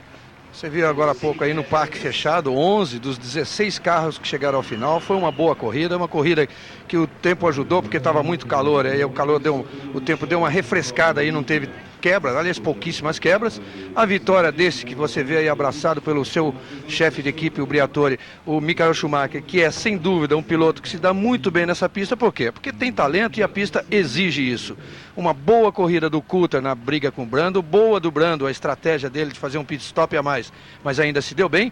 Você viu agora há pouco aí no parque fechado, 11 dos 16 carros que chegaram ao final. Foi uma boa corrida, uma corrida que o tempo ajudou porque estava muito calor. Aí o tempo deu uma refrescada aí, não teve quebras, aliás, pouquíssimas quebras. A vitória desse que você vê aí abraçado pelo seu chefe de equipe, o Briatore, o Michael Schumacher, que é sem dúvida um piloto que se dá muito bem nessa pista. Por quê? Porque tem talento e a pista exige isso. Uma boa corrida do Coulthard na briga com o Brundle, boa do Brundle, a estratégia dele de fazer um pit stop a mais, mas ainda se deu bem.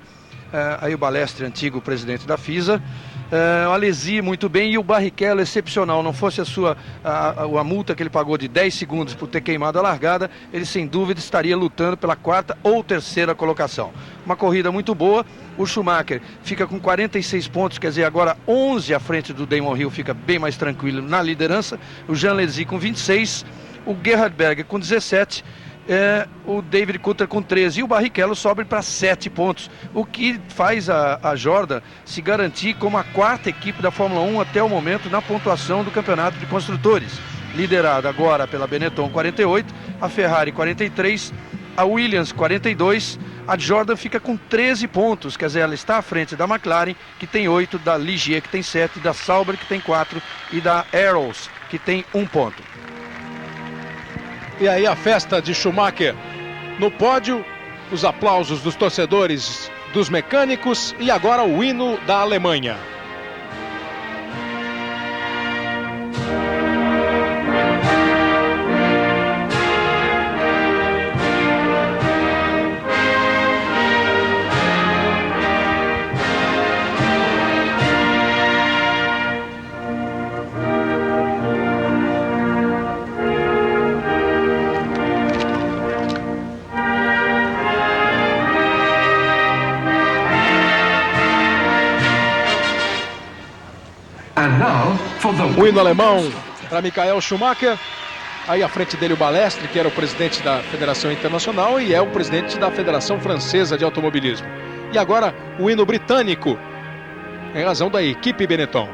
Aí o Balestre, antigo presidente da FISA, o Alesi muito bem e o Barrichello excepcional. Não fosse a multa que ele pagou de 10 segundos por ter queimado a largada, ele sem dúvida estaria lutando pela 4ª ou 3ª colocação. Uma corrida muito boa. O Schumacher fica com 46 pontos, quer dizer, agora 11 à frente do Damon Hill, fica bem mais tranquilo na liderança. O Jean Alesi com 26, o Gerhard Berger com 17, o David Coulthard com 13 e o Barrichello sobe para 7 pontos, o que faz a Jordan se garantir como a 4ª equipe da Fórmula 1 até o momento na pontuação do Campeonato de Construtores, liderada agora pela Benetton 48, a Ferrari 43, a Williams 42, a Jordan fica com 13 pontos, quer dizer, ela está à frente da McLaren, que tem 8, da Ligier, que tem 7, da Sauber, que tem 4, e da Arrows, que tem 1 ponto. E aí a festa de Schumacher no pódio, os aplausos dos torcedores, dos mecânicos e agora o hino da Alemanha. O hino alemão para Michael Schumacher. Aí à frente dele o Balestre, que era o presidente da Federação Internacional e é o presidente da Federação Francesa de Automobilismo. E agora o hino britânico, em razão da equipe Benetton.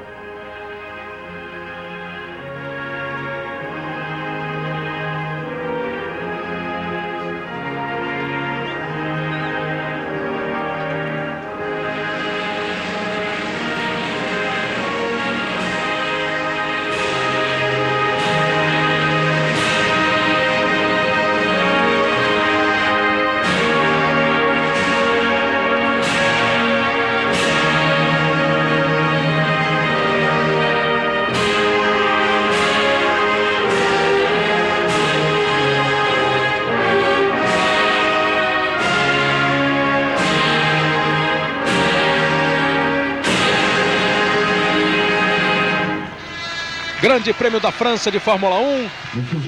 Grande Prêmio da França de Fórmula 1,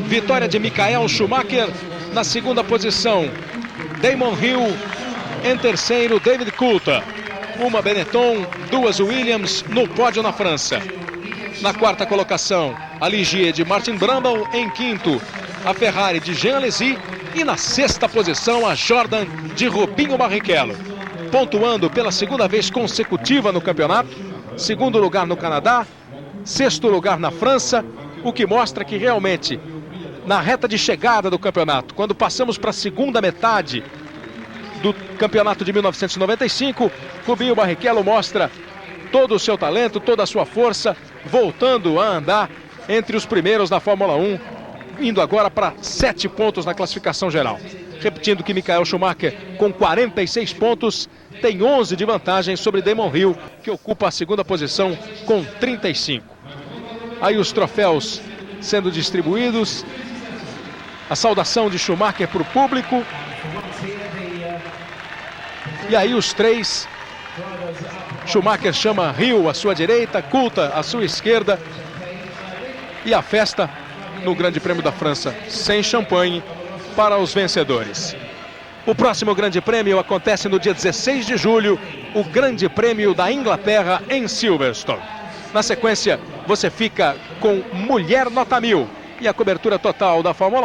vitória de Michael Schumacher. Na segunda posição, Damon Hill. Em terceiro, David Coulthard. Uma Benetton, 2 Williams no pódio na França. Na quarta colocação, a Ligier de Martin Brundle. Em quinto, a Ferrari de Jean Alesi. E na sexta posição, a Jordan de Rubinho Barrichello. Pontuando pela segunda vez consecutiva no campeonato. Segundo lugar no Canadá. Sexto lugar na França, o que mostra que realmente, na reta de chegada do campeonato, quando passamos para a segunda metade do campeonato de 1995, Rubinho Barrichello mostra todo o seu talento, toda a sua força, voltando a andar entre os primeiros da Fórmula 1, indo agora para 7 pontos na classificação geral. Repetindo que Michael Schumacher, com 46 pontos, tem 11 de vantagem sobre Damon Hill, que ocupa a segunda posição com 35. Aí os troféus sendo distribuídos. A saudação de Schumacher para o público. E aí os três. Schumacher chama Hill à sua direita, Coulthard à sua esquerda. E a festa no Grande Prêmio da França sem champanhe para os vencedores. O próximo Grande Prêmio acontece no dia 16 de julho, o Grande Prêmio da Inglaterra em Silverstone. Na sequência, você fica com Mulher Nota 1000 e a cobertura total da Fórmula 1.